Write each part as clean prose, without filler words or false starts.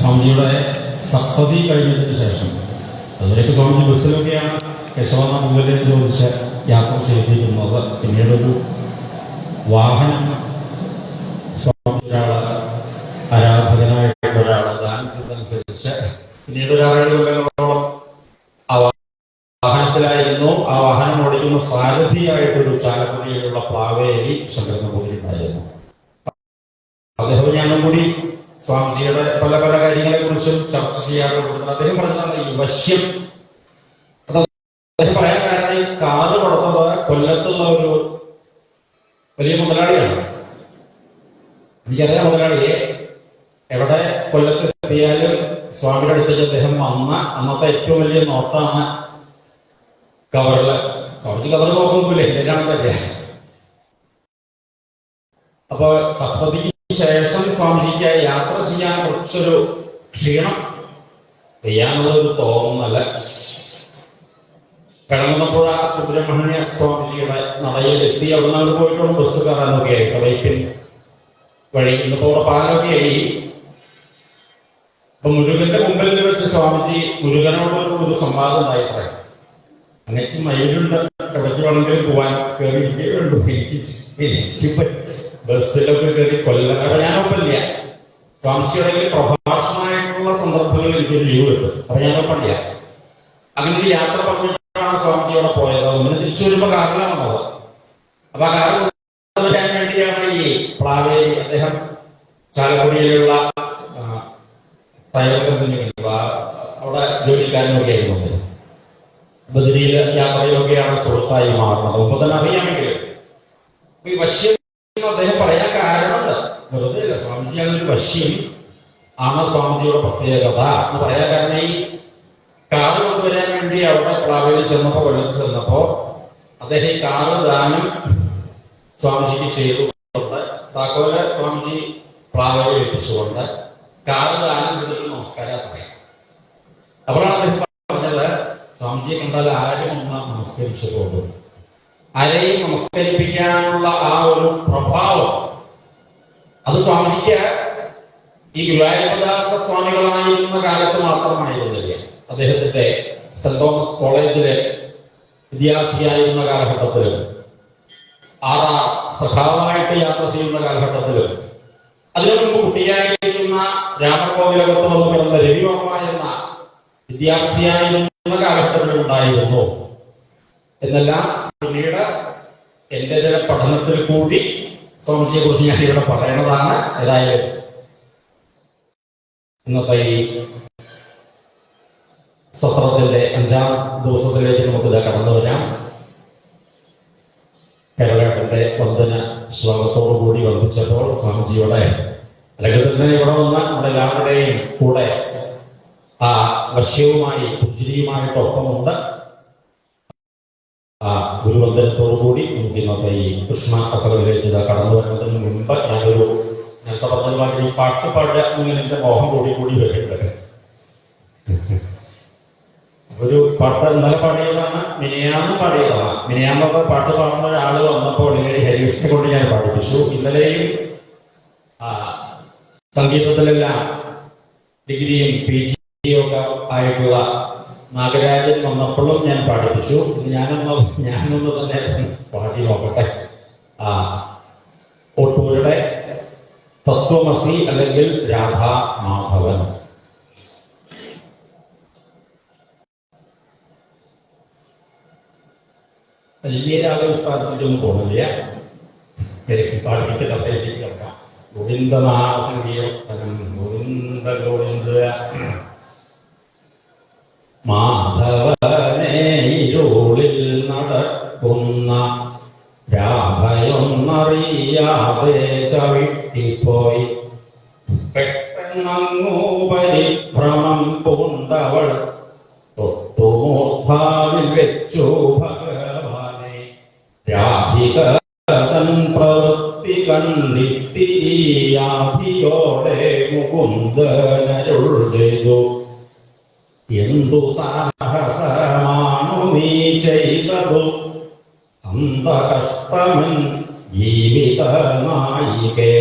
സ്വാമിജിയുടെ സപ്തതി കഴിഞ്ഞതിന് ശേഷം അതുവരെയൊക്കെ സ്വാമിജി ബസ്സിലൊക്കെയാണ് കേശവനാഥ മുതലേ ചോദിച്ച് യാത്ര ചെയ്തിരിക്കുന്നത്. പിന്നീടൊരു വാഹനം സ്വാമി ഒരാൾ ആരാധകനായിട്ടുള്ള ഒരാൾ ദാനത്തിനനുസരിച്ച് പിന്നീട് ഒരാളുടെ കൊല്ലങ്ങളോളം ആ വാഹനത്തിലായിരുന്നു. ആ വാഹനം ഓടിക്കുന്ന സാരഥിയായിട്ടൊരു ചാലക്കുടിയിലുള്ള പ്ലാവേലി ശങ്കരനമ്പൂതിരിയുണ്ടായിരുന്നു. അദ്ദേഹം ഞാനും കൂടി സ്വാമിജിയുടെ പല പല കാര്യങ്ങളെ കുറിച്ചും ചർച്ച ചെയ്യാറുണ്ട്. അദ്ദേഹം പറഞ്ഞതാണ് ഈ വശ്യം. അദ്ദേഹം പറയാൻ കാരണം ഈ കാറ് കൊടുത്തത് കൊല്ലത്തുള്ള ഒരു വലിയ മുതലാളിയാണ്. എനിക്കറിയാം മുതലാളിയെ. എവിടെ കൊല്ലത്തെത്തിയാലും സ്വാമിയുടെ അടുത്തേക്ക് അദ്ദേഹം വന്ന അന്നത്തെ ഏറ്റവും വലിയ നോട്ടാണ് കവറില്. സ്വാമിജി കവർ നോക്കുന്നില്ലേ, എന്നാണെന്നറിയാം. അപ്പൊ സപ്തതിക്ക് ശേഷം സ്വാമിജിക്ക് യാത്ര ചെയ്യാൻ കുറച്ചൊരു ക്ഷീണം ചെയ്യാനുള്ളൊരു തോന്നല. കിളങ്ങുന്നപ്പുഴ സുബ്രഹ്മണ്യ സ്വാമിജിയുടെ നടയിലെത്തി. അവിടെ നിന്ന് പോയിട്ടുണ്ട് ബസ് കയറാനൊക്കെ ആയിട്ട് വൈപ്പിൻ വഴി. ഇന്നിപ്പോ അവിടെ പാലൊക്കെ ആയി. അപ്പൊ മുരുകന്റെ മുമ്പിൽ വെച്ച് സ്വാമിജി മുരുകനോട് ഒരു സംവാദം ഉണ്ടായിട്ടേ, അങ്ങനെക്ക് മയിലുണ്ട്, എവിടേക്ക് വേണമെങ്കിലും പോവാൻ കയറിയിരിക്കുന്നുണ്ട്. എനിക്ക് ബസ്സിലൊക്കെ കയറി കൊല്ലം ഞാനൊപ്പമില്ല. സ്വാമിജിയുടെ പ്രഭാഷണമായിട്ടുള്ള സന്ദർഭങ്ങളിൽ എനിക്കൊരു ലീവ് കിട്ടും. അപ്പൊ ഞാനൊപ്പമില്ല. അങ്ങനെ ഒരു യാത്ര പറഞ്ഞിട്ടാണ് സ്വാമിജിയോടെ പോയത്. അങ്ങനെ തിരിച്ചു വരുമ്പോ കാറിലാണ് വന്നത്. അപ്പൊ ആ കാറിൽ വരാൻ വേണ്ടിയാണ് ഈ പ്ലാവേലി അദ്ദേഹം ചാലക്കുടിയിലുള്ള പ്രൈവറ്റ് കമ്പനികളിൽ അവിടെ ജോലിക്കാരനൊക്കെ ആയിരുന്നു. ബദരിയിൽ യാത്രയിലൊക്കെയാണ് സുഹൃത്തായി മാറുന്നത്. മുമ്പ് തന്നെ അറിയാമെങ്കിലും ഈ വശ്യം അദ്ദേഹം പറയാൻ കാരണമുണ്ട്. വെറുതെ ഇല്ല. സ്വാമിജി അങ്ങനൊരു വശ്യം ആണ് സ്വാമിജിയുടെ പ്രത്യേകത എന്ന് പറയാൻ കാരണം ഈ കാറ് കൊണ്ടുവരാൻ വേണ്ടി അവിടെ പ്ലാവേലി ചെന്നപ്പോ കൊല്ലത്ത് ചെന്നപ്പോ അദ്ദേഹം ഈ കാറ് ദാനം സ്വാമിജിക്ക് ചെയ്തുകൊണ്ട് താക്കോല് സ്വാമിജി പ്ലാവേലി എത്തിച്ചുകൊണ്ട് കാറ് ദാനം ചെയ്തിട്ട് നമസ്കാരം പറയാം. അപ്പോഴാണ് അദ്ദേഹം പറഞ്ഞത്, സ്വാമിജിയെ കണ്ടാൽ ആരും ഒന്ന് നമസ്കരിച്ചു പോകും. ആരെയും നമസ്കരിപ്പിക്കാനുള്ള ആ ഒരു പ്രഭാവം അത് സ്വാമിജിക്ക് ഈ ഗുരുവായൂരദാസ സ്വാമികളായിരുന്ന കാലത്ത് മാത്രമായിരുന്നില്ല. അദ്ദേഹത്തിന്റെ സെന്റ് തോമസ് കോളേജിലെ വിദ്യാർത്ഥിയായിരുന്ന കാലഘട്ടത്തിലും ആറാം സഖാവായിട്ട് യാത്ര ചെയ്യുന്ന കാലഘട്ടത്തിലും അതിനു മുമ്പ് കുട്ടിയായിരിക്കുന്ന രാമകോവിലകത്ത് വന്ന് കിടന്ന രവിവർമ്മ എന്ന വിദ്യാർത്ഥിയായിരുന്ന കാലഘട്ടത്തിലുണ്ടായിരുന്നു എന്നെല്ലാം പിന്നീട് എന്റെ ചില പഠനത്തിൽ കൂടി സ്വാമിജിയെ കുറിച്ച് ഞാൻ ഇവിടെ പറയണതാണ്. ഏതായാലും ഇന്നത്തെ ഈ സത്രത്തിന്റെ 5ാം ദിവസത്തിലേക്ക് നമുക്കിത് കടന്നു വരാം. കേരളത്തിന്റെ വന്ദന ശ്ലോകത്തോടുകൂടി വന്ദിച്ചപ്പോൾ സ്വാമിജിയുടെ അല്ലെങ്കിൽ തന്നെ ഇവിടെ വന്ന നമ്മുടെ എല്ലാവരുടെയും കൂടെ ആ വശ്യവുമായി പുഞ്ചിരിയുമായിട്ടൊപ്പമുണ്ട്. ആ ഗുരുവന്ദനത്തോടുകൂടി നമുക്ക് ഇന്നത്തെ ഈ കൃഷ്ണ കഥകളിലേക്ക് കടന്നു വരുന്നതിന് മുമ്പ് ഞാനൊരു നേരത്തെ പറഞ്ഞതുമാതിരി ഈ പാട്ട് പാടുക ഇങ്ങനെ എന്റെ മോഹം കൂടി വരുന്നുണ്ട്. ഒരു പാട്ട് ഇന്നലെ പാടിയതാണ്, മിനിയാന്ന് പാടിയതാണ്. മിനിയാന്നൊക്കെ പാട്ട് പാടുന്ന ഒരാള് വന്നപ്പോൾ ഇങ്ങനെ ഹരികൃഷ്ണനെ കൊണ്ട് ഞാൻ പാടിപ്പിച്ചു. ഇന്നലെയും സംഗീതത്തിലെല്ലാം ഡിഗ്രിയും PG ഒക്കെ ആയിട്ടുള്ള നാഗരാജൻ വന്നപ്പോഴും ഞാൻ പാടിപ്പിച്ചു. ഞാനൊന്ന് തന്നെ പാടി നോക്കട്ടെ. ഒട്ടൂരുടെ തത്വമസി അല്ലെങ്കിൽ രാധാ മാധവൻ. വലിയ രാഗസ്ഥാനത്തിലൊന്നും പോകുന്നില്ല. പാടിപ്പിച്ച് കഥയിലേക്ക് കേൾക്കാം. ഗോവിന്ദനാമസങ്കീർത്തനം ഗോവിന്ദ ഗോവിന്ദ. മാധവനെ ഇരുളിൽ നടക്കുന്ന രാധയൊന്നറിയാതെ ചവിട്ടിപ്പോയി പെട്ടെന്നങ്ങു പരിഭ്രമം പൂണ്ടവൾ തൊട്ടുമൂർധാവിൽ വെച്ചു ഭഗവാനെ. രാധിക തൻ പ്രവൃത്തി കണ്ടിട്ടിയാധിയോടെ മുകുന്ദനരുൾ ചെയ്തു. എന്തു സാഹസമാണു നീ ചെയ്തതു അന്തകഷ്ടമൻ ജീവിത നായികേ.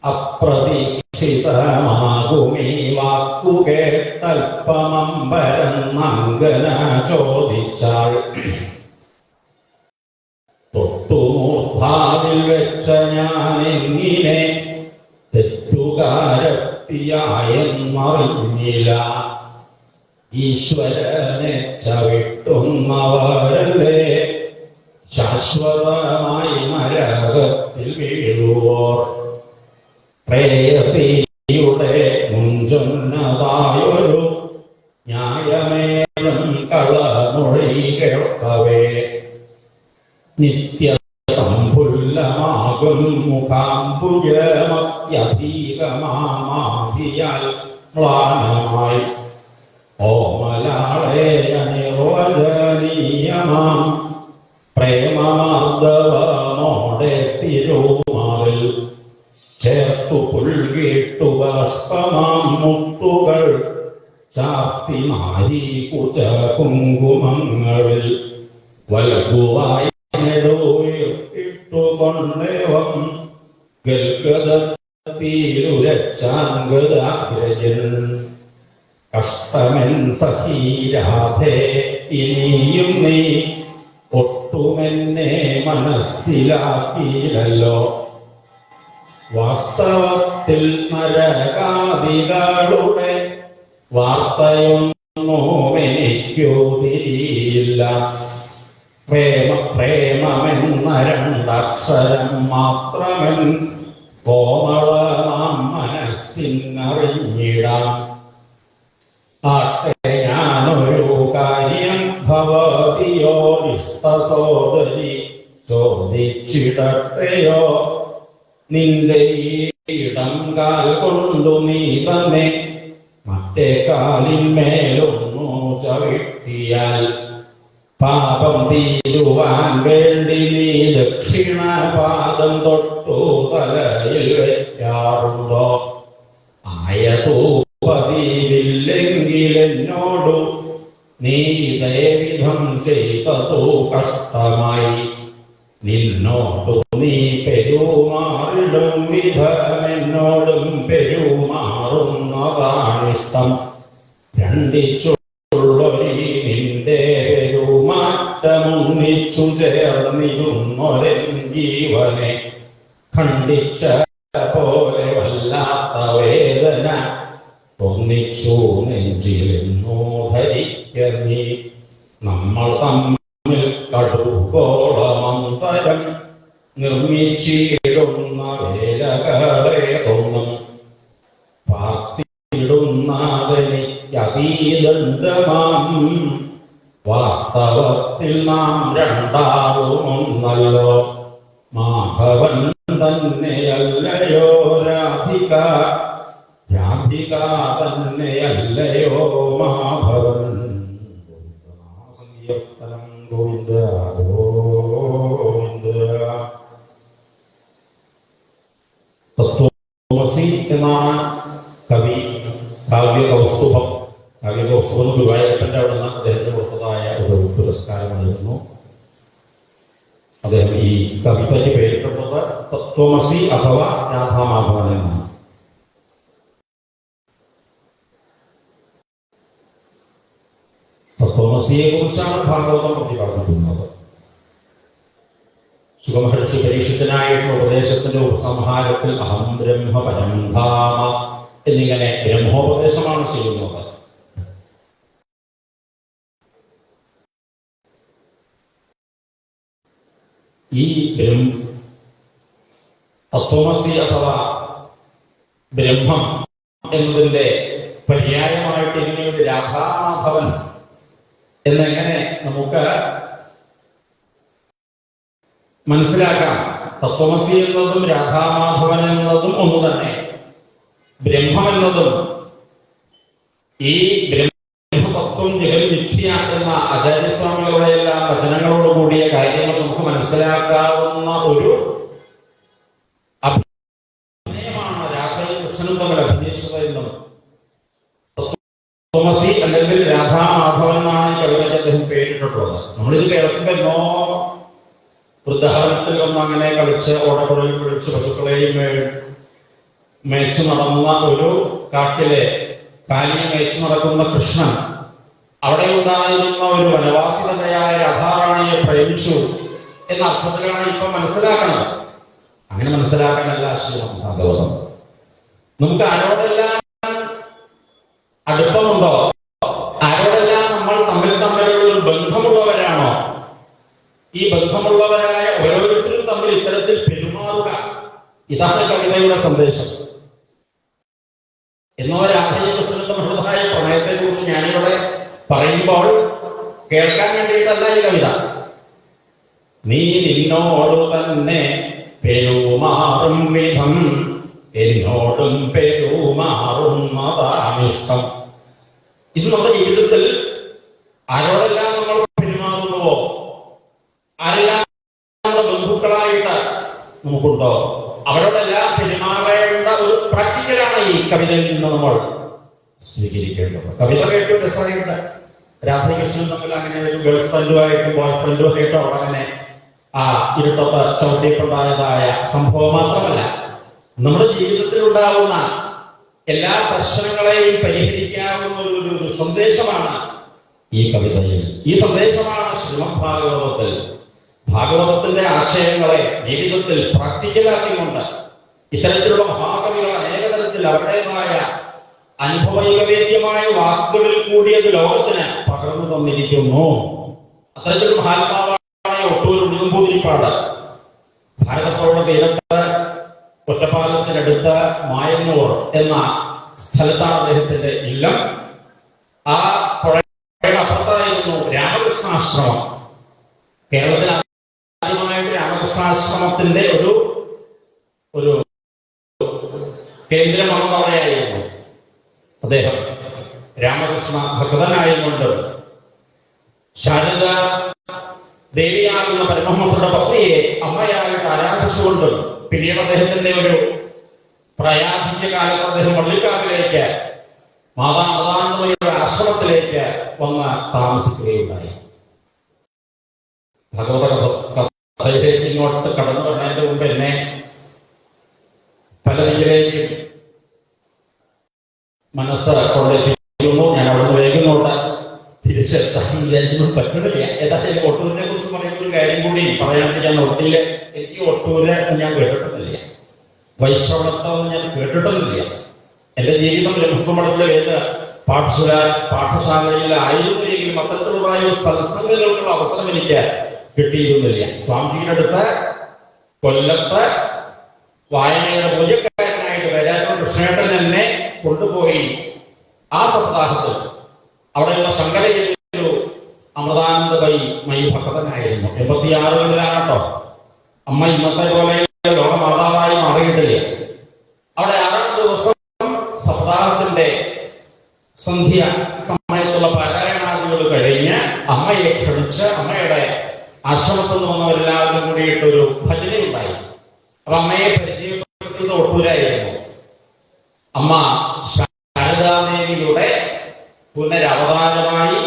അപ്രതീക്ഷിതമാക ആകുമീ വാക്കു കേട്ടൽപ്പമമ്പരന്നങ്കന ചോദിച്ചാൾ. തൊട്ടുമൂർധാവിൽ വെച്ച ഞാനെങ്ങിനെ തെറ്റുകാരത്തിയായെന്നറിഞ്ഞില്ല. ഈശ്വരനെ ചവിട്ടുന്നവരല്ലേ ശാശ്വതമായി നരകത്തിൽ വീഴുവോർ. പ്രേയസിയുടെ മുഞ്ചൊന്നതായൊരു ന്യായമേറും കളമൊഴി കേൾക്കവേ നിത്യസംഭുല്ലമാകും മുഖാംബുജമത്യധീകമാമാഭിയാൽ മ്ലാനമായി ഓമലാളെ അനിർവചനീയമാം പ്രേമമാർദ്ദവമോടെ തിരുമാറിൽ ചേർത്തു പുൽകിട്ടു ബാഷ്പമാം മുത്തുകൾ ചാർത്തി നാരി കുച കുങ്കുമങ്ങളിൽ വൽകുവായി നെടുവിട്ടുകൊണ്ടേവം ഗൽഗതീരുരച്ചാംഗതാഗ്രജൻ. കഷ്ടമെൻ സഖീരാധേ ഇനിയും നീ ഒട്ടുമെന്നെ മനസ്സിലാക്കിയില്ലല്ലോ. വാസ്തവത്തിൽ നരകാദികളുടെ വാർത്തയൊന്നും എനിക്കു തിരിയില്ല. പ്രേമമെന്ന രണ്ടക്ഷരം മാത്രമെൻ കോമളമാം മനസ്സിനറിഞ്ഞിടാം. ആട്ടെ ഞാനൊരു കാര്യം ഭവതിയോ ഇഷ്ടസോദരി ചോദിച്ചിടട്ടെയോ. നിന്റെ ഈ ഇടം കാൽ കൊണ്ടു നീ തന്നെ മറ്റേ കാലിന്മേലൊന്നു ചവിട്ടിയാൽ പാപം തീരുവാൻ വേണ്ടി നീ ദക്ഷിണപാദം തൊട്ടു തലയിൽ വയ്ക്കാറുണ്ടോ? ആയതൂപതിയില്ലെങ്കിൽ എന്നോടു നീ ഇതേവിധം ചെയ്തതു കഷ്ടമായി. നിന്നോടു നീ പെരുമാറിടും വിധമെന്നോടും പെരുമാറുന്നതാണിഷ്ടം. രണ്ടിച്ചുള്ളൊരി നിന്റെ പെരുമാറ്റമൊന്നിച്ചു ചേർന്നിരുന്നൊരൻ ജീവനെ ഖണ്ഡിച്ച പോലെ വല്ലാത്ത വേദന ഒന്നിച്ചു നെഞ്ചിലെന്നോ ധരിക്കീ. നമ്മൾ തമ്മിൽ കടുകോളമന്തരം നിർമ്മിച്ചിടുന്ന വേലകളെ ഒന്നും പാർത്തിടുന്നതെനിക്കതീതന്തമാം. വാസ്തവത്തിൽ നാം രണ്ടാവുമൊന്നല്ലോ. മാധവൻ തന്നെയല്ലയോ രാധിക, രാധിക തന്നെയല്ലയോ മാധവൻ. സങ്കീർത്തനം ഗോവിന്ദ ഗോവിന്ദ. തത്വമസി എന്നാണ് കവി കാവ്യകൗസ്തുഭം. കാവ്യകൗസ്തുഭം ഗുരുവായൂരപ്പന്റെ അവിടെ നിന്ന് അദ്ദേഹത്തിന് കൊടുത്തതായ ഒരു പുരസ്കാരമായിരുന്നു. അദ്ദേഹം ഈ കവിതയ്ക്ക് പേരിട്ടത് തത്വമസി അഥവാ രാധാമാധവൻ എന്നാണ്. തത്വമസിയെ കുറിച്ചാണ് ഭാഗവതം പ്രതിപാദിക്കുന്നത്. സുഖമഹർഷി പരീക്ഷിതനായിട്ടുള്ള ഉപദേശത്തിന്റെ ഉപസംഹാരത്തിൽ അഹം ബ്രഹ്മ പരം ധാമ എന്നിങ്ങനെ ബ്രഹ്മോപദേശമാണ് ചെയ്യുന്നത്. ഈ തത്വമസി അഥവാ ബ്രഹ്മം എന്നതിന്റെ പര്യായമായിട്ട് ഇങ്ങനെയൊരു രാധാമാധവൻ എന്നെങ്ങനെ നമുക്ക് മനസ്സിലാക്കാം? തത്വമസി എന്നതും രാധാമാധവൻ എന്നതും ഒന്നു തന്നെ. ബ്രഹ്മം എന്നതും ഈ ബ്രഹ്മതത്വം ജഗൽ മിഥ്യ എന്ന ആചാര്യസ്വാമികളുടെ എല്ലാം വചനങ്ങളോട് കൂടിയ കാര്യങ്ങൾ നമുക്ക് മനസ്സിലാക്കാവുന്ന ഒരു അഭിനയമാണ് രാധയും കൃഷ്ണനും തമ്മിൽ അഭിനയിച്ചത് എന്നത്. തത്വമസി അല്ലെങ്കിൽ രാധാമാധവൻ എന്നാണ് ഈ കവിതയ്ക്ക് അദ്ദേഹം പേരിട്ടിട്ടുള്ളത്. നമ്മളിത് കേൾക്കുമ്പോ വൃദ്ധഭവനത്തിൽ വന്ന് അങ്ങനെ കളിച്ച് ഓടക്കുഴലിൽ പിടിച്ച് പശുക്കളെയും മേച്ചു നടന്ന ഒരു കാട്ടിലെ കാലിയെ മേച്ചു നടക്കുന്ന കൃഷ്ണൻ അവിടെ ഉണ്ടായിരുന്ന ഒരു വനവാസിതയായ രാധാറാണിയെ പ്രേമിച്ചു എന്ന അർത്ഥത്തിലാണ് ഇപ്പൊ മനസ്സിലാക്കുന്നത്. അങ്ങനെ മനസ്സിലാക്കാനല്ല ശ്രീമദ് ഭാഗവതം. നമുക്ക് ആരോടെല്ലാം അടുപ്പമുണ്ടോ, ആരോടെല്ലാം നമ്മൾ തമ്മിലുള്ള ഒരു ബന്ധമുള്ളവരാണോ, ഈ ബന്ധമുള്ളവരായ ഓരോരുത്തരും തമ്മിൽ ഇത്തരത്തിൽ പെരുമാറുക, ഇതാണ് കവിതയുടെ സന്ദേശം. എന്നോ രാധയെ കൃഷ്ണന്റെ മഹൃതായ പ്രണയത്തെ കുറിച്ച് ഞാനിവിടെ പറയുമ്പോൾ കേൾക്കാൻ വേണ്ടിയിട്ടല്ല ഈ കവിത. നീ നിന്നോടു തന്നെ പെരുമാറും വിധം എന്നോടും പെരുമാറുന്നതാണിഷ്ടം. ഇത് നമ്മുടെ ജീവിതത്തിൽ ആരോടെല്ലാം നമ്മൾ പെരുമാറുന്നുവോ, ആരെല്ലാം നമ്മുടെ ബന്ധുക്കളായിട്ട് നമുക്കുണ്ടോ, അവരോടെല്ലാം പെരുമാറേണ്ട ഒരു പ്രാക്ടിക്കലാണ് ഈ കവിതയിൽ നിന്ന് നമ്മൾ സ്വീകരിക്കേണ്ടത്. കവിത കേട്ടു രസമായിട്ട് രാധാകൃഷ്ണൻ തമ്മിൽ അങ്ങനെ ഒരു ഗേൾ ഫ്രണ്ടുമായിട്ടും ബോയ് ഫ്രണ്ടുമായിട്ടും അങ്ങനെ ഇരുട്ടത്ത് ചവിട്ടിയിട്ടുണ്ടായതായ സംഭവം മാത്രമല്ല, നമ്മുടെ ജീവിതത്തിൽ ഉണ്ടാകുന്ന എല്ലാ പ്രശ്നങ്ങളെയും പരിഹരിക്കാവുന്ന ഒരു സന്ദേശമാണ് ഈ കവിതയിൽ. ഈ സന്ദേശമാണ് ശ്രീമദ് ഭാഗവതത്തിൽ. ഭാഗവതത്തിന്റെ ആശയങ്ങളെ ജീവിതത്തിൽ പ്രാക്ടിക്കലാക്കിക്കൊണ്ട് ഇത്തരത്തിലുള്ള മഹാകവികൾ അനേക തരത്തിൽ അവരുടേതായ അനുഭവൈകവേദ്യമായ വാക്കുകളിൽ കൂടിയത് ലോകത്തിന് പകർന്നു തന്നിരിക്കുന്നു. അത്തരത്തിൽ മഹാത്മാവായ ഒട്ടൂർ ഉടുമ്പൂതിരിപ്പാട് ഭാരതപ്പുഴയുടെ തീരത്ത് ഒറ്റപ്പാലത്തിനടുത്ത് മായന്നൂർ എന്ന സ്ഥലത്താണ് അദ്ദേഹത്തിന്റെ ഇല്ലം. ആ പുഴയുടെ അപ്പുറത്തായിരുന്നു രാമകൃഷ്ണാശ്രമം. കേരളത്തിൽ ആദ്യമായിട്ട് രാമകൃഷ്ണാശ്രമത്തിന്റെ ഒരു കേന്ദ്രമെന്ന് അവിടെയായിരുന്നു. അദ്ദേഹം രാമകൃഷ്ണ ഭക്തനായതുകൊണ്ട് ശാരദ ദേവിയാകുന്ന പരമഹംസരുടെ പത്നിയെ അമ്മയായിട്ട് ആരാധിച്ചുകൊണ്ട് പിന്നീട് അദ്ദേഹത്തിന്റെ ഒരു പ്രായാധിക്യ കാലത്ത് അദ്ദേഹം വള്ളിക്കാവിലേക്ക് മാതാ മദാനന്ദമയുടെ ആശ്രമത്തിലേക്ക് വന്ന് താമസിക്കുകയുണ്ടായി. ഭഗവത കഥയിലേക്ക് ഇങ്ങോട്ട് കടന്നു വരുന്നതിന്റെ മുമ്പ് എന്നെ പല രീതിയിലേക്കും മനസ്സ് കൊണ്ടെത്തിക്കുന്നു. ഞാൻ അവിടുന്ന് വേഗങ്ങോട്ട് തിരിച്ചെത്താൻ വിചാരിക്കുന്നത് പറ്റുന്നില്ല. ഏതായാലും ഒട്ടൂരിനെ കുറിച്ച് പറയുന്ന ഒരു കാര്യം കൂടി പറയാനായിട്ട് ഞാൻ ഒട്ടിയില് എനിക്ക് ഒട്ടൂര് ഞാൻ കേട്ടിട്ടൊന്നുമില്ല, വൈശ്രവണത്വം ഞാൻ കേട്ടിട്ടൊന്നുമില്ല. എന്റെ ജീവിതം ലംഘമഠത്തിലെ ഏത് പാഠശാലയിലായിരുന്നെങ്കിലും അത്തരത്തിലുള്ള സത്സംഗങ്ങൾക്കുള്ള അവസരം എനിക്ക് കിട്ടിയിരുന്നില്ല. സ്വാമിജിയുടെ അടുത്ത് കൊല്ലത്ത് വായനയുടെ മൂല്യക്കാരനായിട്ട് വരാനും കൃഷ്ണേട്ടൻ എന്നെ കൊണ്ടുപോയി. ആ സപ്താഹത്തിൽ അവിടെയുള്ള ശങ്കരയൊരു അമൃതാനന്ദബൈ മൈ ഭക്തനായിരുന്നു. 86-കളിലാണോ അമ്മ ഇന്നത്തെ പോലെ ലോകമാതാവായി മാറിയിട്ടില്ല. അവിടെ 6-ാം ദിവസം സപ്താഹത്തിന്റെ സന്ധ്യ സമയത്തുള്ള പാരായണാദികൾ കഴിഞ്ഞ് അമ്മയെ ക്ഷണിച്ച് അമ്മയുടെ ആശ്രമത്തിൽ നിന്ന് വന്നവരെല്ലാവരും കൂടിയിട്ടൊരു ഭജനയുണ്ടായി. അപ്പൊ അമ്മയെ പരിചയപ്പെടുത്തിയത് ഒട്ടൂരായിരുന്നു. അമ്മ ശാരദാദേവിയുടെ പുനരവതാരമായി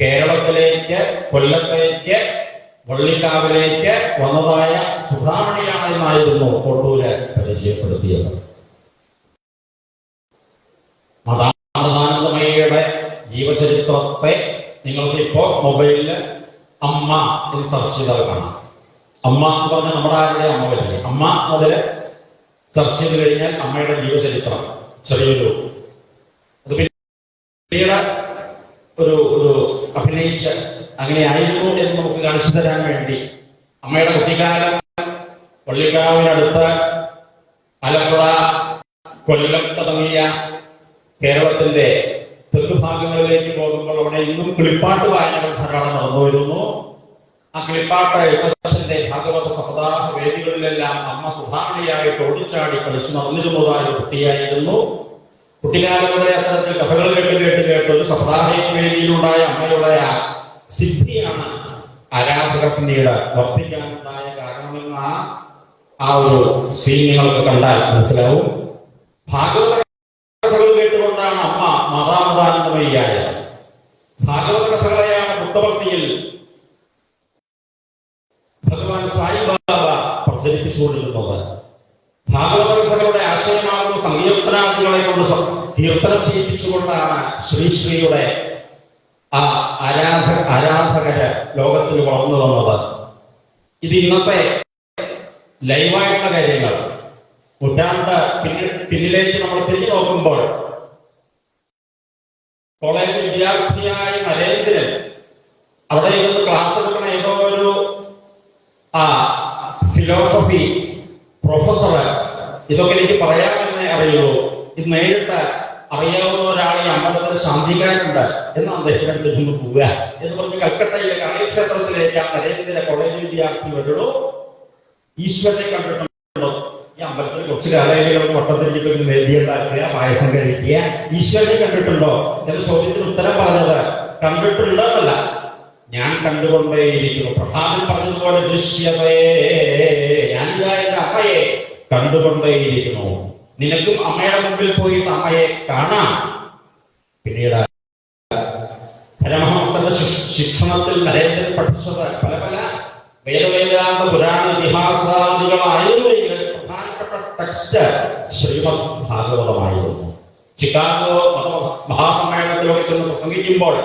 കേരളത്തിലേക്ക്, കൊല്ലത്തേക്ക്, വള്ളിക്കാവിലേക്ക് വന്നതായ സുധാമണിയാണെന്നായിരുന്നു ഒട്ടൂര് പരിചയപ്പെടുത്തിയത്. മദാനന്ദമയ്യയുടെ ജീവചരിത്രത്തെ നിങ്ങൾക്ക് ഇപ്പോ മൊബൈലില് അമ്മ എന്ന് സെർച്ച് ചെയ്താൽ കാണാം. അമ്മ എന്ന് പറഞ്ഞാൽ നമ്മുടെ ആരുടെ അമ്മ വരില്ലേ, അമ്മ മുതല് സെർച്ച് ചെയ്ത് കഴിഞ്ഞാൽ അമ്മയുടെ ജീവചരിത്രം ചെറിയൊരു അത് പിന്നീട് ഒരു അഭിനയിച്ച് അങ്ങനെയായിരുന്നു എന്ന് നമുക്ക് കാണിച്ചു തരാൻ വേണ്ടി അമ്മയുടെ കുട്ടിക്കാലം വള്ളിക്കാവിനടുത്ത് ആലപ്പുഴ, കൊല്ലം തുടങ്ങിയ കേരളത്തിന്റെ തെക്ക് ഭാഗങ്ങളിലേക്ക് പോകുമ്പോൾ അവിടെ ഇന്നും കിളിപ്പാട്ട് വായനകൾ ധാരാളം നടന്നു വരുന്നു. ആ കിളിപ്പാട്ട് യുദ്ധന്റെ ഭാഗവത സപ്താഹ വേദികളിലെല്ലാം അമ്മ സുധാമണിയായിട്ട് ഓടിച്ചാടി കളിച്ചു നടന്നിരുന്നതായ കുട്ടിയായിരുന്നു. കുട്ടിക്കാലം മുതലേ അത്തരത്തിൽ കഥകൾ കേട്ട് ഒരു സപ്താഹ വേദിയിലുണ്ടായ അമ്മയുടെ ആ സിദ്ധിയാണ് ആരാധകർ പിന്നീട് വർദ്ധിക്കാനുണ്ടായ കാരണമെന്ന ആ ഒരു സീൻ നിങ്ങൾക്ക് കണ്ടാൽ മനസ്സിലാവും. ഭാഗവത കഥകൾ കേട്ടുകൊണ്ടാണ് അമ്മ മാതാമദാനന്ദമയ്യായത്. ഭാഗവത കഥകളെയാണ് പുട്ടപർത്തിയിൽ ഭഗവാൻ സായിബാബ പ്രചരിപ്പിച്ചുകൊണ്ടിരുന്നത്. ഭാഗവത കഥകളുടെ ആശയമാകുന്ന സങ്കീർത്തനാദികളെ കൊണ്ട് കീർത്തനം ചെയ്യിപ്പിച്ചുകൊണ്ടാണ് ശ്രീയുടെ ആ ആരാധകര് ലോകത്തിൽ വളർന്നു വന്നത്. ഇത് ഇന്നത്തെ ലൈവായിട്ടുള്ള കാര്യങ്ങൾ. നൂറ്റാണ്ട് പിന്നിലേക്ക് നമ്മൾ തിരിഞ്ഞു നോക്കുമ്പോൾ കോളേജ് വിദ്യാർത്ഥിയായ നരേന്ദ്രൻ അവിടെ ഇരുന്ന് ക്ലാസ് എടുക്കുന്ന ഏതോ ഒരു ഫിലോസഫി പ്രൊഫസർ ഇതൊക്കെ എനിക്ക് പറയാമെന്നേ അറിയുള്ളൂ, ഇത് നേരിട്ട് അറിയാവുന്ന ഒരാൾ ഈ അമ്പലത്തിൽ ശാന്തിക്കാരുണ്ട് എന്ന് അദ്ദേഹത്തിന്റെ നിന്ന് പോവുക എന്ന് പറഞ്ഞ് കൽക്കട്ടയിലെ കാളിക്ഷേത്രത്തിലേക്ക് ആ നരേന്ദ്രന്റെ കോളേജ് വിദ്യാർത്ഥി വരുള്ളൂ. ഈശ്വരനെ കണ്ടിട്ടുണ്ടോ? ഈ അമ്പലത്തിൽ കുറച്ച് കാലങ്ങളിലൊക്കെ വട്ടത്തിരിക്കുന്ന വേദി ഉണ്ടാക്കുക, പായസം കഴിക്കുക. ഈശ്വരനെ കണ്ടിട്ടുണ്ടോ എന്ന ചോദ്യത്തിന് ഉത്തരം പറഞ്ഞത് കണ്ടിട്ടുണ്ടെന്നല്ല, ഞാൻ കണ്ടുകൊണ്ടേയിരിക്കുന്നു. പ്രസാദൻ പറഞ്ഞതുപോലെ ദൃശ്യതേ, ഞാനിതാ എന്റെ അമ്മയെ കണ്ടുകൊണ്ടേയിരിക്കുന്നു. നിനക്കും അമ്മയുടെ മുമ്പിൽ പോയി അമ്മയെ കാണാം. പിന്നീട് പരമഹംസന്റെ ശിക്ഷണത്തിൽ നരേന്ദ്രൻ പഠിച്ചത് പല പല വേദവേദാന്ത പുരാണ ഇതിഹാസാദികളായിരുന്നെങ്കിൽ പ്രധാനപ്പെട്ട ടെക്സ്റ്റ് ശ്രീമദ് ഭാഗവതമായിരുന്നു. ചിക്കാഗോ മഹാസമ്മേളനത്തിലൊക്കെ ചെന്ന് പ്രസംഗിക്കുമ്പോൾ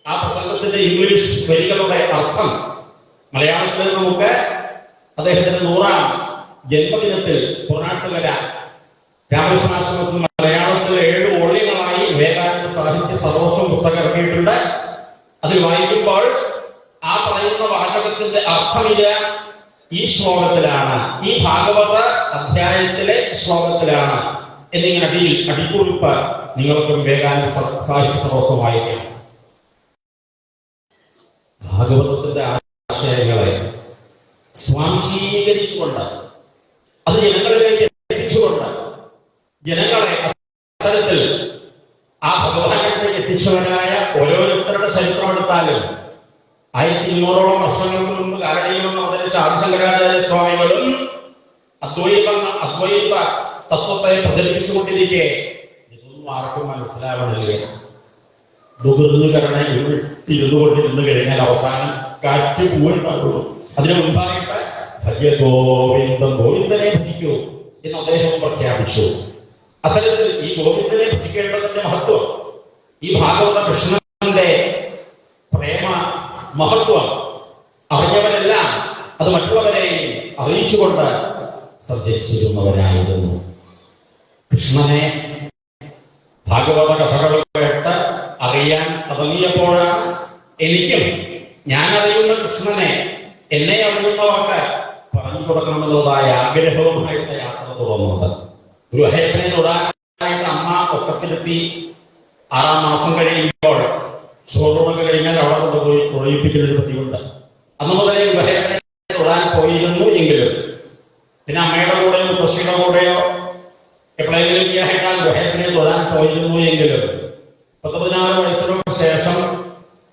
ആ പ്രസംഗത്തിന്റെ ഇംഗ്ലീഷ് വരികളുടെ അർത്ഥം മലയാളത്തിൽ നമുക്ക് അദ്ദേഹത്തിന്റെ 100ാം ജന്മദിനത്തിൽ പുറനാട്ടുകര രാമകൃഷ്ണാശ്രമത്തിൽ മലയാളത്തിലെ 7 വോള്യങ്ങളായി വേദാന്ത സാഹിത്യ സർവസ്വം പുസ്തകം ഇറക്കിയിട്ടുണ്ട്. അതിൽ വായിക്കുമ്പോൾ ആ പറയുന്ന വാചകത്തിന്റെ അർത്ഥമില്ല ഈ ശ്ലോകത്തിലാണ്, ഈ ഭാഗവത അധ്യായത്തിലെ ശ്ലോകത്തിലാണ് എന്നിങ്ങനെ അടിക്കുറിപ്പ് നിങ്ങൾക്കും വേദാന്ത സാഹിത്യ സർവസ്വം വായിക്കാം. ഭാഗവതത്തിന്റെ ആശയങ്ങളെ സ്വാംശീകരിച്ചുകൊണ്ട് അത് ജനങ്ങളിലേക്ക് എത്തിച്ചുകൊണ്ട് ജനങ്ങളെ അത്തരത്തിൽ ആ ഭഗവാനിലേക്ക് എത്തിച്ചവരായ ഓരോരുത്തരുടെ ചരിത്രം എടുത്താലും 1200ഓളം വർഷങ്ങൾക്ക് മുമ്പ് കാലടിയിൽ നിന്ന് അവതരിച്ച ആദിശങ്കരാചാര്യ സ്വാമികളും അദ്വൈത തത്വത്തെ പ്രചരിപ്പിച്ചുകൊണ്ടിരിക്കെ ഇതൊന്നും ആർക്കും മനസ്സിലാവണില്ല. ദുർകരണ ഇരുന്നുകൊണ്ടിരുന്നു കഴിഞ്ഞാൽ അവസാനം കാറ്റ് പൂവുണ്ടാവുള്ളൂ. അതിനു മുൻപായിട്ട് ഭജ ഗോവിന്ദം, ഗോവിന്ദനെ ഭജിക്കൂ എന്ന് അദ്ദേഹം പ്രഖ്യാപിച്ചു. അത്തരത്തിൽ ഈ ഗോവിന്ദനെ ഭജിക്കേണ്ടതിന്റെ മഹത്വം, ഈ ഭാഗവത കൃഷ്ണന്റെ പ്രേമ മഹത്വം അറിഞ്ഞവരെല്ലാം അത് മറ്റുള്ളവരെയും അറിയിച്ചുകൊണ്ട് സഞ്ചരിച്ചിരുന്നവരായിരുന്നു. കൃഷ്ണനെ ഭാഗവത കഥകൾ കേട്ട് അറിയാൻ തുടങ്ങിയപ്പോഴാണ് എനിക്കും ഞാൻ അറിയുന്ന കൃഷ്ണനെ എന്നെ അറിയുന്നവർക്ക് പറഞ്ഞു കൊടുക്കണമെന്നുള്ളതായ ആഗ്രഹവുമായിട്ട് യാത്ര തുടർന്നുണ്ട്. ഗുരുവായൂരപ്പനെ തൊടാനായിട്ട് അമ്മ ഒക്കത്തിലെത്തി 6ാം മാസം കഴിയുമ്പോൾ ഷോറൂമൊക്കെ കഴിഞ്ഞാൽ അവിടെ കൊണ്ടുപോയി തൊഴിപ്പിക്കുന്നൊരു പതിവുണ്ട്. അന്ന് മുതലേ ഗുരുവായൂരപ്പനെ തൊടാൻ പോയിരുന്നു എങ്കിലും പിന്നെ അമ്മയുടെ കൂടെയോ മുത്തശ്ശിയുടെ കൂടെയോ എപ്പോഴെങ്കിലും വിവാഹിക്കാൻ ഗുരുവായൂരപ്പനെ തൊടാൻ പോയിരുന്നു എങ്കിലും 16 വയസ്സിനു ശേഷം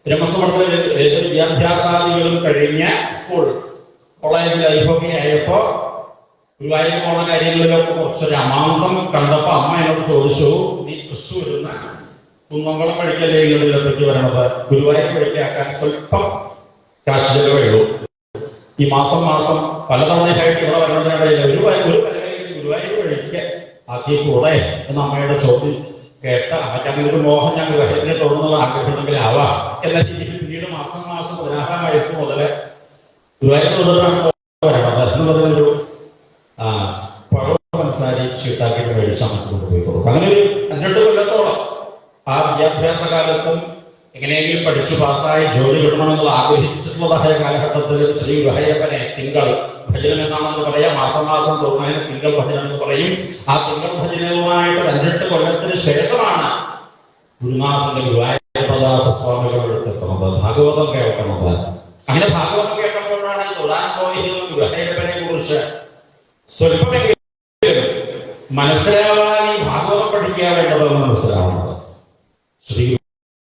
ബ്രഹ്മസമർത്ഥ വിദ്യാഭ്യാസാദികളും കഴിഞ്ഞ് സ്കൂൾ കോളേജ് ലൈഫൊക്കെ ആയപ്പോ ഗുരുവായൂർ പോണ കാര്യങ്ങളിലൊക്കെ കുറച്ചൊരു അമാന്തം കണ്ടപ്പോ അമ്മ എന്നോട് ചോദിച്ചു, നീ തൃശ്ശൂരുന്ന കുന്നംകുളം വഴിക്കല്ലേ ഇങ്ങോട്ട് പറ്റി വരണത്, ഗുരുവായൂർ വഴിക്കാക്കാൻ സ്വല്പം കാശ് ചെലവുള്ളൂ, ഈ മാസം പലതവണയായിട്ട് ഇവിടെ വരണതിനിടയിൽ ഒരു പലകയിൽ ഗുരുവായൂർ വഴിക്ക് ആക്കിക്കൂടെ എന്ന് അമ്മയുടെ ചോദ്യം കേട്ട അമ്മയ്ക്ക് അങ്ങനെ ഒരു മോഹം ഞാൻ ഗുരുവായൂരിനെ തുടർന്നുള്ള ആഗ്രഹമുണ്ടെങ്കിൽ ആവാം എന്ന രീതിയിൽ പിന്നീട് മാസം 16ാം വയസ്സ് മുതൽ ഗുരുവായൂർ തുടർന്നാണ് വരണത് എന്നുള്ളതൊരു പഴം മനസ്സാരി ചീട്ടാക്കിയിട്ട് മേടിച്ച് അമ്മയ്ക്ക് കൊണ്ടുപോയി കൊടുക്കും. അങ്ങനെ ഒരു 2 കൊല്ലത്തോളം ആ വിദ്യാഭ്യാസ കാലത്തും എങ്ങനെയെങ്കിലും പഠിച്ചു പാസ്സായി ജോലി കിട്ടണമെന്നുള്ള ആഗ്രഹിച്ചിട്ടുള്ളതായ കാലഘട്ടത്തിൽ ശ്രീ ഗുരുവായൂരപ്പനെ തിങ്കൾ ഭജനം എന്നാണെന്ന് പറയാം, മാസം തോന്നുന്നതിന് തിങ്കൾ ഭജനം എന്ന് പറയും. ആ തിങ്കൾ ഭജനവുമായിട്ട് 5-8 കൊല്ലത്തിന് ശേഷമാണ് ഗുരുനാഥന്റെ ഗുരുവായൂരപ്പദാസ സ്വാമികൾ എടുത്തെത്തുന്നത്, ഭാഗവതം കേൾക്കുന്നത്. അങ്ങനെ ഭാഗവതം കേട്ടപ്പോഴാണ് തൊഴാൻ പോയിരുന്ന ഗുരുവായൂരപ്പനെ കുറിച്ച് സ്വല്പമെങ്കിലും മനസ്സിലാവാൻ ഈ ഭാഗവതം പഠിക്കാൻ വേണ്ടതെന്ന് മനസ്സിലാവുന്നത്. ശ്രീ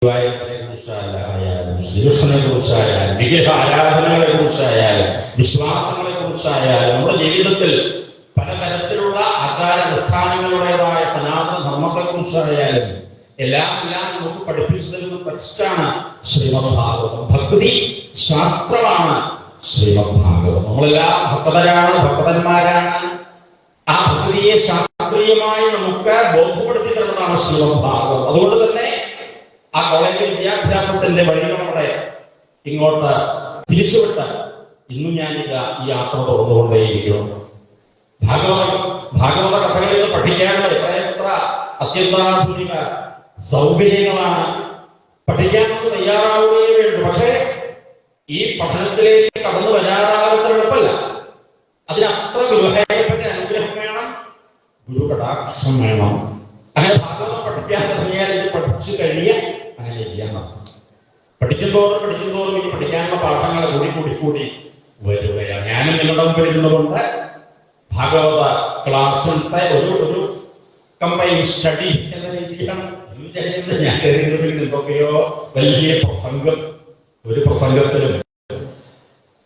ഗുരുവായൂരപ്പനെ കുറിച്ചായാലും ശ്രീകൃഷ്ണനെ കുറിച്ചായാലും വിഗ്രഹ ആരാധനകളെ കുറിച്ചായാലും വിശ്വാസങ്ങളെ കുറിച്ചായാലും നമ്മുടെ ജീവിതത്തിൽ പലതരത്തിലുള്ള ആചാരാനുഷ്ഠാനങ്ങളുടേതായ സനാതന ധർമ്മത്തെ കുറിച്ചായാലും എല്ലാം നമുക്ക് പഠിപ്പിച്ചു തരുന്ന ടെക്സ്റ്റാണ് ശ്രീമദ് ഭാഗവതം. ഭക്തി ശാസ്ത്രമാണ് ശ്രീമദ് ഭാഗവതം. നമ്മളെല്ലാം ഭക്തന്മാരാണ്. ആ ഭക്തിയെ ശാസ്ത്രീയമായി നമുക്ക് ബോധ്യപ്പെടുത്തി തരുന്ന പഠിക്കുന്നതാണ് ശ്രീമദ് ഭാഗവതം. അതുകൊണ്ട് തന്നെ ആ കോളേജ് വിദ്യാഭ്യാസത്തിന്റെ വഴികൾ നമ്മുടെ ഇങ്ങോട്ട് തിരിച്ചുവിട്ട് ഇന്നും ഞാനിത് ഈ യാത്ര തുറന്നുകൊണ്ടേയിരിക്കുന്നു. ഭാഗവത കഥകളിൽ നിന്ന് പഠിക്കാനുള്ള എത്ര അത്യന്താധുനിക സൗകര്യങ്ങളാണ്. പഠിക്കാൻ നമുക്ക് തയ്യാറാവുകയേ വേണ്ടു. പക്ഷേ ഈ പഠനത്തിലേക്ക് കടന്നു വരാറാകുന്ന എളുപ്പമല്ല. അതിനത്ര ഗുരുവായൂരപ്പന്റെ അനുഗ്രഹം വേണം, ഗുരുകടാക്ഷം വേണം. അങ്ങനെ ഭാഗവതം പഠിക്കാൻ തുടങ്ങിയാൽ ഇത് പഠിച്ചു കഴിഞ്ഞാൽ അങ്ങനെ ചെയ്യാൻ പഠിക്കുന്തോറും ഇനി പഠിക്കാനുള്ള പാഠങ്ങൾ കൂടി വരികയാണ്. ഞാനും നിങ്ങളുടെ മുമ്പിൽ ഇരുന്നുകൊണ്ട് ഭാഗവത ക്ലാസ്സിലത്തെ ഒരു കമ്പൈൻ സ്റ്റഡി എന്ന രീതിയിലാണ് ഞാൻ കരുതുന്നതിൽ എന്തൊക്കെയോ വലിയ ഒരു പ്രസംഗത്തിലും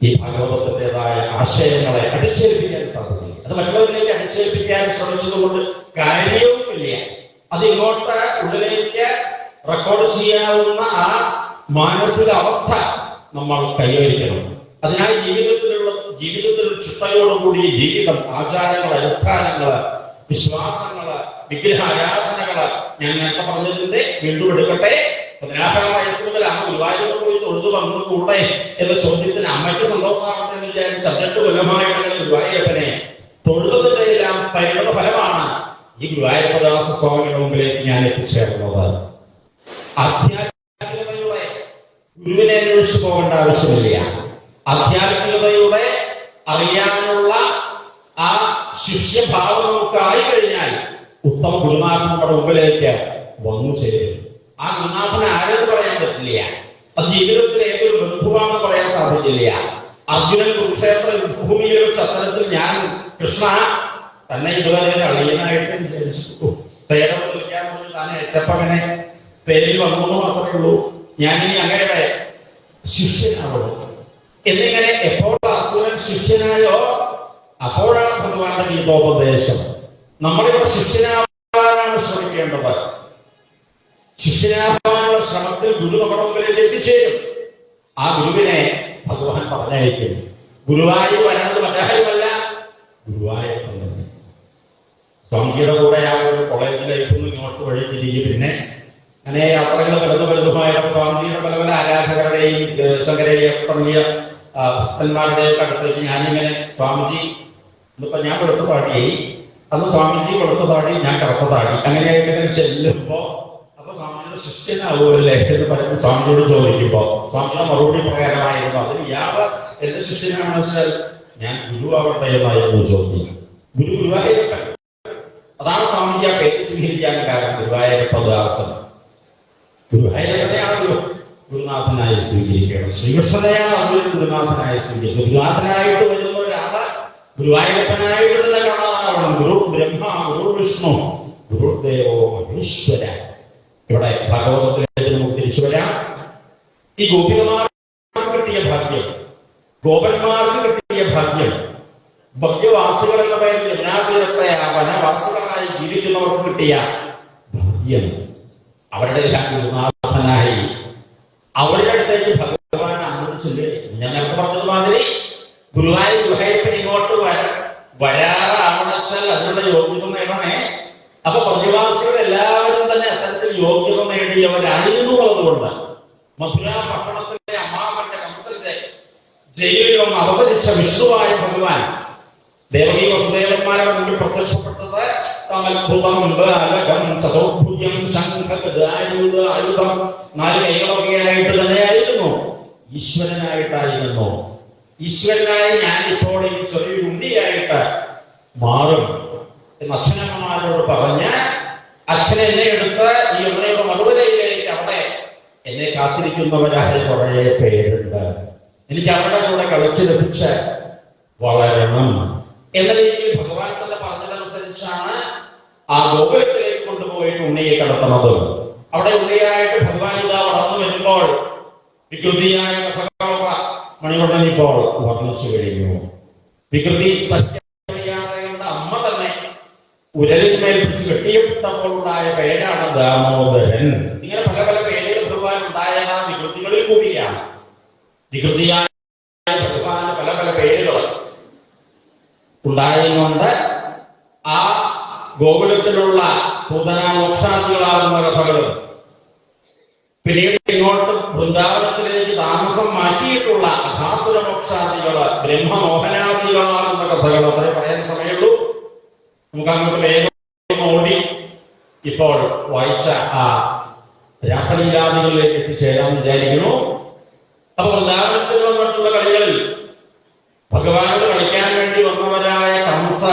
ഈ ഭാഗവതത്തിൻ്റെതായ ആശയങ്ങളെ അടിച്ചേൽപ്പിക്കാൻ സാധിക്കില്ല. അത് മറ്റുള്ളവരിലേക്ക് അടിച്ചേൽപ്പിക്കാൻ ശ്രമിച്ചതുകൊണ്ട് കാര്യവുമില്ല. അത് ഇങ്ങോട്ട് ഉള്ളിലേക്ക് റെക്കോർഡ് ചെയ്യാവുന്ന ആ മാനസിക അവസ്ഥ നമ്മൾ കൈവരിക്കണം. അതിനായി ജീവിതത്തിൽ ചിട്ടയോടുകൂടി ജീവിതം, ആചാരങ്ങൾ, അനുഷ്ഠാനങ്ങള്, വിശ്വാസങ്ങള്, വിഗ്രഹ ആരാധനകള് ഞാൻ നേരത്തെ പറഞ്ഞതിന്റെ വീണ്ടും എടുക്കട്ടെ. 16 വയസ്സ് മുതലാണ് ഗുരുവായൂർ പോയി തൊഴുതു വന്നുകൂടെ എന്ന ചോദ്യത്തിന് അമ്മയ്ക്ക് സന്തോഷമാവട്ടെ എന്ന് വിചാരിച്ച് 18 കൊല്ലമായിട്ട് ഗുരുവായൂരപ്പനെ തൊഴുതതിന്റെ എല്ലാം പരിണത ഫലമാണ് ഈ ഗുരുവായൂരപ്പദാസ സ്വാമിയുടെ മുമ്പിലേക്ക് ഞാൻ എത്തിച്ചേർന്നത്. ആധ്യാത്മികതയുടെ ഗുരുവിനെ അന്വേഷിച്ചു പോകേണ്ട ആവശ്യമില്ല. ആധ്യാത്മികതയുടെ അറിയാനുള്ള ആ ശിഷ്യഭാവം നമുക്കായി കഴിഞ്ഞാൽ ഉത്തമ ഗുരുനാഥൻ നമ്മുടെ മുമ്പിലേക്ക് വന്നു ചേരും. ആ ഗുരുനാഥനെ ആരെന്ന് പറയാൻ പറ്റില്ല. അത് ജീവിതത്തിലെ ഏതൊരു ബന്ധുവാണെന്ന് പറയാൻ സാധിക്കില്ല. അർജുനൻ കുരുക്ഷേത്ര യുദ്ധഭൂമിയിൽ വെച്ച് അത്തരത്തിൽ ഞാൻ കൃഷ്ണ തന്നെ ഇതുവരെ അളിയനായിട്ട് വിചാരിച്ചു പേരോട് വിളിക്കാൻ വേണ്ടി താനെ ഏറ്റപ്പങ്ങനെ പേരിൽ വന്നു മാത്രമേ ഉള്ളൂ. ഞാനിനി അങ്ങയുടെ ശിഷ്യനാവുള്ളൂ എന്നിങ്ങനെ എപ്പോൾ അർജുനൻ ശിഷ്യനായോ അപ്പോഴാണ് ഭഗവാന്റെ ഗീതോപദേശം. നമ്മളിവിടെ ശിഷ്യനാവാനാണ് ശ്രമിക്കേണ്ടത്. ശിഷ്യനാവാനുള്ള ശ്രമത്തിൽ ഗുരു നമ്മുടെ മുമ്പിലേക്ക് എത്തിച്ചേരും. ആ ഗുരുവിനെ ഭഗവാൻ പറഞ്ഞയക്കും. ഗുരുവായൂർ വരാനത് മറ്റാരുമല്ല, ഗുരുവായൂരപ്പൻ തന്നെ. സ്വാമിജിയുടെ കൂടെ ആ ഒരു കോളേജ് ലൈഫിൽ ഇങ്ങോട്ട് വഴി തിരികെ പിന്നെ അങ്ങനെ യാത്രകൾ വലുതുമായ സ്വാമിജിയുടെ പല ആരാധകരുടെയും ശങ്കരേയ തുടങ്ങിയ ഭക്തന്മാരുടെയും അടുത്തേക്ക് ഞാനിങ്ങനെ സ്വാമിജി ഇന്നിപ്പോ ഞാൻ വെളുത്ത താടിയായി, അന്ന് സ്വാമിജി വെളുത്ത താടി, ഞാൻ കറുത്ത താടി, അങ്ങനെയായിട്ട് ചെല്ലുമ്പോ അപ്പൊ സ്വാമിജിയുടെ ശിഷ്യനാവുമല്ലേ എന്ന് പറയുമ്പോൾ സ്വാമിജിയോട് ചോദിക്കുമ്പോ സ്വാമിയുടെ മറുപടി പ്രകാരമായിരുന്നു അത് ഇയാള് എന്റെ ശിഷ്യനാണെന്ന് വെച്ചാൽ ഞാൻ ഗുരു ആവട്ടെ എന്നായിരുന്നു ചോദ്യം. ഗുരുവായൂരപ്പൻ, അതാണ് സ്വാമിജി ആ പേര് സ്വീകരിക്കാൻ കാരണം. ഗുരുവായൂരപ്പദാസൻ, ഗുരുവായൂരപ്പനെയാണ് ഗുരുനാഥനായി സ്വീകരിക്കണം. ശ്രീകൃഷ്ണനെയാണ് അതിൽ ഗുരുനാഥനായി സ്വീകരിക്കുന്നത്. ഗുരുനാഥനായിട്ട് വരുന്ന ഒരാള് ഗുരുവായൂരപ്പനായിട്ട് തന്നെ കാണാനാവണം. ഗുരു ബ്രഹ്മ, ഗുരു വിഷ്ണു, ഗുരുദേവോ മഹേശ്വര. ഇവിടെ ഭാഗവതത്തിലേക്ക് നമുക്ക് തിരിച്ചു വരാം. ഈ ഗോപികമാർക്ക് കിട്ടിയ ഭാഗ്യം, ഗോപന്മാർക്ക് കിട്ടിയ ഭാഗ്യം, ഭക്യവാസികൾ എന്ന പേരിൽ യമുനാതീരത്തെ വനവാസികളായി ജീവിക്കുന്നവർക്ക് കിട്ടിയ ഭാഗ്യം, അവരുടെ ഗുരുനാഥനായി അവരുടെ അടുത്തേക്ക് ഭഗവാൻ അനുവദിച്ചില്ലേ. ഞാൻ നേരത്തെ പറഞ്ഞതുമാതിരി ഗുരുവായൂർ ഗുഹയപ്പൻ ഇങ്ങോട്ട് വരാറാവണച്ചാൽ അതിനുള്ള യോഗ്യത നേടണേ. അപ്പൊ പ്രതിവാസികൾ എല്ലാവരും തന്നെ അത്തരത്തിൽ യോഗ്യത നേടിയവരായിരുന്നു. അതുകൊണ്ട് മധുര പട്ടണത്തിലെ അമ്മാവന്റെ കംസന്റെ ജയിലിലും അവതരിച്ച വിഷ്ണുവായ ഭഗവാൻ ദേവകീ വസുദേവന്മാരുടെ മുന്നിൽ പ്രത്യക്ഷപ്പെട്ടത് തമത്ഭുതമുണ്ട് അലകം ചതുർഭുജം ആയുധം 4 കൈകളൊക്കെയായിട്ട് തന്നെയായിരുന്നു. ഈശ്വരനായിട്ടായിരുന്നു. ഈശ്വരനായി ഞാൻ ഇപ്പോൾ ഈ ചെറിയൊരു ഉണ്ണിയായിട്ട് മാറും എന്ന് അച്ഛനമ്മമാരോട് പറഞ്ഞ് അച്ഛനെ എന്നെ എടുത്ത് ഈ യമുനയുടെ മറുകരയിലേക്ക് അവിടെ എന്നെ കാത്തിരിക്കുന്നവരായ കുറേ പേരുണ്ട്. എനിക്ക് അവരുടെ കൂടെ കളിച്ച് രസിച്ച് വളരണം എന്ന രീതിയിൽ ഭഗവാൻ തന്നെ പറഞ്ഞതനുസരിച്ചാണ് ആ ഗോകുലത്തിലേക്ക് കൊണ്ടുപോയിട്ട് ഉണ്ണിയെ കടത്തുന്നത്. അവിടെ ഉണ്ണിയായിട്ട് ഭഗവാൻ ഇതാ വളർന്നു വരുമ്പോൾ വികൃതിയായ കഥകളൊക്കെ മണിവണ്ണൻ ഇപ്പോൾ വർണ്ണിച്ചു കഴിഞ്ഞു. വികൃതി സത്യയുടെ അമ്മ തന്നെ ഉരലിന്മേൽ പിടിച്ച് കെട്ടിയപ്പെട്ടപ്പോൾ ഉണ്ടായ പേരാണ് ദാമോദരൻ. ഇങ്ങനെ പല പല പേരുകൾ ഭഗവാൻ ഉണ്ടായത് ആ വികൃതികളിൽ കൂടിയാണ്. വികൃതിയായ ഭഗവാന് പല പല പേരുകൾ ഉണ്ടായതുകൊണ്ട് ആ ഗോകുലത്തിലുള്ള പൂതന മോക്ഷാദികളാകുന്ന കഥകളും പിന്നീട് ഇങ്ങോട്ട് വൃന്ദാവനത്തിലേക്ക് താമസം മാറ്റിയിട്ടുള്ള അഘാസുര മോക്ഷാദികള് ബ്രഹ്മമോഹനാദികളാകുന്ന കഥകൾ അത്രേ പറയാൻ സമയമുള്ളൂ. നമുക്ക് അങ്ങോട്ട് വേഗം ഓടി ഇപ്പോൾ വായിച്ച ആ രാസലീലാദികളിലേക്ക് എത്തിച്ചേരാൻ വിചാരിക്കുന്നു. അപ്പൊ വൃന്ദാവനത്തിൽ വന്നിട്ടുള്ള കളികളിൽ ഭഗവാനോട് കളിക്കാൻ വേണ്ടി വന്നവരായ കംസ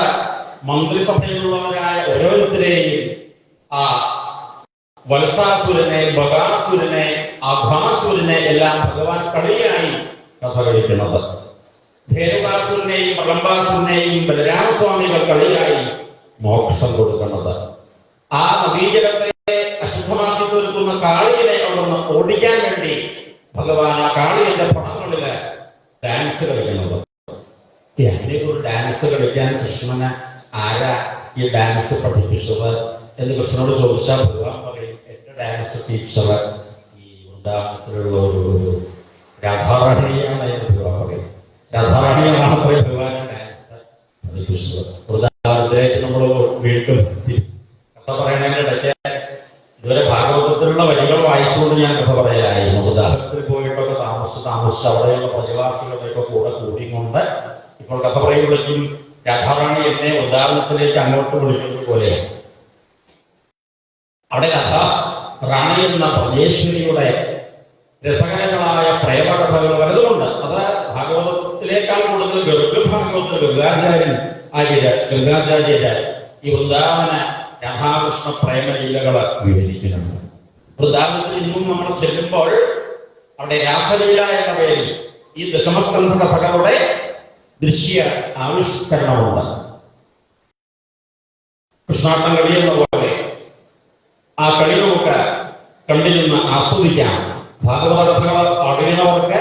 മന്ത്രിസഭയിലുള്ളവരായ ഓരോരുത്തരെയും ആ വത്സാസുരനെ, ബകാസുരനെ, അഘാസുരനെ എല്ലാം ഭഗവാൻ കളിയായി കഥ കളിക്കുന്നത്. ധേനുകാസുരനെയും പ്രളംബാസുരനെയും ബലരാമസ്വാമികൾ കളിയായി മോക്ഷം കൊടുക്കുന്നത്. ആ നദീജലത്തെ അശുദ്ധമാക്കി തീർക്കുന്ന കാളിയെ അവിടുന്ന് ഓടിക്കാൻ വേണ്ടി ഭഗവാൻ ആ കാളിയുടെ പടങ്ങളില് ഡാൻസ് കളിക്കുന്നത്. അങ്ങനെ ഒരു ഡാൻസ് കളിക്കാൻ കൃഷ്ണന് ആരാ ഈ ഡാൻസ് പഠിപ്പിച്ചത് എന്ന് കൃഷ്ണനോട് ചോദിച്ചാൽ ഭഗവാൻ പറയും, എന്റെ ഡാൻസ് ടീച്ചർ ഈ വൃന്ദാവനത്തിലുള്ള ഒരു രാധാറാണിയാണ് എന്ന് ഭഗവാൻ പറയും. രാധാറാണിയാണ് ഭഗവാൻ ഡാൻസ് പഠിപ്പിച്ചത്. വൃന്ദാവനത്തിലേക്ക് നമ്മൾ വീണ്ടും കഥ പറയണതിന്റെ ഇടയ്ക്ക് ഇതുവരെ ഭാഗവതത്തിലുള്ള വരികൾ വായിച്ചുകൊണ്ട് ഞാൻ കഥ പറയലായിരുന്നു. വൃന്ദാവനത്തിൽ പോയിട്ടൊക്കെ താമസിച്ച് അവിടെയുള്ള പ്രജവാസികളുടെയൊക്കെ കൂടെ കൂടിക്കൊണ്ട് ഇപ്പോൾ കഥ പറയുമ്പോഴേക്കും രാധാറാണി എന്നെ വൃന്ദാവനത്തിലേക്ക് അങ്ങോട്ട് വിളിക്കുന്നത് പോലെയാണ്. അവിടെ റാണി എന്ന പരമേശ്വരിയുടെ രസകരങ്ങളായ പ്രേമകഥകൾ വലതുകൊണ്ട് അത് ഭാഗവതത്തിലേക്കാൾ കൂടുതൽ ഗർഗഭാഗവത്തിൽ ഗംഗാചാര്യര് ഈ വൃന്ദാവന രാധാകൃഷ്ണ പ്രേമലീലകള് വിവരിക്കുന്നുണ്ട്. വൃന്ദാവനത്തിൽ ഇന്നും നമ്മൾ ചെല്ലുമ്പോൾ അവിടെ രാസലീല എന്ന പേരിൽ ഈ ദശമസ്കന്ധ കഥകളുടെ ദൃശ്യ ആവിഷ്കരണമുണ്ട്. കൃഷ്ണാട്ടം കളി എന്ന പോലെ ആ കളി നമുക്ക് കണ്ടിരുന്ന് ആസ്വദിക്കാം. ഭാഗവത കഥകൾ അറിയുന്നവർക്ക്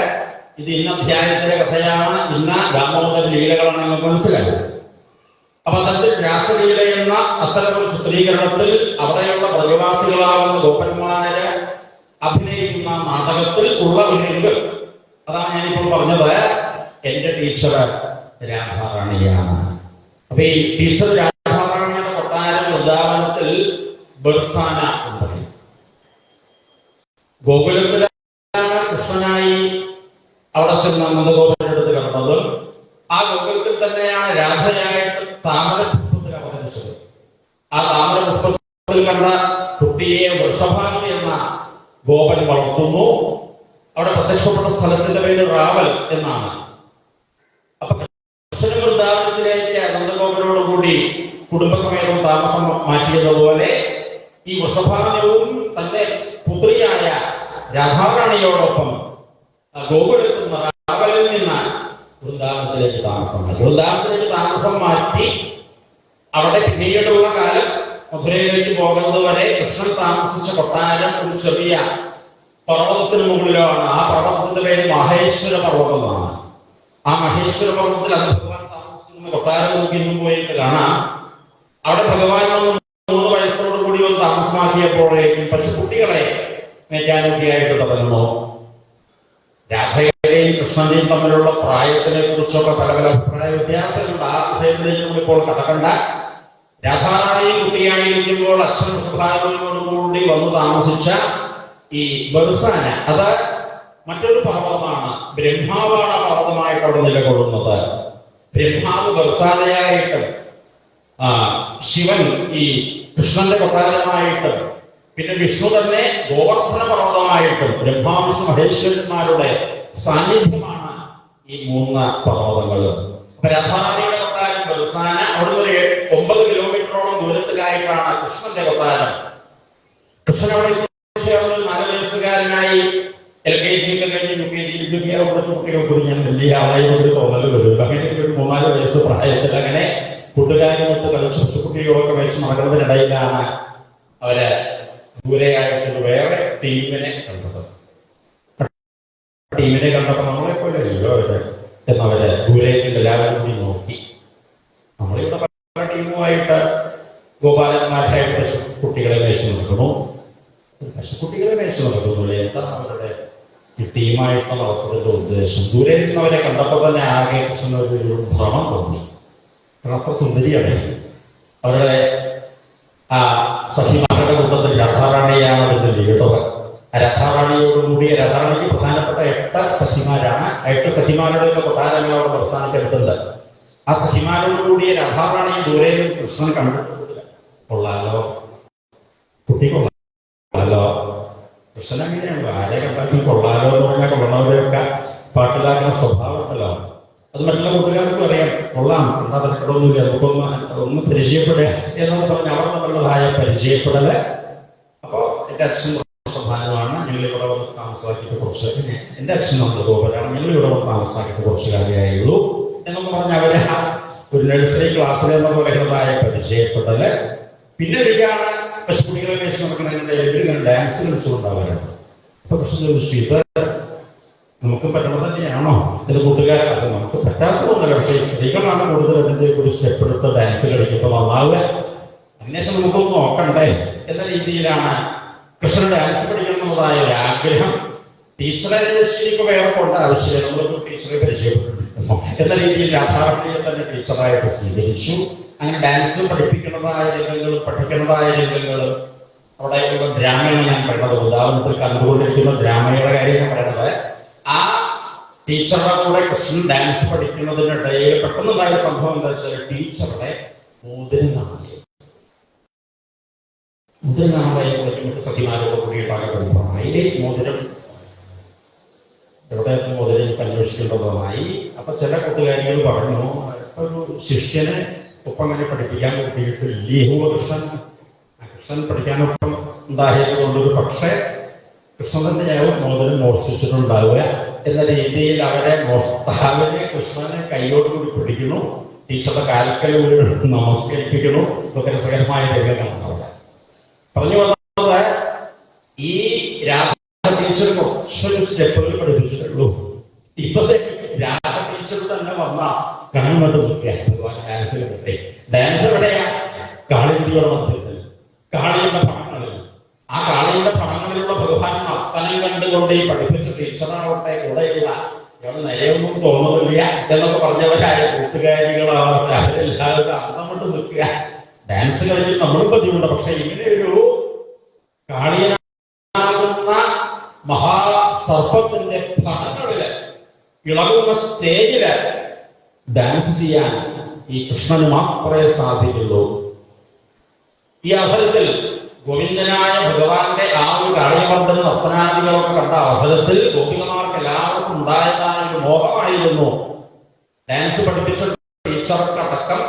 ഇത് ഇന്ന അധ്യായത്തിലെ കഥയാണ്, ഇന്ന ദാമോദര ലീലകളാണ് നമുക്ക് മനസ്സിലാക്കുക. അപ്പൊ അത്തരത്തിൽ രാസലീല എന്ന അത്തരമൊരു ചിത്രീകരണത്തിൽ അവിടെയുള്ള പ്രവാസികളാവുന്ന ഗോപന്മാര് അഭിനയിക്കുന്ന നാടകത്തിൽ ഉള്ള ഒരു രംഗം അതാണ് ഞാനിപ്പോൾ പറഞ്ഞത്. എന്റെ ടീച്ചർ രാധാറാണിയാണ്. അപ്പൊ ഈ ടീച്ചർ രാധാറാണിയുടെ കൊട്ടാരം വൃന്ദാവനത്തിൽ ബർസാന എന്ന് പറയും. ഗോകുലത്തിലാണ് കൃഷ്ണനായി അവിടെ ചെന്ന് നന്ദഗോപുരടുത്ത് കിടന്നതും ആ ഗോകുലത്തിൽ തന്നെയാണ് രാധയായിട്ട് താമരപുഷ്പത്തിൽ അവതരിച്ചത്. ആ താമരപുഷ്പത്തിൽ കണ്ട കുട്ടിയെ വൃഷഭാവി എന്ന ഗോപൻ വളർത്തുന്നു. അവിടെ പ്രത്യക്ഷപ്പെട്ട സ്ഥലത്തിന്റെ പേര് റാവൽ എന്നാണ്. അപ്പൊ കൃഷ്ണ വൃന്ദാവനത്തിലേക്ക് നന്ദഗോപനോടുകൂടി കുടുംബസമേതം താമസം മാറ്റിയതുപോലെ ഈ വൃഷഭാവനവും തന്റെ പുത്രിയായ രാധാറാണിയോടൊപ്പം ഗോകുലത്തിൽ നിന്ന് റാവലിൽ നിന്ന് വൃന്ദാവനത്തിലേക്ക് താമസം മാറ്റി. വൃന്ദാവനത്തിലേക്ക് താമസം മാറ്റി അവിടെ പിന്നീടുള്ള കാലം മധുരയിലേക്ക് പോകുന്നത് വരെ കൃഷ്ണൻ താമസിച്ച കൊട്ടാരം ഒരു ചെറിയ പർവ്വതത്തിന് മുകളിലാണ്. ആ പർവ്വതത്തിന്റെ പേര് മഹേശ്വര പർവ്വതമാണ്. ആ മഹേശ്വര പർവ്വതത്തിൽ അത് ഭഗവാൻ താമസിക്കുന്ന കൊട്ടാരം നമുക്ക് ഇന്നും പോയിട്ട് കാണാം. അവിടെ ഭഗവാൻ 3 വയസ്സോട് കൂടി ഒന്ന് താമസമാക്കിയപ്പോഴേക്കും പശുക്കുട്ടികളെ മേയ്ക്കാനൊക്കെയായിട്ട് തുടങ്ങുന്നു. രാധയുടെയും കൃഷ്ണന്റെയും തമ്മിലുള്ള പ്രായത്തിനെ കുറിച്ചൊക്കെ പല അഭിപ്രായ വ്യത്യാസങ്ങളുണ്ട്. ആ വിഷയത്തിലേക്ക് നമ്മൾ ഇപ്പോൾ കടക്കണ്ട. രാധാറാണി കുട്ടിയായിരിക്കുമ്പോൾ അച്ഛൻ സുഭാഗത്തോടുകൂടി വന്നു താമസിച്ച ഈ ബർസാന അത് മറ്റൊരു പർവ്വതമാണ്. ബ്രഹ്മാവാണ് പർവ്വതമായിട്ട് അവിടെ നിലകൊള്ളുന്നത്. ബ്രഹ്മാവ് ബർസാനയായിട്ടും ശിവൻ ഈ കൃഷ്ണന്റെ കൊട്ടാരമായിട്ടും പിന്നെ വിഷ്ണു തന്നെ ഗോവർദ്ധന പർവ്വതമായിട്ടും ബ്രഹ്മാവിഷ്ണു മഹേശ്വരന്മാരുടെ സാന്നിധ്യമാണ് ഈ 3 പർവ്വതങ്ങളും. അപ്പൊ രാധാറാണിയുടെ കൊട്ടാരം ബർസാന, അവിടുന്ന് ഒരു 9 കിലോമീറ്ററോളം ദൂരത്തിലായിട്ടാണ് കൃഷ്ണന്റെ കൊട്ടാരം. കൃഷ്ണൻ അവിടെ 4 വയസ്സുകാരനായി LKG ഒക്കെ കഴിഞ്ഞ് UKG അവിടുത്തെ കുട്ടികൾക്ക് ഞാൻ വലിയ ആളായി ഒരു തോന്നല് വരും. അങ്ങനെ ഒരു 3-4 വയസ്സ് പ്രായത്തിൽ അങ്ങനെ കൂട്ടുകാരുമൊത്ത് കളിച്ച് പശുക്കുട്ടികളൊക്കെ വെച്ച് നടക്കുന്നതിനിടയിലാണ് അവര് ദൂരെയായിട്ട് വേറെ ടീമിനെ കണ്ടത്. ടീമിനെ കണ്ടപ്പോ നമ്മളെ പോലെ അല്ലല്ലോ അവര് എന്നവര് ദൂരേക്ക് എല്ലാവരും കൂടി നോക്കി. നമ്മളിവിടെ പല ടീമുമായിട്ട് ഗോപാലന്മാരായിട്ട് പശുക്കുട്ടികളെ മേടിച്ചു നടക്കുന്നു. പശുക്കുട്ടികളെ മേടിച്ചു നടക്കുന്നുള്ളൂ. എന്താണ് അവരുടെ ഈ ടീമായിട്ട് നടത്തുന്നതിന്റെ ഉദ്ദേശം? ദൂരെ നിന്നവരെ കണ്ടപ്പോൾ തന്നെ ആകെ ഒരു ഭ്രമം തോന്നി. അത്ര സുന്ദരിയാണ് അവരുടെ ആ സഖിമാരുടെ കൂട്ടത്തിൽ രാധാറാണിയാണ് അതിന്റെ ലീഡർ. രാധാറാണിയോടുകൂടിയ രാധാറാണിക്ക് പ്രധാനപ്പെട്ട 8 സഖിമാരാണ്. 8 സഖിമാരുടെ കൊട്ടാരങ്ങൾ അവിടെ അവസാനിക്കെടുത്തുന്നത്. ആ സഖിമാരോടുകൂടിയ രാധാറാണിയെ ദൂരെ നിന്ന് കൃഷ്ണൻ കണ്ടിട്ടില്ല. കൊള്ളാലോ, കുട്ടി കൊള്ളാലോ. കൃഷ്ണൻ അങ്ങനെയാണ്, ആരെ കണ്ടാലും കൊള്ളാലോ എന്ന് പറഞ്ഞാൽ കൊള്ളണവരെയൊക്കെ പാട്ടിലാക്കുന്ന സ്വഭാവം ഉണ്ടല്ലോ. അത് മറ്റുള്ള കൂട്ടുകാർക്കും അറിയാം. കൊള്ളാം, എന്താ തരക്കടൊന്നുമില്ല, നമുക്കൊന്ന് പരിചയപ്പെടുക എന്നൊക്കെ പറഞ്ഞ് അവർ തമ്മിലുള്ളതായ പരിചയപ്പെടല്. അപ്പോ എന്റെ അച്ഛൻ പ്രധാനമാണ്, ഞങ്ങളിവിടെ വന്ന് താമസമാക്കിയിട്ട് കുറച്ച്, എന്റെ അച്ഛൻ നമ്മൾ ഗോപരാണ്, ഞങ്ങളിവിടെ വന്ന് താമസമാക്കിയിട്ട് കുറച്ച് കാര്യമായുള്ളൂ എന്നൊക്കെ പറഞ്ഞ് അവരെ ഒരു നഴ്സറി ക്ലാസ്സിൽ എന്നൊക്കെ പറയുന്നതായ പരിചയപ്പെടല്. പിന്നെ ഒരിക്കലാണ് കുട്ടികളെ വെച്ച് നടക്കുന്നതിന്റെ ഇവരിങ്ങനെ ഡാൻസ് കളിച്ചുകൊണ്ടാവാറുണ്ട്. അപ്പൊ പ്രശ്നം ചോദിച്ചു, ഇത് നമുക്ക് പറ്റണത് തന്നെയാണോ ഇത് കൂട്ടുകാർ? അത് നമുക്ക് പറ്റാത്തതൊന്നല്ല, പക്ഷേ സ്ത്രീകളാണ് കൂടുതൽ അതിന്റെ ഒരു സ്റ്റെപ്പ് എടുത്ത് ഡാൻസ് കളിക്കുമ്പോൾ നന്നാവുക. അതിനുശേഷം നമുക്കൊന്ന് നോക്കണ്ടേ എന്ന രീതിയിലാണ് കൃഷ്ണൻ ഡാൻസ് പഠിക്കണമെന്നതായ ഒരു ആഗ്രഹം. ടീച്ചറെ ശരിക്കും വേറെ പോകേണ്ട ആവശ്യമില്ല, നമ്മളൊരു ടീച്ചറെ പരിചയപ്പെട്ടിട്ടുണ്ടോ എന്ന രീതിയിൽ രാധാറാണിയെ തന്നെ ടീച്ചറായിട്ട് സ്വീകരിച്ചു. അങ്ങനെ ഡാൻസ് പഠിപ്പിക്കുന്നതായ രംഗങ്ങളും പഠിക്കുന്നതായ രംഗങ്ങളും അവിടെയുള്ള ഡ്രാമയാണ് ഞാൻ പറയുന്നത്. ഉദാഹരണത്തിൽ കണ്ടുകൊണ്ടിരിക്കുന്ന ഡ്രാമയുടെ കാര്യം ഞാൻ പറയുന്നത്, ആ ടീച്ചറുടെ കൂടെ കൃഷ്ണൻ ഡാൻസ് പഠിക്കുന്നതിനിടയിൽ പെട്ടെന്നുണ്ടായ സംഭവം എന്താ വെച്ചാൽ, ടീച്ചറുടെ മോതിരം കാണാതായി മറ്റു സഖിമാരോട് കൂടിയിട്ടാണ് ബന്ധമായി. മോതിരം എവിടെ മോതിരം അന്വേഷിക്കേണ്ടതുമായി. അപ്പൊ ചില കൂട്ടുകാരികൾ പറഞ്ഞു, ഒരു ശിഷ്യനെ ഒപ്പം അങ്ങനെ പഠിപ്പിക്കാൻ കിട്ടിയിട്ടില്ലേ കൃഷ്ണൻ പഠിക്കാനൊപ്പം ഉണ്ടായത് കൊണ്ടൊരു പക്ഷേ കൃഷ്ണൻ തന്നെയാവും മോതിരം മോഷ്ടിച്ചിട്ടുണ്ടാവുക എന്ന രീതിയിൽ അവരെ മോഷ്ടാവിനെ കൃഷ്ണനെ കൈയോടുകൂടി പിടിക്കുന്നു, ടീച്ചറുടെ കാൽക്കൽ നമസ്കരിപ്പിക്കുന്നു. ഇതൊക്കെ രസകരമായ രംഗങ്ങളാണ് അവിടെ പറഞ്ഞു വന്നത്. ഈ രാധ ടീച്ചർ കുറച്ചൊരു സ്റ്റെപ്പുകൾ പഠിപ്പിച്ചിട്ടുള്ളൂ. ഇപ്പത്തെ രാധ ടീച്ചർ തന്നെ വന്ന കണ്ണുകൊണ്ട് നിൽക്കുക ഡാൻസിൽ കിട്ടി. ഡാൻസ് എവിടെയാ? കാളിന്തിയുടെ മധ്യത്തിൽ, കാളിയുടെ ഭ്രമങ്ങളിൽ. ആ കാളിയുടെ ഭ്രമങ്ങളിലുള്ള ഭഗവാൻ നർത്തനം കണ്ടുകൊണ്ട് ഈ പഠിപ്പിച്ച ടീച്ചറാവട്ടെ കൂടെയില്ല, ഇയാൾ നയൊന്നും തോന്നുന്നില്ല എന്നൊക്കെ പറഞ്ഞവരായ കൂട്ടുകാരികളാവട്ടെ അവരെല്ലാവരും അന്നങ്ങോട്ട് നിൽക്കുക. ഡാൻസ് കളിച്ച് നമ്മളും പതിവുണ്ട്. പക്ഷെ ഇങ്ങനെയൊരു കാളിയാകുന്ന മഹാസർപ്പത്തിന്റെ ഭ്രമങ്ങളില് ഇളകുന്ന സ്റ്റേജില് ഡാൻസ് ചെയ്യാൻ ഈ കൃഷ്ണന് മാത്രമേ സാധിക്കുള്ളൂ. ഈ അവസരത്തിൽ ഗോവിന്ദനായ ഭഗവാന്റെ ആ ഒരു കാളിയമർദ്ദന നർത്തനാദികളൊക്കെ കണ്ട അവസരത്തിൽ ഗോപികമാർക്ക് എല്ലാവർക്കും ഉണ്ടായതായ ഒരു മോഹമായിരുന്നു. ഡാൻസ് പഠിപ്പിച്ച ടീച്ചർക്കടക്കം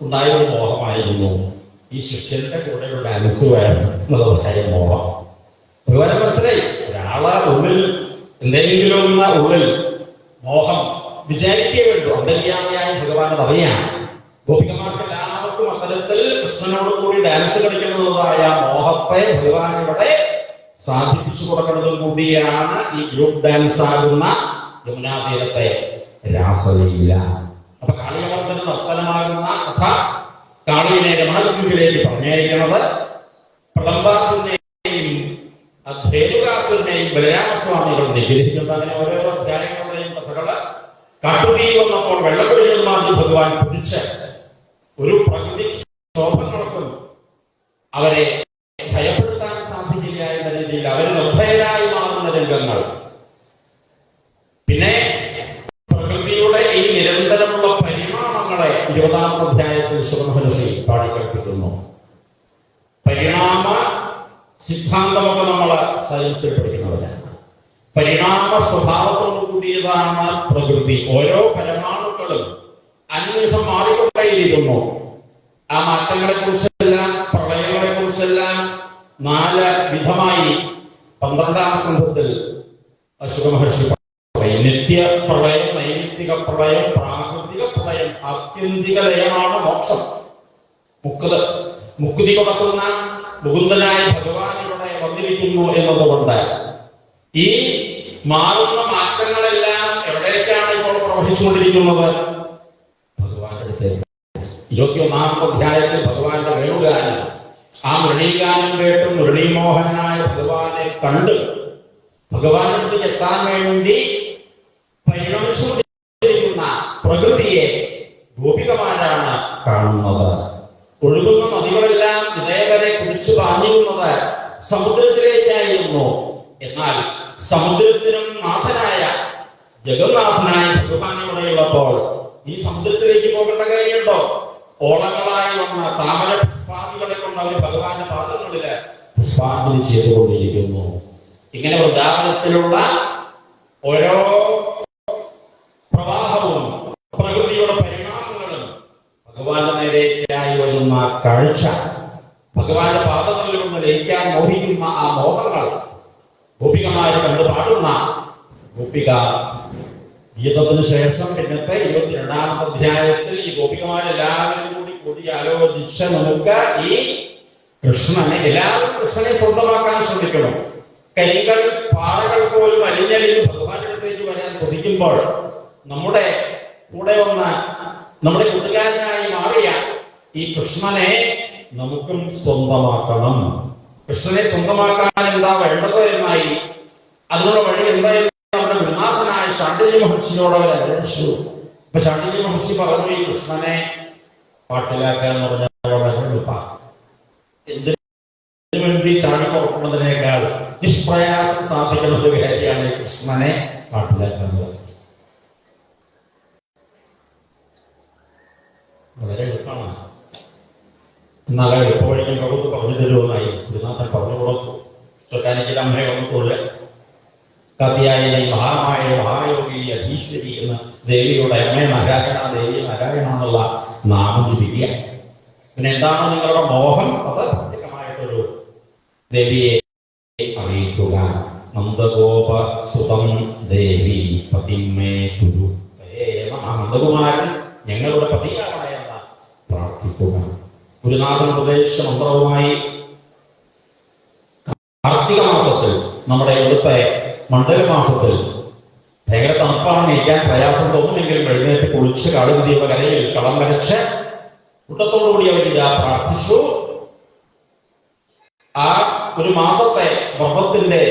ഉണ്ടായ ഒരു മോഹമായിരുന്നു ഈ ശിഷ്യന്റെ കൂടെ ഒരു ഡാൻസ് വേണം എന്നുള്ളതായ മോഹം. ഭഗവാനെ മനസ്സിലായി, ഒരാളെ ഉള്ളിൽ എന്തെങ്കിലും ഉള്ളിൽ മോഹം വിചാരിക്കേ വേണ്ടു. അന്തര്യാമിയായ ഭഗവാൻ അറിയാം. ഗോപികമാർക്ക് എല്ലാവർക്കും അത്തരത്തിൽ കൃഷ്ണനോട് കൂടി ഡാൻസ് കളിക്കുന്നതായ മോഹത്തെ ഭഗവാൻ ഇവിടെ സാധിപ്പിച്ചു കൊടുക്കുന്നതും കൂടിയാണ് ഈ ഗ്രൂപ്പ് ഡാൻസ് ആകുന്ന യമുനാതീരത്തെ രാസലീല. അപ്പൊ കാളിയമർദ്ദന നർത്തനമാകുന്ന കഥ കാളിയിലെ രമണഗുരുവിലേക്ക് പറഞ്ഞിരിക്കുന്നത് പ്രളംബാസുരനെയും ധേനുകാസുരനെയും ബലരാമസ്വാമികൾ നിഗ്രഹിക്കുന്നത്. അങ്ങനെ ഓരോരോ അധ്യായങ്ങളുടെയും കഥകള് കാട്ടുതീ വന്നപ്പോൾ വെള്ളക്കൊടിയിൽ മാറ്റി ഭഗവാൻ പിടിച്ച് ഒരു പ്രകൃതി ക്ഷോഭങ്ങൾക്കും അവരെ ഭയപ്പെടുത്താൻ സാധിക്കില്ല എന്ന രീതിയിൽ അവർ നിർഭയരായി മാറുന്ന രംഗങ്ങൾ. പിന്നെ പ്രകൃതിയുടെ ഈ നിരന്തരമുള്ള പരിണാമങ്ങളെ 20-ാം അധ്യായത്തിൽ ശുഭമഹർഷി പാടിക്കൽപ്പിക്കുന്നു. പരിണാമ സിദ്ധാന്തമൊക്കെ നമ്മൾ സയൻസിൽ പഠിക്കുന്നവരാണ്. പരിണാമ സ്വഭാവത്തോടു കൂടിയതാണ് പ്രകൃതി. ഓരോ പരമാണുക്കളും അന്വേഷണം മാറിക്കൊണ്ടേയിരിക്കുന്നു. ആ മാറ്റങ്ങളെ കുറിച്ചെല്ലാം പ്രളയങ്ങളെ കുറിച്ചെല്ലാം 4 വിധമായി 12-ാം സ്കന്ധത്തിൽ ശുഭമഹർഷി പറയും. നിത്യ പ്രളയം, നൈമിത്തിക പ്രളയം, പ്രാകൃതിക പ്രളയം, ആത്യന്തിക ലയമാണ് മോക്ഷം. മുക്തി കൊടുക്കുന്ന മുകുന്ദനായ ഭഗവാൻ ഇവിടെ വന്നിരിക്കുന്നു എന്നതുകൊണ്ട് ഈ മാറുന്ന മാറ്റങ്ങളെല്ലാം എവിടേക്കാണ് ഇപ്പോൾ പ്രവഹിച്ചുകൊണ്ടിരിക്കുന്നത്? ഭഗവാന്റെ അടുത്തേക്ക്. 21-ാം അധ്യായത്തിൽ ഭഗവാന്റെ വേണുഗാനം, ആ മൃണീഗാനം കേട്ട് മൃണീമോഹനായ ഭഗവാനെ കണ്ട് ഭഗവാന്റെ അടുത്ത് എത്താൻ വേണ്ടി പരിണമിച്ചുകൊണ്ടിരിക്കുന്ന പ്രകൃതിയെ ഗോപികമാരാണ് കാണുന്നത്. ഒഴുകുന്ന നദികളെല്ലാം ഇതേവരെ കുതിച്ചു തിരിച്ചു പാഞ്ഞിരുന്നത് സമുദ്രത്തിലേക്കായിരുന്നു. എന്നാൽ സമുദ്രത്തിനും നാഥനായ ജഗന്നാഥനായ ഭഗവാനോടെയുള്ളപ്പോൾ ഈ സമുദ്രത്തിലേക്ക് പോകേണ്ട കാര്യമുണ്ടോ? ഓളങ്ങളായി വന്ന താമര പുഷ്പാദികളെ കൊണ്ട് അവർ ഭഗവാന്റെ പാദങ്ങളില് പുഷ്പാഞ്ജലി ചെയ്തുകൊണ്ടിരിക്കുന്നു. ഇങ്ങനെ വൃന്ദാവനത്തിലുള്ള ഓരോ പ്രവാഹവും പ്രകൃതിയുടെ പരിണാമങ്ങളും ഭഗവാന്റെ നേരേക്കായി വരുന്ന കാഴ്ച, ഭഗവാന്റെ പാദങ്ങളിൽ നിന്ന് ലയിക്കാൻ മോഹിക്കുന്ന ആ മോഹങ്ങൾ ഗോപികമാര് കണ്ടു പാടുന്ന ഗോപിക ഗീതത്തിനു ശേഷം പിന്നത്തെ 22-ാമത്തെ അധ്യായത്തിൽ ഈ ഗോപികമാരെല്ലാവരും കൂടി ആലോചിച്ച് നമുക്ക് ഈ കൃഷ്ണനെ, എല്ലാവരും കൃഷ്ണനെ സ്വന്തമാക്കാൻ ശ്രമിക്കണം. കരികൾ പാറകൾ പോലും അലിഞ്ഞലിഞ്ഞ് ഭഗവാന്റെ അടുത്തേക്ക് വരാൻ കൊതിക്കുമ്പോൾ നമ്മുടെ കൂടെ വന്ന് നമ്മുടെ കൂട്ടുകാരനായി മാറിയ ഈ കൃഷ്ണനെ നമുക്കും സ്വന്തമാക്കണം. കൃഷ്ണനെ സ്വന്തമാക്കാൻ എന്താ വേണ്ടത് എന്നായി, അതിനുള്ള വഴി എന്തായാലും നമ്മുടെ ഗുരുനാഥനായ ശാണ്ഡില്യ മഹർഷിയോട് അവർ അന്വേഷിച്ചു. അപ്പൊ ശാണ്ഡില്യ മഹർഷി പറഞ്ഞു, ഈ കൃഷ്ണനെ പാട്ടിലാക്കുക എന്ന് പറഞ്ഞാൽ വളരെ എളുപ്പമാണ്. എന്തിനു വേണ്ടി ചാടി പുറപ്പെടുന്നതിനേക്കാൾ നിഷ്പ്രയാസം സാധിക്കുന്ന ഒരു കാര്യമാണ് ഈ കൃഷ്ണനെ പാട്ടിലാക്കുക എന്ന് പറഞ്ഞത്. വളരെ എളുപ്പമാണ്. എന്നാൽ എളുപ്പവഴിക്കും പ്രഭുത്വ പറഞ്ഞു തരുമെന്നായി ഗുരുനാഥൻ പറഞ്ഞു കൊടുത്തു. ഇഷ്ടക്കാനിക്കൽ അമ്മയെ വന്നിട്ടുള്ള കഥയായ മഹാമായ മഹായോഗി അധീശ്വരി എന്ന ദേവിയുടെ അമ്മയെ നാരായണ, ദേവി നാരായണ എന്നുള്ള നാമം ജപിക്കുക. പിന്നെ എന്താണ് നിങ്ങളുടെ മോഹം? അത് പ്രത്യേകമായിട്ടൊരു ദേവിയെ അറിയിക്കുക. നന്ദഗോപ സുതം ദേവി പതിമേ ഗുരു. നന്ദകുമാരൻ ഞങ്ങളുടെ പതിയായ പ്രാർത്ഥിക്കുക. ഗുരുനാഥൻ ഉപദേശ മന്ത്രവുമായി കാർത്തിക മാസത്തിൽ, നമ്മുടെ ഇവിടുത്തെ മണ്ഡലമാസത്തിൽ ഭയങ്കര തണുപ്പാണ്, ഇരിക്കാൻ പ്രയാസം തോന്നുമെങ്കിലും എഴുന്നേറ്റ് കുളിച്ച് കാടുകുതിയുടെ കരയിൽ കളം വരച്ച് കൂട്ടത്തോടുകൂടി അവർ പ്രാർത്ഥിച്ചു. ആ ഒരു മാസത്തെ വ്രതത്തിന്റെ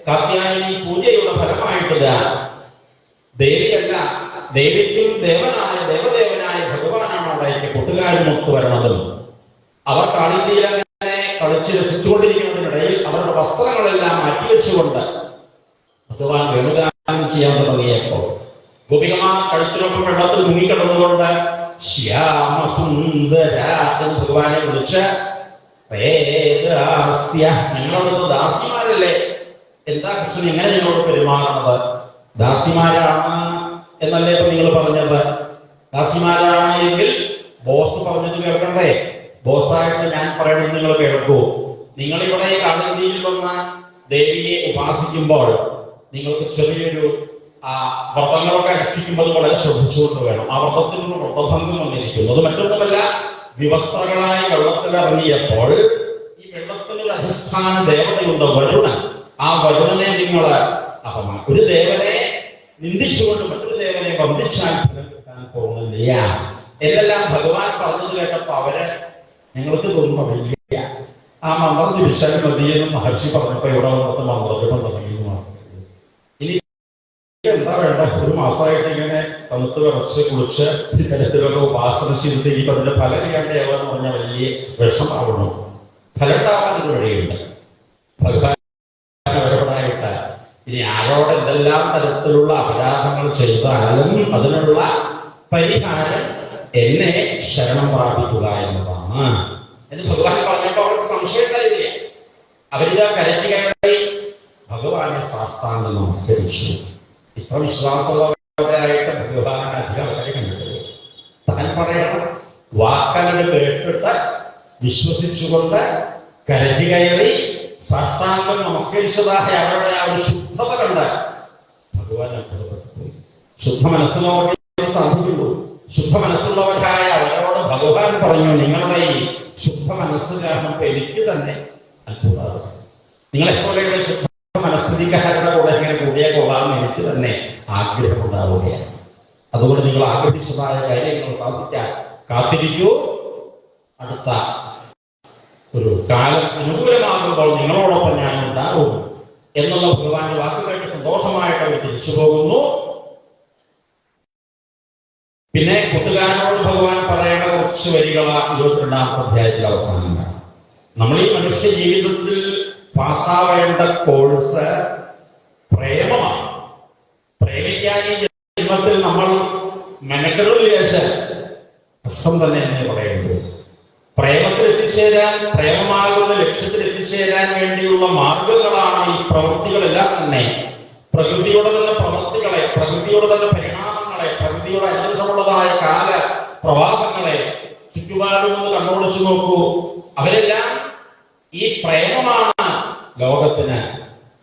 കാർത്യായനി പൂജയുടെ ഫലമായിട്ട് ദേവിയല്ല, ദേവിക്കും ദേവനായ ദേവദേവനായ ഭഗവാനാണ് അവിടേക്ക് കൂട്ടുകാരുമൊത്ത് വരണതും. അവർ കാളിന്തിയിൽ അങ്ങനെ കളിച്ച് രസിച്ചുകൊണ്ടിരിക്കുന്നതിനിടയിൽ അവരുടെ വസ്ത്രങ്ങളെല്ലാം മാറ്റിവെച്ചുകൊണ്ട് ഭഗവാൻ വേണുഗാനം ചെയ്യാൻ തുടങ്ങിയപ്പോൾ ഗോപികമാർ കഴുത്തിനൊപ്പം വെള്ളത്തിൽ മുങ്ങിക്കിടന്നുകൊണ്ട് ശ്യാമസുന്ദര എന്ന് ഭഗവാനെ വിളിച്ച്, ഞങ്ങളോടൊന്ന് ദാസിമാരല്ലേ, എന്താ കൃഷ്ണൻ എങ്ങനെ ഞങ്ങളോട് പെരുമാറുന്നത്? ദാസിമാരാണ് എന്നല്ലേ ഇപ്പൊ നിങ്ങൾ പറഞ്ഞത്? ദാസിമാരാണ് എങ്കിൽ ബോസ് പറഞ്ഞത് കേൾക്കണ്ടേ? ബോസായിട്ട് ഞാൻ പറയുന്നത് നിങ്ങൾ കേൾക്കൂ. നിങ്ങളിവിടെ കാളിന്തിയിൽ വന്ന ദേവിയെ ഉപാസിക്കുമ്പോൾ നിങ്ങൾക്ക് ചെറിയൊരു വ്രതങ്ങളൊക്കെ അനുഷ്ഠിക്കുമ്പോൾ വളരെ ശ്രദ്ധിച്ചുകൊണ്ട് വേണം. ആ വ്രതത്തിനുള്ള വ്രതഭംഗം വന്നിരിക്കുന്നു. അത് മറ്റൊന്നുമല്ല, വിവസ്ത്രകളായി വെള്ളത്തിലിറങ്ങിയപ്പോൾ ഈ വെള്ളത്തിനൊരു അധിഷ്ഠാന ദേവതയുണ്ട്, വരുണൻ. ആ വരുണനെ നിങ്ങൾ ഒരു ദേവനെ നിന്ദിച്ചുകൊണ്ട് മറ്റൊരു ദേവനെ വന്ദിച്ചാൽ ഫലം കിട്ടാൻ പോകുന്നില്ല എന്നെല്ലാം ഭഗവാൻ പറഞ്ഞത് കേട്ടപ്പോ അവര് ഞങ്ങൾക്ക് തോന്നുന്നു വലിയ ആ മന്ത്രം തിരിച്ചാൽ മതിയെന്നും മഹർഷി പറഞ്ഞപ്പോ ഇവിടെ വന്നിട്ട് മന്ത്രജപം തുടങ്ങിയെന്ന് മാത്രമേ. ഇനി എന്താ വേണ്ട? ഒരു മാസമായിട്ട് ഇങ്ങനെ തണുത്ത് വിറച്ച് കുളിച്ച് ഇത്തരത്തിലുള്ള ഉപാസന ചെയ്തിട്ട് ഇനി അതിന്റെ ഫലം ചെയ്യാണ്ടാവുക പറഞ്ഞാൽ വലിയ വിഷമാവണം. ഫലം ഉണ്ടാവാൻ വഴിയുണ്ട്. ഭഗവാൻ അവരോടായിട്ട് ഇനി ആരോട് എന്തെല്ലാം തരത്തിലുള്ള അപരാധങ്ങൾ ചെയ്താലും അതിനുള്ള പരിഹാരം എന്നെ ശരണം പ്രാപിക്കുക എന്നതാണ് എന്ന് ഭഗവാൻ പറഞ്ഞപ്പോ അവർക്ക് സംശയം ഉണ്ടായില്ല. അവരിതാ കരയ്ക്ക് കയറി ഭഗവാനെ സാഷ്ടാംഗം നമസ്കരിച്ചു. ഇപ്പൊ വിശ്വാസമുള്ളവരായിട്ട് ഭഗവാൻ അധികം അവരെ കണ്ടിട്ടില്ല. താൻ പറയണം, വാക്കനട് കേട്ടിട്ട് വിശ്വസിച്ചുകൊണ്ട് കരയ്ക്ക് കയറി സാഷ്ടാംഗം നമസ്കരിച്ചതായ അവരുടെ ആ ഒരു ശുദ്ധത കണ്ട് ഭഗവാൻ അത്ഭുതപ്പെട്ടു പോയി. ശുദ്ധ മനസ്സിനോടെ സാധിക്കുള്ളൂ. ശുദ്ധ മനസ്സുള്ളവരായ അവരോട് ഭഗവാൻ പറഞ്ഞു, നിങ്ങളുടെ ഈ ശുദ്ധ മനസ്സ് കാരണം എനിക്ക് തന്നെ അത്ഭുതം. നിങ്ങളെപ്പോലെയുള്ള ശുദ്ധ മനസ്ഥിതിക്കാരുടെ കൂടെ ഇങ്ങനെ കൂടിയ കൊള്ളാമെന്ന് എനിക്ക് തന്നെ ആഗ്രഹമുണ്ടാവുകയാണ്. അതുകൊണ്ട് നിങ്ങൾ ആഗ്രഹിച്ചതായ കാര്യങ്ങൾ സാധിക്കാൻ കാത്തിരിക്കൂ. അടുത്ത ഒരു കാലം അനുകൂലമാകുമ്പോൾ നിങ്ങളോടൊപ്പം ഞാൻ ഉണ്ടാവും എന്നുള്ള ഭഗവാന്റെ വാക്കുകൾക്ക് സന്തോഷമായിട്ട് അവർ തിരിച്ചു പോകുന്നു. പിന്നെ കൂട്ടുകാരനോട് ഭഗവാൻ പറയേണ്ട കുറച്ച് വരികൾ 22-ാമത്തെ അധ്യായത്തിൽ അവസാനമാണ്. നമ്മൾ ഈ മനുഷ്യ ജീവിതത്തിൽ പാസ്സാവേണ്ട കോഴ്സ് പ്രേമമാണ്. പ്രേമിക്കാൻ ഈ ജന്മത്തിൽ നമ്മൾ മെനക്കെടുള്ള ശേഷം കഷ്ടം തന്നെ എന്നേ പറയുന്നത്. പ്രേമത്തിൽ എത്തിച്ചേരാൻ, പ്രേമമാകുന്ന ലക്ഷ്യത്തിൽ എത്തിച്ചേരാൻ വേണ്ടിയുള്ള മാർഗങ്ങളാണ് ഈ പ്രവൃത്തികളെല്ലാം തന്നെ. പ്രകൃതിയുടെ തന്നെ പ്രവൃത്തികളെ, പ്രകൃതിയുടെ തന്നെ പരിണാമങ്ങളെ, പ്രകൃതിയുടെ അനുസമുള്ളതായ കാല പ്രവാഹങ്ങളെ ചുറ്റുപാടുമെന്ന് കണ്ണോടിച്ചു നോക്കൂ. അവരെല്ലാം ഈ പ്രേമമാണ് ലോകത്തിന്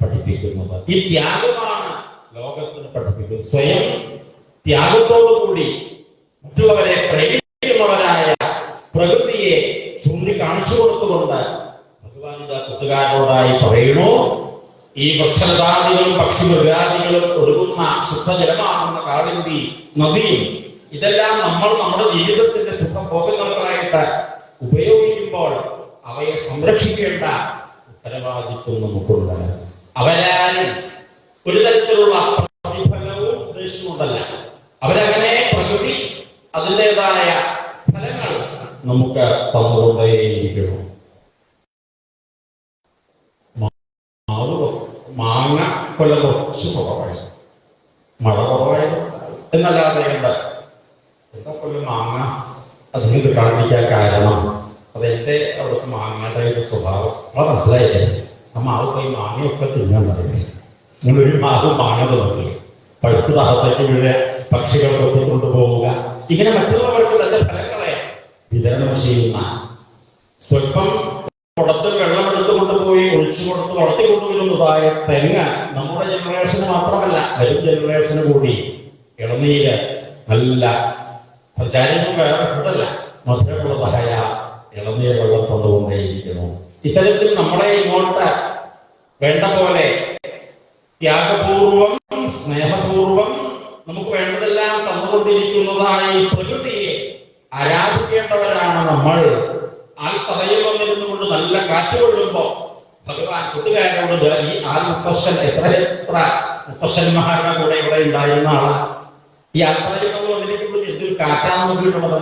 പഠിപ്പിക്കുന്നത്. ഈ ത്യാഗമാണ് ലോകത്തിന് പഠിപ്പിക്കുന്നത്. സ്വയം ത്യാഗത്തോടുകൂടി മറ്റുള്ളവരെ പ്രേമിക്കുന്നവരായ പ്രകൃതിയെ ചൂണ്ടിക്കാണിച്ചു കൊടുത്തുകൊണ്ട് ഭഗവാൻ കൂട്ടുകാരോടായി പറയുന്നു, ഈ വൃക്ഷലതാദികളും പക്ഷിമൃഗാദികളും ഒഴുകുന്ന ശുദ്ധജലമാകുന്ന കാളിന്തി നദിയും ഇതെല്ലാം നമ്മൾ നമ്മുടെ ജീവിതത്തിന്റെ സുഖഭോഗങ്ങൾക്കായിട്ട് ഉപയോഗിക്കുമ്പോൾ അവയെ സംരക്ഷിക്കേണ്ട ഉത്തരവാദിത്വം നമുക്കുണ്ട്. അവരാരും ഒരു തരത്തിലുള്ള പ്രതിഫലവും ഉദ്ദേശിച്ചുകൊണ്ടല്ല. അവരങ്ങനെ പ്രകൃതി അതിൻ്റെതായ ഫലങ്ങൾ നമുക്ക് തന്നുകൊണ്ടേയിരിക്കുന്നു. മാങ്ങ കൊല്ലം കുറച്ച് കുറവായി, മഴ കുറവായത് എന്നല്ലാതെ എന്താ കൊല്ലം മാങ്ങ അതിന് കാണിക്കാൻ കാരണം അതെന്റെ അവിടുത്തെ മാങ്ങയുടെ ഒരു സ്വഭാവം അത് മനസ്സിലായില്ലേ. ആ മാവ് പോയി മാങ്ങയൊക്കെ തിന്നാൻ പറയും. നിങ്ങളൊരു മാവ് മാങ്ങ നോക്കി പഴുത്ത് താഴത്തേക്ക് വീഴ്, പക്ഷികൾ കൊത്തിക്കൊണ്ടുപോവുക, ഇങ്ങനെ മറ്റുള്ളവർക്ക് തന്റെ ഫലങ്ങളെ വിതരണം ചെയ്യുന്ന, സ്വല്പം കുടത്തിൽ വെള്ളമെടുത്ത് കൊണ്ടുപോയി ഒഴിച്ചു കൊടുത്ത് വളർത്തിക്കൊണ്ടുവരുന്നതായ തെങ്ങ് നമ്മുടെ ജനറേഷന് മാത്രമല്ല വരും ജനറേഷന് കൂടി ഇളനീര് നല്ല പ്രചാരങ്ങൾ വേറെ ഫുഡല്ല, മധുരമുള്ളതായ ഇളനീർ വെള്ളം തന്നുകൊണ്ടേയിരിക്കുന്നു. ഇത്തരത്തിൽ നമ്മളെ ഇങ്ങോട്ട് വേണ്ട പോലെ ത്യാഗപൂർവം സ്നേഹപൂർവം നമുക്ക് വേണ്ടതെല്ലാം തന്നുകൊണ്ടിരിക്കുന്നതായ ഈ പ്രകൃതിയെ ആരാധിക്കേണ്ടവരാണ് നമ്മൾ. ആൽത്തറയിൽ വന്നിരുന്നുകൊണ്ട് നല്ല കാറ്റ് കൊള്ളുമ്പോ ഭഗവാൻ കൂട്ടുകാരോട് ഈ മുത്തശ്ശൻ എത്ര മുത്തശ്ശന്മാരുടെ കൂടെ ഇവിടെ ഉണ്ടായിരുന്ന ആളാണ്. ഈ ആൽത്തറയിൽ നമ്മൾ വന്നിരിക്കുമ്പോൾ എന്തൊരു കാറ്റാണ് നോക്കിയിട്ടുള്ളത്.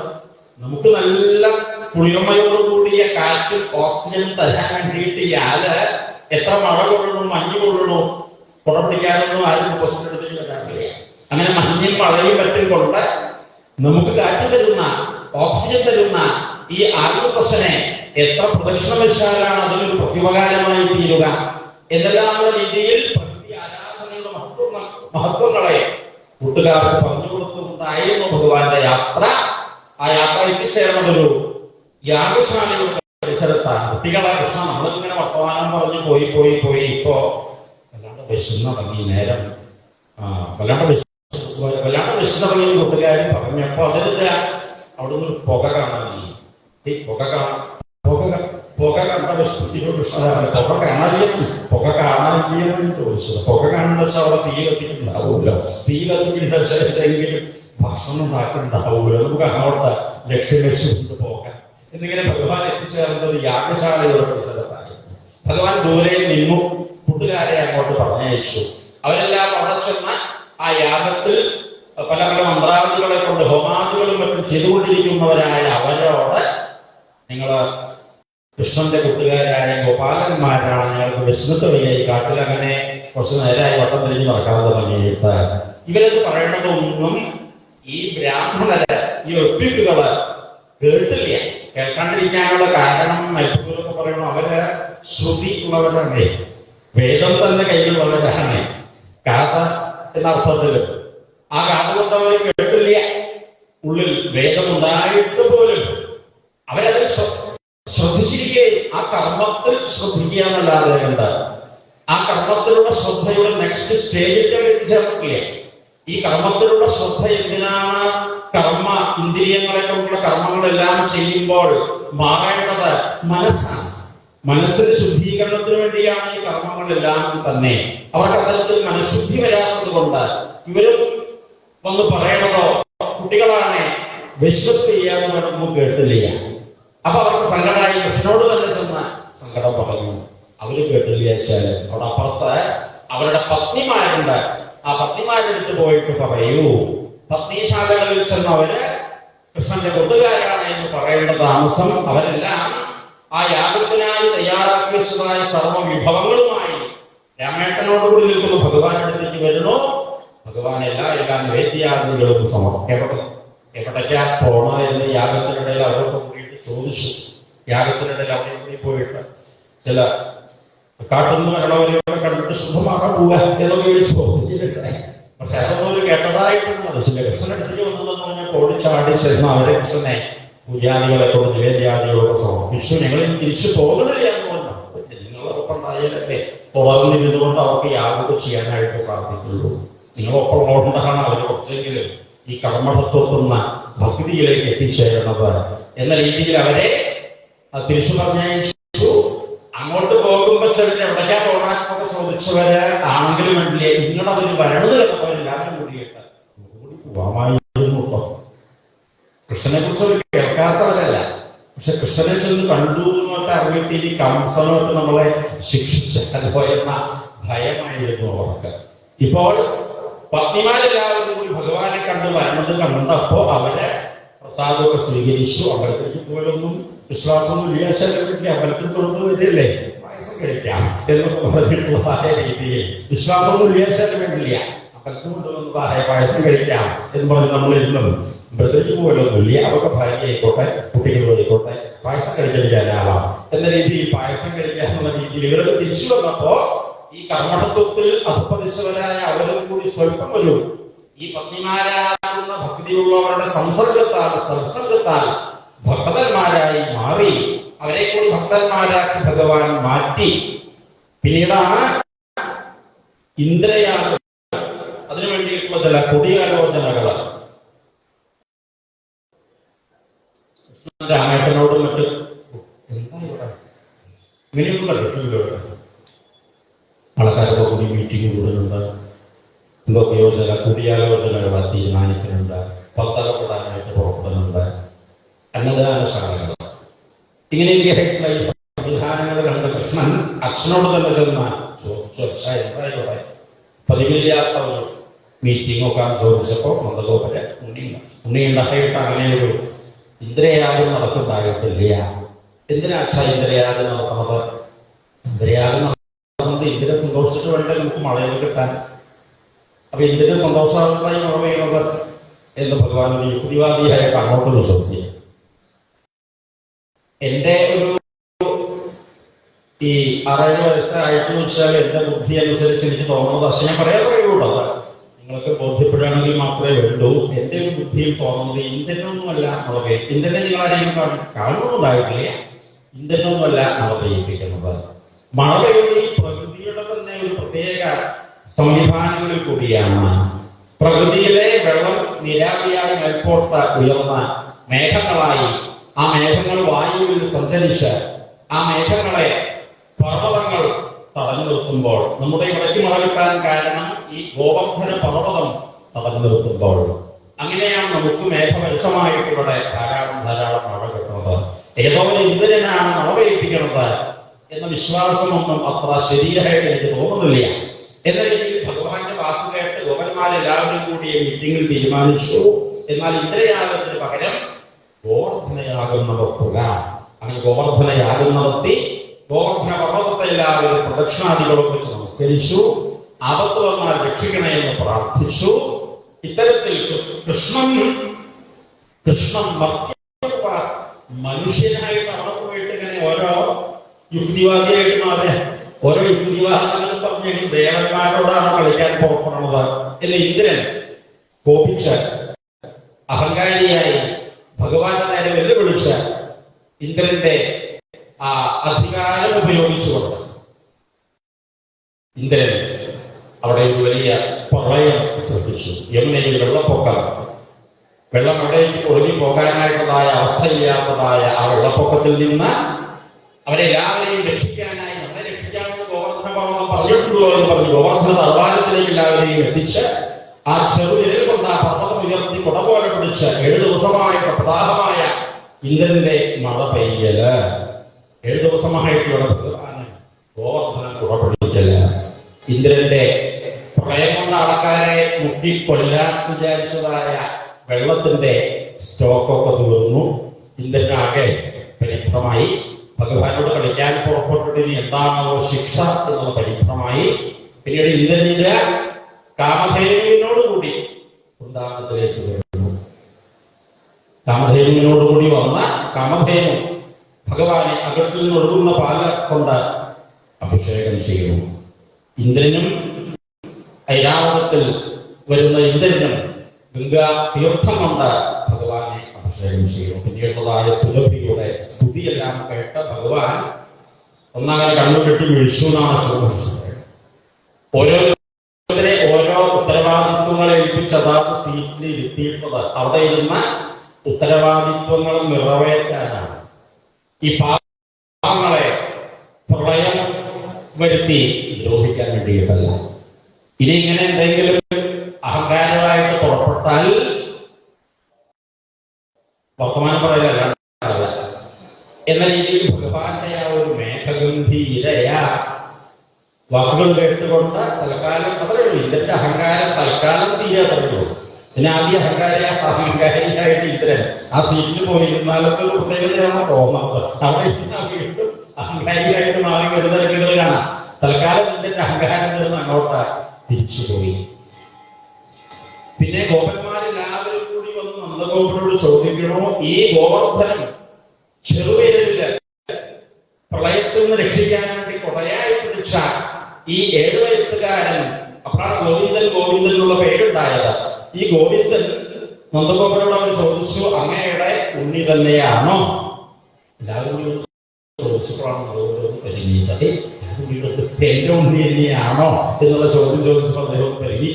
നമുക്ക് നല്ല കുളിർമയോടുകൂടിയ കാറ്റും ഓക്സിജനും തരാൻ വേണ്ടിയിട്ട് ഈ ആല് എത്ര മഴ കൊള്ളണു, മഞ്ഞ് കൊള്ളണു, കുട പിടിക്കാനൊന്നും ആരും മുത്തശ്ശൻ്റെ അടുത്തേക്ക് വരാറില്ല. അങ്ങനെ മഞ്ഞും മഴയും പറ്റും കൊണ്ട് നമുക്ക് കാറ്റ് തരുന്ന, ഓക്സിജൻ തരുന്ന ഈ ആത്മപ്രശ്നെ എത്ര പ്രദക്ഷിണം വെച്ചാലാണ് അതിനൊരു പ്രത്യുപകാരമായി തീരുക എന്നെല്ലാമുള്ള രീതിയിൽ പ്രകൃതി ആരാധനയുടെ മഹത്വങ്ങളെ കൂട്ടുകാർക്ക് പറഞ്ഞു കൊടുത്തുകൊണ്ടായിരുന്നു ഭഗവാന്റെ യാത്ര. ആ യാത്ര എത്തിച്ചേർന്നതൊരു യാഗശാലയുടെ പരിസരത്താണ്. കുട്ടികളെ കൃഷ്ണ നമ്മളിങ്ങനെ വർത്തമാനം പറഞ്ഞ് പോയി ഇപ്പോ വല്ലാണ്ട് വിശന്ന് തുടങ്ങി. നേരം വല്ലാണ്ട് വിശന്ന് തുടങ്ങി കൂട്ടുകാരും പറഞ്ഞപ്പോ അതിന് അവിടുന്ന് പുക കാണാൻ, ഈ പുക കണ്ട വിഷ്ണുവിനോട് പുക കാണാനില്ലെന്ന് ചോദിച്ചത്. പുക കാണുന്ന വെച്ചാൽ അവിടെ തീ കത്തിക്കുന്നുണ്ടാവൂല്ലോ. തീ കത്തിക്കുന്നെങ്കിലും ഭക്ഷണം ഉണ്ടാക്കുന്നുണ്ടാവൂല്ലോ. നമുക്ക് അങ്ങോട്ട് ലക്ഷ്യം വെച്ചുകൊണ്ട് പോകാം എന്നിങ്ങനെ ഭഗവാൻ എത്തിച്ചേർന്നത് യാഗശാലയുടെ പരിസരത്തായി. ഭഗവാൻ ദൂരെ നിന്നു കൂട്ടുകാരെ അങ്ങോട്ട് പറഞ്ഞയച്ചു. അവരെല്ലാം അവിടെ ചെന്ന ആ യാഗത്തിൽ പല പല മന്ത്രാവധികളെ കൊണ്ട് ഹോമാദികളും മറ്റും ചെയ്തുകൊണ്ടിരിക്കുന്നവരായ അവരോട്, നിങ്ങൾ കൃഷ്ണന്റെ കൂട്ടുകാരായ ഗോപാലന്മാരാണ്, ഞങ്ങൾക്ക് വിഷ്ണുത്ത് വയ്യായി കാട്ടിലങ്ങനെ കുറച്ച് നേരമായി വട്ടം തിരിഞ്ഞ് നടക്കാൻ തുടങ്ങിയിട്ട് ഇവരത് പറയണതൊന്നും ഈ ബ്രാഹ്മണര്, ഈ ഒപ്പിക്കുകള് കേട്ടില്ല. കേൾക്കാണ്ടിരിക്കാനുള്ള കാരണം മൈസൂരൊക്കെ പറയുന്നു, അവര് ശ്രുതി ഉള്ളവരാണ്, വേദം തന്നെ കയ്യിലുള്ളവരാണ്. കാത എന്ന അർത്ഥത്തില് ആ കാത കൊണ്ട് അവർ കേട്ടില്ല. ഉള്ളിൽ വേദമുണ്ടായിട്ട് പോലും അവരത് ശ്രദ്ധിച്ചിരിക്കുകയും ആ കർമ്മത്തിൽ ശ്രദ്ധിക്കുക എന്നല്ലാതെ കണ്ട് ആ കർമ്മത്തിലുള്ള ശ്രദ്ധയുടെ നെക്സ്റ്റ് സ്റ്റേജിൽ എത്തിച്ചേർന്നില്ല. ഈ കർമ്മത്തിലുള്ള ശ്രദ്ധ എന്തിനാണ്? കർമ്മ ഇന്ദ്രിയങ്ങളെ കൊണ്ടുള്ള കർമ്മങ്ങളെല്ലാം ചെയ്യുമ്പോൾ മാറേണ്ടത് മനസ്സാണ്. മനസ്സിന്റെ ശുദ്ധീകരണത്തിന് വേണ്ടിയാണ് ഈ കർമ്മങ്ങളെല്ലാം തന്നെ. അവർക്ക് അത്തരത്തിൽ മനഃശുദ്ധി വരാത്തത് കൊണ്ട് ഇവരും വന്ന് പറയണതോ കുട്ടികളാണ് വിശ്വത്ത് ചെയ്യാന്ന് വേണമെന്നും കേട്ടില്ല. അപ്പൊ അവർക്ക് സങ്കടമായി. കൃഷ്ണനോട് തന്നെ ചെന്ന സങ്കടം പറഞ്ഞു. അവര് കേട്ടില്ല വെച്ചാല് അവിടെ അപ്പുറത്ത് അവരുടെ പത്നിമാരുണ്ട്. ആ പത്നിമാരെടുത്ത് പോയിട്ട് പറയൂ, പത്നിശാലകളിൽ ചെന്നവര് കൃഷ്ണന്റെ കൂട്ടുകാരാണ് എന്ന് പറയേണ്ട താമസം അവരെല്ലാം ആ യാഗത്തിനായി തയ്യാറാക്കി വെച്ചതായ സർവ്വ വിഭവങ്ങളുമായി രാമേട്ടനോടുകൂടി നിൽക്കുന്ന ഭഗവാന്റെ അടുത്തേക്ക് വരുന്നു. ഭഗവാൻ എല്ലാ വേദ്യാദികളും എവിടേക്കാ പോണ എന്ന് യാഗത്തിനിടയിൽ അവരൊക്കെ കൂടിയിട്ട് ചോദിച്ചു. യാഗത്തിനിടയിൽ അവിടെ കൂടി പോയിട്ട് ചില കാട്ടുന്ന മരണവരെയൊക്കെ കണ്ടിട്ട് ശുഭമാക്കാൻ പോവുക എന്നൊക്കെ ചോദിച്ചിട്ടുണ്ട്. പക്ഷെ അതൊന്നും ഒരു കേട്ടതായിട്ടൊന്നും മനസ്സില്ല. കൃഷ്ണനടുത്തേക്ക് വന്നതെന്ന് പറഞ്ഞാൽ ഓടിച്ചാടി ചെന്ന് അവരെ കൃഷ്ണനെ പൂജാദികളെ കൊണ്ട് നിവേദ്യാദികളൊക്കെ സമർപ്പിച്ചു. ഞങ്ങൾ തിരിച്ചു പോകുന്നില്ല എന്നുകൊണ്ടാണ്. നിങ്ങളൊപ്പമുണ്ടായാലല്ലേ തുറന്നിരുന്നുകൊണ്ട് അവർക്ക് യാതൊക്കെ ചെയ്യാനായിട്ട് സാധിക്കുള്ളൂ. നിങ്ങളൊപ്പം ഉള്ളതുകൊണ്ടാണ് അവർ കുറച്ചെങ്കിലും ഈ കർമ്മതത്വത്തുന്ന ഭക്തിയിലേക്ക് എത്തിച്ചേരുന്നത് എന്ന രീതിയിൽ അവരെ തിരിച്ചു പറഞ്ഞയച്ചു. അങ്ങോട്ട് പോകുമ്പോ ചെറിയ എവിടേക്കാ പോകാനൊക്കെ ചോദിച്ചവര് ആണെങ്കിലും വേണ്ടില്ലേ നിങ്ങളവര് വരണത് കണ്ടവരെല്ലാവരും കൂടിയിട്ട് കൂടി പോവാമായിരുന്നു കേട്ടോ. കൃഷ്ണനെ കുറിച്ച് അവർ കേൾക്കാത്തവരല്ല. പക്ഷെ കൃഷ്ണനെ ചെന്ന് കണ്ടു എന്നൊക്കെ അറിഞ്ഞിട്ട് ഇനി കംസനോട്ട് നമ്മളെ ശിക്ഷിച്ചോ എന്ന ഭയമായിരുന്നു അവർക്ക്. ഇപ്പോൾ പത്നിമാരെല്ലാവരും കൂടി ഭഗവാനെ കണ്ട് വരണത് കണ്ടപ്പോ അവര് പ്രസാദമൊക്കെ സ്വീകരിച്ചു. അമ്പലത്തിലേക്ക് പോലൊന്നും വിശ്വാസമൊന്നും ഇല്ലാശാലില്ല. അമ്പലത്തിൽ തുറന്നു വരില്ലേ പായസം കഴിക്കാം എന്നൊക്കെ പറഞ്ഞിട്ടുള്ളതായ രീതിയിൽ വിശ്വാസമൊന്നും ഇല്ലാശാലും വേണ്ടില്ല. അമ്പലത്തിൽ കൊണ്ടുവന്നതായ പായസം കഴിക്കാം എന്ന് പറഞ്ഞ് നമ്മൾ ഇരുന്നത് അമ്പലത്തിലേക്ക് പോലൊന്നുമില്ല. അവർക്ക് ഭാര്യ ആയിക്കോട്ടെ കുട്ടികൾ ആയിക്കോട്ടെ പായസം കഴിക്കാനാവാം എന്ന രീതിയിൽ പായസം കഴിക്കാന്നുള്ള രീതിയിൽ ഇവരൊക്കെ തിരിച്ചു വന്നപ്പോ ഈ കർമ്മതത്വത്തിൽ അധപ്പതിച്ചവരായ അവരും കൂടി സ്വല്പം ഒരു ഈ പത്നിമാരാകുന്ന ഭക്തിയുള്ളവരുടെ സത്സംഗത്താൽ ഭക്തന്മാരായി മാറി അവരെ കൂടി ഭക്തന്മാരാക്കി ഭഗവാൻ മാറ്റി. പിന്നീടാണ് ഇന്ദ്രയാഗം അതിനു വേണ്ടിയിട്ടുള്ള ചില കൊടിയാലോചനകൾ രാമേട്ടനോടും മറ്റ് എന്താ ഇവിടെ ഇങ്ങനെയൊന്നും കണ്ടിട്ടില്ലോ. ആൾക്കാരുടെ കൂടി മീറ്റിംഗ് കൂടുന്നുണ്ട്. എന്തൊക്കെയോ ചില കൂടിയാലോചനകൾ തീരുമാനിക്കുന്നുണ്ട്. പത്തകപ്പെടാനായിട്ട് പുറപ്പെടുന്നുണ്ട്. അന്നദാനശാലകൾ ഇങ്ങനെയൊക്കെയായിട്ടുള്ള ഈ സംവിധാനങ്ങൾ കണ്ട കൃഷ്ണൻ അച്ഛനോട് തന്നെ ചെന്ന എന്തായിക്കോട്ടെ പതിവില്ലാത്ത ഒരു മീറ്റിംഗ് ഒക്കെ ചോദിച്ചപ്പോ നന്ദഗോപര് ഉണ്ണിയുണ്ടായിട്ട് അങ്ങനെ ഒരു ഇന്ദ്രയാഗം നടക്കുന്നുണ്ടായിട്ടില്ല. എന്തിനാ ഇന്ദ്രയാഗം നടക്കുന്നത്? ഇന്ദ്രയാഗം നടക്കുന്നത് ഇന്ദ്രനെ സന്തോഷിച്ചിട്ട് വേണ്ട നമുക്ക് മഴയിൽ കിട്ടാൻ. അപ്പൊ എന്തിനു സന്തോഷമായി മഴ പെയ്യുന്നത് എന്ന് ഭഗവാൻ ഒരു യുക്തിവാദിയായിട്ട് അങ്ങോട്ടൊരു ചോദ്യം. എന്റെ ഒരു ഈ 6-7 വയസ്സായിട്ട് വെച്ചാൽ എന്റെ ബുദ്ധി അനുസരിച്ച് എനിക്ക് തോന്നുന്നത് പക്ഷെ ഞാൻ പറയാൻ പറയുള്ളൂ. അത് നിങ്ങൾക്ക് ബോധ്യപ്പെടുകയാണെങ്കിൽ മാത്രമേ വേണ്ടൂ. എന്റെ ഒരു ബുദ്ധിയിൽ തോന്നുന്നത് ഇന്ധനമൊന്നുമല്ല മഴ പെയ്യും. ഇന്ധനം നിങ്ങളാരെയും കാണുന്നതായിട്ടില്ല. ഇന്ധനമൊന്നുമല്ല മഴ പെയ്യിപ്പിക്കുന്നത്. മഴ പെയ്യുന്നത് ഈ പ്രകൃതിയുടെ തന്നെ ഒരു പ്രത്യേക സംവിധാനങ്ങളിൽ കൂടിയാണ്. പ്രകൃതിയിലെ വെള്ളം നിരാവിയായി മേൽപോട്ട് ഉയർന്ന മേഘങ്ങളായി ആ മേഘങ്ങൾ വായുവിൽ സഞ്ചരിച്ച് ആ മേഘങ്ങളെ പർവ്വതങ്ങൾ തടഞ്ഞു നിർത്തുമ്പോൾ നമ്മുടെ ഇവിടേക്ക് മഴ കിട്ടാൻ കാരണം ഈ ഗോവർദ്ധന പർവ്വതം തടഞ്ഞു നിർത്തുമ്പോൾ അങ്ങനെയാണ് നമുക്ക് മേഘവരുഷമായിട്ട് ഇവിടെ ധാരാളം മഴ കിട്ടുന്നത്. ഏതോ ഒരു ഇന്ദ്രനാണ് മഴ പെയ്യിപ്പിക്കുന്നത് എന്ന വിശ്വാസമൊന്നും അത്ര ശരിയായിട്ട് എനിക്ക് തോന്നുന്നില്ല. എന്ന രീതിയിൽ ഭഗവാന്റെ വാക്ക് കേട്ട് ഗോപന്മാരെല്ലാവരും കൂടി മീറ്റിംഗിൽ തീരുമാനിച്ചു. എന്നാൽ ഇന്ദ്രയാഗത്തിന് പകരം ഗോവർദ്ധനയാഗം നടത്തുക. അങ്ങനെ ഗോവർദ്ധനയാഗം നടത്തി ഗോവർദ്ധന പർവ്വതത്തെ എല്ലാവരും പ്രദക്ഷിണാദികളൊക്കെ വെച്ച് നമസ്കരിച്ചു. ആപത്ത് വന്നാൽ രക്ഷിക്കണേ എന്ന് പ്രാർത്ഥിച്ചു. ഇത്തരത്തിൽ കൃഷ്ണൻ മനുഷ്യനായിട്ട് അവിടെ പോയിട്ട് ഇങ്ങനെ ഓരോ യുക്തിവാദിയായിട്ട് മാറിയ ഓരോ യുക്തിവാദികളും പറഞ്ഞ ദേവന്മാരോടാണ് കളിക്കാൻ പുറപ്പെടുന്നത് എന്ന് ഇന്ദ്രൻ കോപിച്ച് അഹങ്കാരിയായി ഭഗവാന്റെ നേരെ വെല്ലുവിളിച്ച് ഇന്ദ്രന്റെ ആ അധികാരം ഉപയോഗിച്ചുകൊണ്ട് ഇന്ദ്രൻ അവിടെ ഒരു വലിയ പ്രളയം സൃഷ്ടിച്ചു. യമുനയിൽ വെള്ളപ്പൊക്കം, വെള്ളം എവിടേക്ക് ഒഴുകി പോകാനായിട്ടുള്ളതായ അവസ്ഥയില്ലാത്തതായ ആ വെള്ളപ്പൊക്കത്തിൽ നിന്ന് അവരെല്ലാവരെയും രക്ഷിക്കാനായി നമ്മളെ രക്ഷിക്കാമെന്ന് ഗോവർദ്ധന പർവ്വതം പറഞ്ഞിട്ടുള്ളൂ എന്ന് പറഞ്ഞു ഗോവർദ്ധന തർവാരത്തിലേക്ക് എല്ലാവരെയും എത്തിച്ച് ആ ചെറുവിരൽ കൊണ്ട് ആ പർവ്വതം ഉയർത്തി കുട പോലെ പിടിച്ച് 7 ദിവസമായിട്ട് പ്രതാപമായ ഇന്ദ്രന്റെ മഴ പെയ്യല്. 7 ദിവസമായിട്ടുള്ള ഭഗവാന് ഗോവർദ്ധനം കുട പിടിക്കല്. ഇന്ദ്രന്റെ പ്രളയം കൊണ്ട് ആൾക്കാരെ മുട്ടിക്കൊല്ലാൻ വിചാരിച്ചതായ വെള്ളത്തിന്റെ സ്റ്റോക്കൊക്കെ തീർന്നു. ഇന്ദ്രനാകെ പരിഭ്രമായി. ഭഗവാനോട് കളിക്കാൻ പുറപ്പെട്ടിട്ട് ഇനി എന്താണോ ശിക്ഷ എന്നുള്ള പരീക്ഷണമായി പിന്നീട് ഇന്ദ്രന്റെ കാമധേനുവിനോടുകൂടി വൃന്ദാവനത്തിലേക്ക് വരുന്നു. കാമധേനുവിനോടുകൂടി വന്ന കാമധേനു ഭഗവാനെ അകട്ടിൽ നിന്നൊഴുകുന്ന പാല കൊണ്ട് അഭിഷേകം ചെയ്യുന്നു. ഇന്ദ്രനും ഐരാവതത്തിൽ വരുന്ന ഇന്ദ്രനും ഗംഗാ തീർത്ഥം കൊണ്ട് ഭഗവാനെ അഭിഷേകം ചെയ്യുന്നു. പിന്നീടുള്ളതായ സുലഭിയുടെ സ്തുതിയെല്ലാം കേട്ട ഭഗവാൻ ഒന്നാകെ കണ്ണുകെട്ടി വിളിച്ചു എന്നാണ് ശ്രമിച്ചത്. ഓരോരുത്തരെ ഓരോ ഉത്തരവാദിത്വങ്ങളെ ഏൽപ്പിച്ച് അതാത് സീറ്റിൽ ഇരുത്തിയിട്ടുള്ളത് അവിടെ ഇരുന്ന ഉത്തരവാദിത്വങ്ങൾ നിറവേറ്റാനാണ്. ഈ പാപങ്ങളെ പ്രളയം വരുത്തി ദ്രോഹിക്കാൻ വേണ്ടിയിട്ടല്ല. ഇനി ഇങ്ങനെ എന്തെങ്കിലും അഹങ്കാരമായിട്ട് പുറപ്പെട്ടാൽ വർത്തമാനം പറയലല്ല എന്ന രീതിയിൽ ഭഗവാന്റെ ആ ഒരു മേഘഗംഭീരയ വാക്കുകൾ കേട്ടുകൊണ്ട് തൽക്കാലം അത്രയുള്ളൂ. ഇന്ദ്രന്റെ അഹങ്കാരം തൽക്കാലം തീരാത്തതുള്ളൂ. പിന്നെ ആദ്യ അഹങ്കാരിയായിട്ട് ഇന്ദ്രൻ ആ സീറ്റിൽ പോയിരുന്നാലൊക്കെ പ്രത്യേകതയാണോ തോന്നുന്നത്. അവിടെ വീണ്ടും അഹങ്കാരിയായിട്ട് മാറി വരുന്ന കാണാം. തൽക്കാലം ഇന്ദ്രന്റെ അഹങ്കാരം നിന്ന് അങ്ങോട്ട് തിരിച്ചുപോയി. പിന്നെ ഗോപന്മാരെല്ലാവരും കൂടി വന്ന് നന്ദഗോപനോട് ചോദിക്കണോ, ഈ ഗോവർദ്ധനം ചെറുവിരലില് പ്രളയത്തിൽ നിന്ന് രക്ഷിക്കാൻ വേണ്ടി കൊടയായി പിടിച്ച ഈ 7 വയസ്സുകാരൻ, അപ്പോഴാണ് ഗോവിന്ദൻ ഗോവിന്ദൻ എന്നുള്ള പേരുണ്ടായത്. ഈ ഗോവിന്ദൻ നന്ദഗോപനോട് അവർ ചോദിച്ചു, അങ്ങയുടെ ഉണ്ണി തന്നെയാണോ? എല്ലാവരും ചോദിച്ചപ്പോഴാണ് പെരുങ്ങിയത്. എന്റെ ഉണ്ണി തന്നെയാണോ എന്നുള്ള ചോദ്യം ചോദിച്ചപ്പോൾ അദ്ദേഹം പെരുങ്ങി.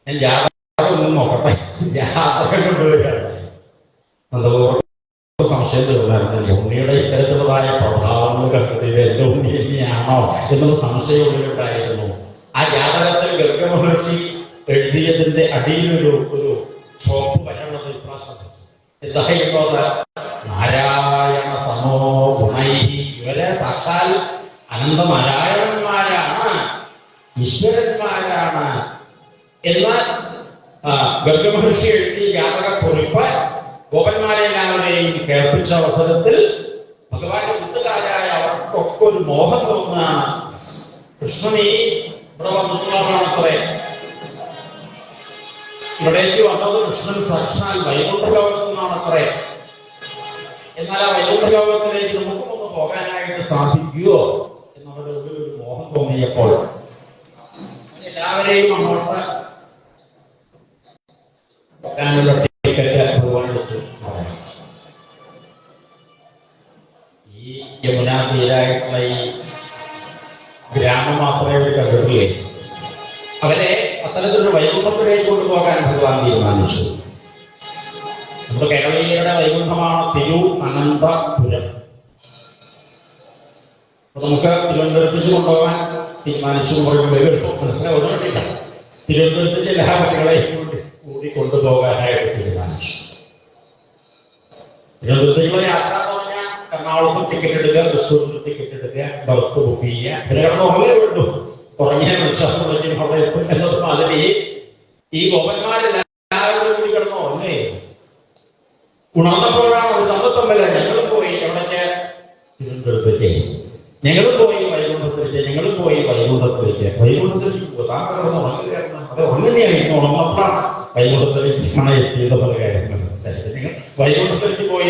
ഞാൻ ജാതകം ഒന്നും നോക്കട്ടെ, ജാതകം കൊണ്ടുപോയാണ് നന്ദഗോപൻ സംശയം തീർന്നായിരുന്നു. ഉണ്ണിയുടെ ഇത്തരത്തിലുള്ളതായ പ്രഭാവങ്ങൾ കണ്ടിട്ട് എന്റെ ഉണ്ണി തന്നെയാണോ എന്നുള്ള സംശയം ഉണ്ടായിരുന്നു. ആ ജാതകത്തിൽ ഗർഗമഹർഷി എഴുതിയതിന്റെ അടിയിലൊരു ചോപ്പ് വരണത് എന്തായിരുന്നു? നാരായണ സമോ ഗുണൈഹി. ഇവരെ സാക്ഷാൽ അനന്തനാരായണന്മാരാണ്, ഈശ്വരന്മാരാണ് എന്ന ഗർഗമഹർഷി എഴുതിയ ജാതക കുറിപ്പ് ഗോപന്മാരെല്ലാവരെയും കേൾപ്പിച്ച അവസരത്തിൽ ഭഗവാന്റെ കൂട്ടുകാരായ അവർക്കൊക്കെ ഒരു മോഹം തോന്നുകയാണ്. കൃഷ്ണനെ ഇവിടെ വന്നിട്ടുള്ളതാണത്രേ. ഇവിടേക്ക് വന്നത് കൃഷ്ണൻ സാക്ഷാൽ വൈകുണ്ഠലോകത്തു നിന്നാണത്രേ. എന്നാൽ ആ വൈകുണ്ഠലോകത്തിലേക്ക് നമുക്കൊന്ന് പോകാനായിട്ട് സാധിക്കുമോ എന്നവരുടെ ഒരു മോഹം തോന്നിയപ്പോൾ എല്ലാവരെയും അങ്ങോട്ട് പോകാനുള്ള ടിക്കറ്റ് ഭഗവാൻ എടുത്തു. ഈ യമുനാ തീരായിട്ടുള്ള ഈ ഗ്രാമം മാത്രമേ അവർ കണ്ടിട്ടില്ലേ. അവരെ അത്തരത്തിലൊരു വൈകുണ്ഠത്തിലേക്ക് കൊണ്ടുപോകാൻ ഭഗവാൻ തീരുമാനിച്ചു. നമ്മുടെ കേരളീയരുടെ വൈകുണ്ഠമാണ് തിരുവനന്തപുരം. അപ്പൊ നമുക്ക് തിരുവനന്തപുരത്തേക്ക് കൊണ്ടുപോകാൻ തീരുമാനിച്ചു പറയുമ്പോൾ മനസ്സിലാവുന്നില്ല. തിരുവനന്തപുരത്തിന്റെ എല്ലാ കുട്ടികളെയും കൂടി കൊണ്ടുപോകാനായിട്ട് തീരുമാനിച്ചു. തിരുവനന്തപുരത്തേക്കുള്ള യാത്ര എന്ന് പറഞ്ഞാൽ എറണാകുളത്ത് ടിക്കറ്റ് എടുക്കുക, തൃശ്ശൂരിൽ ടിക്കറ്റ് എടുക്കുക, ബർത്ത് ബുക്ക് ചെയ്യുക, പിന്നെ കിടന്ന് ഉറങ്ങേ വേണ്ടു. ഉറങ്ങിയ വിശ്വാസം വിളിക്കും അവിടെ എത്തും എന്നത് മാതിരി ഈ ഗോപന്മാരെല്ലാവരും കൂടി കിടന്ന് ഉറങ്ങേ. ഉണർന്നപ്പോഴാണ് ഒരു തമ്മിൽ ഞങ്ങളും പോയി എവിടേക്ക്? തിരുവനന്തപുരത്തേക്ക്. ഞങ്ങളും പോയി വൈകുണ്ഠത്തിലേക്ക്. വൈകുണ്ഠത്തിലേക്ക് താങ്കൾ കിടന്ന് ഉറങ്ങുകയായിരുന്നു. അത് ഉറങ്ങുകയായിരുന്നു. ഉണർന്നപ്പോഴാണ് വൈകുണ്ഠത്തിലേക്കാണ് എത്തിയത് പല കാര്യങ്ങൾ മനസ്സിലാക്കിയത്. നിങ്ങൾ വൈകുണ്ഠത്തിലേക്ക് പോയി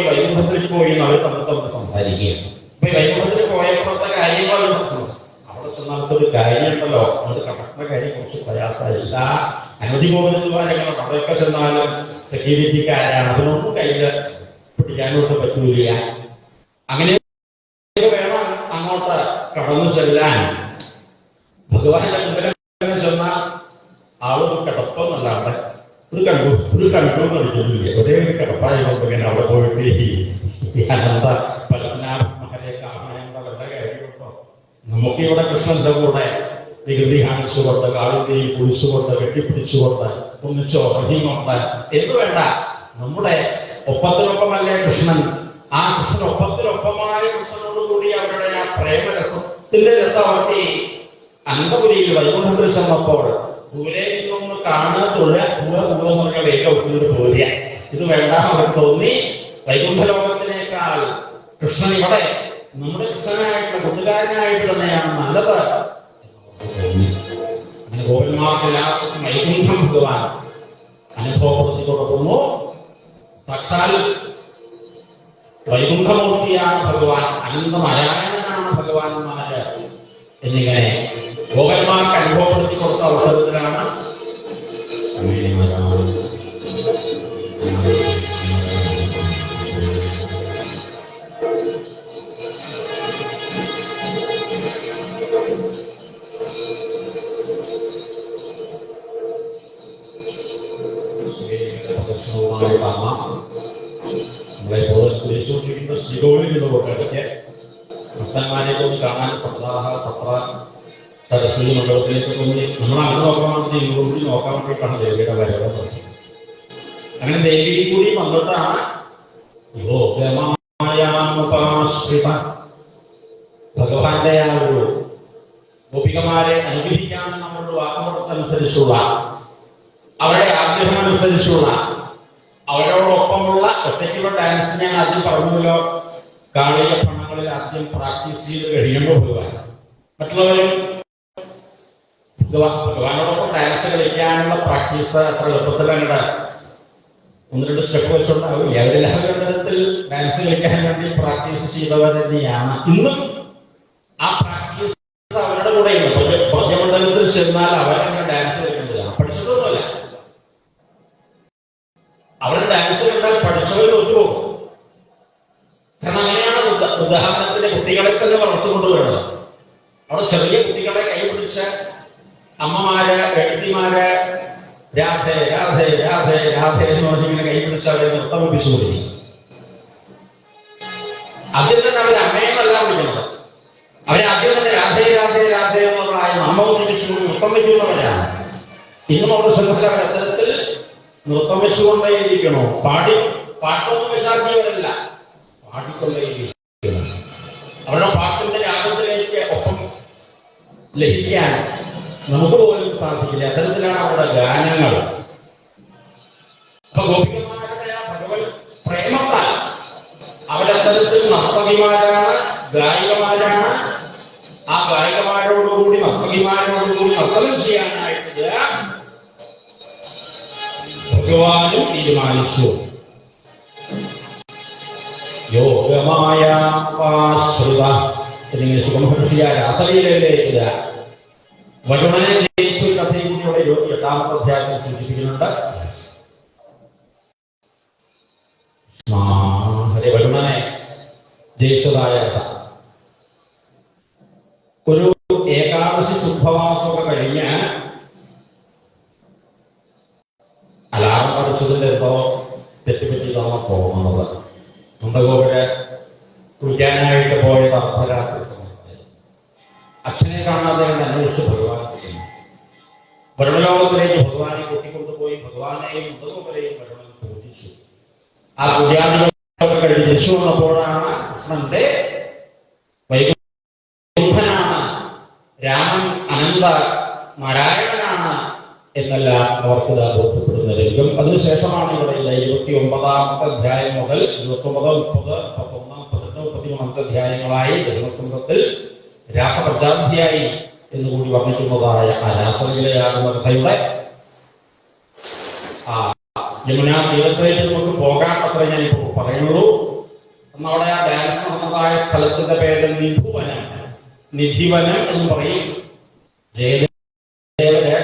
എന്ന് അവർ തമ്മിൽ സംസാരിക്കുകയാണ്. അപ്പൊ ഈ വൈകുണ്ഠത്തിൽ പോയപ്പോഴത്തെ കാര്യങ്ങൾ അവിടെ ചെന്നാൽത്തൊരു കാര്യമുണ്ടല്ലോ, അത് കടക്കുന്ന കാര്യം കുറച്ച് പ്രയാസമില്ല. അനവധി ഗോപനദ്വാരങ്ങളുണ്ട്. അവിടെയൊക്കെ ചെന്നാലും സെക്യൂരിറ്റിക്കാരാണ്, അതിനൊന്നും കയ്യില് പിടിക്കാനോട്ട് പറ്റൂല. അങ്ങനെ വേണം അങ്ങോട്ട് കടന്നു ചെല്ലാൻ. ഭഗവാന്റെ മുമ്പിൽ ചെന്നാൽ ആളൊരു കിടപ്പൊന്നല്ലാണ്ട് ഒരു കണ്ടു കളിക്കുന്നില്ല. ഒരേ ഒരു കിടപ്പായി കൊണ്ട് ഇങ്ങനെ അവിടെ പോയിട്ട് അനന്ത പത്മനാഭരെ കാണേണ്ട വല്ല കാര്യമുണ്ടോ? നമുക്കിവിടെ കൃഷ്ണന്റെ കൂടെ വികൃതി കാണിച്ചുകൊണ്ട് കാളിന്തി കുളിച്ചുകൊണ്ട് കെട്ടിപ്പിടിച്ചുകൊണ്ട് ഒന്നിച്ചോ ഉറങ്ങിക്കൊണ്ട് എന്ത് വേണ്ട, നമ്മുടെ ഒപ്പത്തിനൊപ്പമല്ലേ കൃഷ്ണൻ. ആ കൃഷ്ണൻ ഒപ്പത്തിനൊപ്പമായ കൃഷ്ണനോടുകൂടി അവരുടെ ആ പ്രേമരസത്തിന്റെ രസം അവർക്ക് അനന്തപുരിയിൽ വൈകുണ്ഠത്തിൽ ചെന്നപ്പോൾ ദൂരെ നിന്നൊന്ന് കാണുക പറഞ്ഞ വേഗം ഒട്ടുകൊണ്ട് പോരുക. ഇത് വേണ്ട അവർക്ക് തോന്നി. വൈകുണ്ഠലോകത്തിനേക്കാൾ കൃഷ്ണൻ ഇവിടെ നമ്മുടെ കൃഷ്ണനായിട്ടുള്ള കൂട്ടുകാരനായിട്ട് തന്നെയാണ് നല്ലത്. അങ്ങനെ ഗോപന്മാർക്കെല്ലാവർക്കും വൈകുണ്ഠം ഭഗവാൻ അനുഭവപ്പെടുത്തി കൊടുക്കുന്നു. സാക്ഷാൽ വൈകുണ്ഠമൂർത്തിയാണ് ഭഗവാൻ, അനന്തനാരായണനാണ് ഭഗവാന്മാര് എന്നിങ്ങനെ ഗോപന്മാർക്ക് അനുഭവപ്പെടുത്തി കൊടുത്ത അവസരത്തിലാണ് നമ്മളെ കുരിശുകൊണ്ടിരിക്കുന്ന ശ്രീകോവിലിൽ നിന്ന് പോകട്ടെ ഭക്തന്മാരെ ഒന്ന് കാണാൻ സപ്താഹ സത്ര സരസ്വതി മണ്ഡപത്തിലേക്ക് തോന്നി നമ്മൾ അങ്ങനെ നോക്കാൻ വേണ്ടി യൂറോപ്പിൽ നോക്കാൻ വേണ്ടിയിട്ടാണ് ദേവിയുടെ വരവ് തുടങ്ങി. അങ്ങനെ ദേവി കൂടി വന്നിട്ടാണ് യോഗമായാമുപാശ്രിത ഭഗവാന്റെ ആ ഒരു ഗോപികമാരെ അനുഗ്രഹിക്കാൻ നമ്മളുടെ വാക്കുമനുസരിച്ചുള്ള അവരുടെ ആഗ്രഹമനുസരിച്ചുള്ള അവരോടൊപ്പമുള്ള ഒറ്റയ്ക്കുള്ള ഡാൻസ് ഞാൻ ആദ്യം പറഞ്ഞല്ലോ. കാളിക ഭരണങ്ങളിൽ ആദ്യം പ്രാക്ടീസ് ചെയ്ത് കഴിയുമ്പോൾ ഭഗവാൻ മറ്റുള്ളവരും ഭഗവാനോടൊപ്പം ഡാൻസ് കളിക്കാനുള്ള പ്രാക്ടീസ് അത്ര എളുപ്പത്തിൽ അങ്ങോട്ട് 1-2 സ്റ്റെപ്പ് വെച്ചുകൊണ്ടാവില്ല. അവരെല്ലാവരും തരത്തിൽ ഡാൻസ് കളിക്കാൻ വേണ്ടി പ്രാക്ടീസ് ചെയ്തവർ തന്നെയാണ്. ഇന്നും ആ പ്രാക്ടീസ് അവരുടെ കൂടെയുണ്ട്. പ്രജമണ്ഡലത്തിൽ ചെന്നാൽ അവരങ്ങനെ ഡാൻസ് കളിക്കുന്നതാണ്. പഠിച്ചതൊന്നുമല്ല, അവരുടെ ഡാൻസ് കണ്ടാൽ പഠിച്ചവർ ഒത്തുപോകും. കാരണം അങ്ങനെയാണ് ഉദാഹരണത്തിന് കുട്ടികളെ തന്നെ വളർത്തുകൊണ്ടുവരുന്നത്. അവിടെ ചെറിയ കുട്ടികളെ കൈപിടിച്ച് അമ്മമാര് എഴുത്തിമാര് രാധേ രാധേ രാധേ രാധേ എന്ന് പറഞ്ഞിങ്ങനെ കൈപിടിച്ച് അവരെ നൃത്തം ഒപ്പിച്ചുകൊണ്ടിരിക്കും. ആദ്യം തന്നെ അവരെ അമ്മയെന്നല്ല വിളിക്കുന്നത്. അവരെ ആദ്യം തന്നെ രാധേ രാധേ രാധേ എന്നുള്ള അമ്മ ഒന്നിപ്പിച്ചുകൊണ്ട് നൃത്തം വയ്ക്കുന്നവരാണ്. ഇന്നും അവിടെ ശ്രദ്ധത്തിൽ അവർ അത്തരത്തിൽ നൃത്തം വെച്ചുകൊണ്ടേയിരിക്കണോ? പാട്ടൊന്നും വിശാഖിയവരല്ല, പാടിക്കൊണ്ടേയിരിക്കണം. അവരുടെ പാട്ടിന്റെ രാഗത്തിലേക്ക് ഒപ്പം ലഭിക്കാൻ നമുക്ക് പോലും സാധിക്കില്ല. അത്തരത്തിലാണ് അവരുടെ ഗാനങ്ങൾ. അപ്പൊ ഗോപികമാരുടെ ആ ഭഗവത് പ്രേമത്താൽ അവരത്തരത്തിൽ നർത്തകിമാരാണ്, ഗായികമാരാണ്. ആ ഗായികമാരോടുകൂടി നർത്തകിമാരോടുകൂടി നർത്തനം ചെയ്യാനായിട്ട് ഭഗവാനും തീരുമാനിച്ചു. യോഗമായ എന്നിങ്ങനെ സുഖമഹർഷിയ രാസലീലയിലേക്ക് വരുണനെ ജയിച്ച കഥയും കൂടിയുടെ 28ാമത്തെ അധ്യായത്തിൽ സൂചിപ്പിക്കുന്നുണ്ട്. ഹരി വരുണനെ ജയിച്ചതായ കഥ ഒരു ഏകാദശി ശുദ്ധവാസമൊക്കെ കഴിഞ്ഞ് അലാറം പഠിച്ചതിന്റെ എന്തോ തെറ്റുപറ്റിയതാണ് തോന്നുന്നത്. നന്ദഗോപുരെ കുളിക്കാനായിട്ട് പോയത് അർദ്ധരാത്രി സമയത്ത് അച്ഛനെ കാണാതെ അന്വേഷിച്ച് ഭഗവാൻ വരുണലോകത്തിലേക്ക് ഭഗവാനെ കൂട്ടിക്കൊണ്ടുപോയി ഭഗവാനെയും നന്ദഗോപുരെയും വരുണൻ പൂജിച്ചു. ആ പൂജാതികളൊക്കെ കഴിഞ്ഞ് തിരിച്ചു വന്നപ്പോഴാണ് കൃഷ്ണന്റെ വൈകുണ്ഠനാണ്, രാമൻ അനന്ത നാരായണനാണ് എന്നെല്ലാം അവർക്ക് ബോധ്യപ്പെടുന്ന രംഗം. അതിനുശേഷമാണ് ഇവിടെ 29ാമത്തെ അധ്യായം മുതൽ 29, 30, 31, 32, 33 അധ്യായങ്ങളായി ദശമസ്കന്ധത്തിൽ രാസപഞ്ചാധ്യായി എന്നുകൂടി വർണ്ണിക്കുന്നതായ ആ രാസലീലയാകുന്ന കഥയുടെ ആ യമുനാ തീരത്തേക്ക് നമുക്ക് പോകാൻ അത്ര ഞാനിപ്പോൾ പറയുള്ളൂ. എന്നവിടെ ആ ഡാൻസ് നടന്നതായ സ്ഥലത്തിന്റെ പേര് നിധിവനം. നിധിവനം എന്ന് പറയും. ജയദേവര്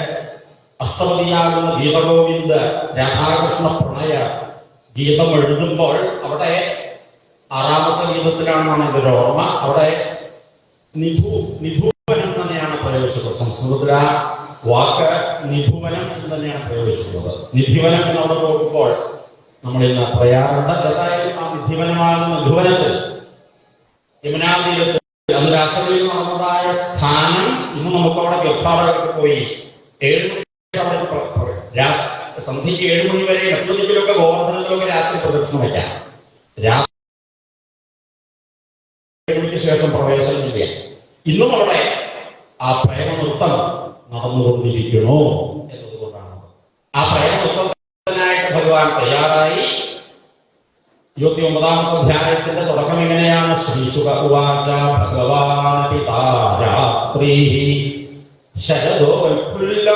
അഷ്ടപതിയാകുന്ന ഗീതഗോവിന്ദ രാധാകൃഷ്ണ പ്രണയ ഗീതം എഴുതുമ്പോൾ അവിടെ 6ാമത്തെ ഗീതത്തിലാണെന്നാണ് ഇതൊരു ഓർമ്മ. അവിടെ നിഭൂവനം തന്നെയാണ് പ്രയോഗിച്ചിട്ടുള്ളത്. സംസ്കൃതത്തിൽ ആ വാക്ക് നിഭുവനം എന്ന് തന്നെയാണ് പ്രയോഗിച്ചിട്ടുള്ളത്. നിധിവനം എന്നവിടെ നോക്കുമ്പോൾ നമ്മൾ ഇന്ന് പറയാറുണ്ട്. ഏതായാലും ആ നിധിവനമാകുന്ന നിധുവനത്തിൽ യമുനാ തീരത്തിൽ അന്ന് രാസകളിൽ നടന്നതായ സ്ഥാനം ഇന്ന് നമുക്കവിടെ ഗർഭാടകത്തിൽ പോയി 7 മണി സന്ധ്യയ്ക്ക് 7 മണി വരെ മറ്റൊന്നിലൊക്കെ ഗോവർദ്ധനത്തിലൊക്കെ രാത്രി പ്രദക്ഷിണം വയ്ക്കാം. 7 മണിക്ക് ശേഷം പ്രവേശനമില്ല. ഇന്നും അവിടെ ആ പ്രേമനൃത്തം നടന്നുകൊണ്ടിരിക്കണോ എന്നതുകൊണ്ടാണ്. ആ പ്രേമനൃത്തത്തിനായിട്ട് ഭഗവാൻ തയ്യാറായി 29-ാമത്തെ അധ്യായത്തിന്റെ തുടക്കം എങ്ങനെയാണ്? ശ്രീശുക ഉവാച ഭഗവാൻ പിതാരാത്രീ ശരദോൽപുല്ലമല്ലികാഃ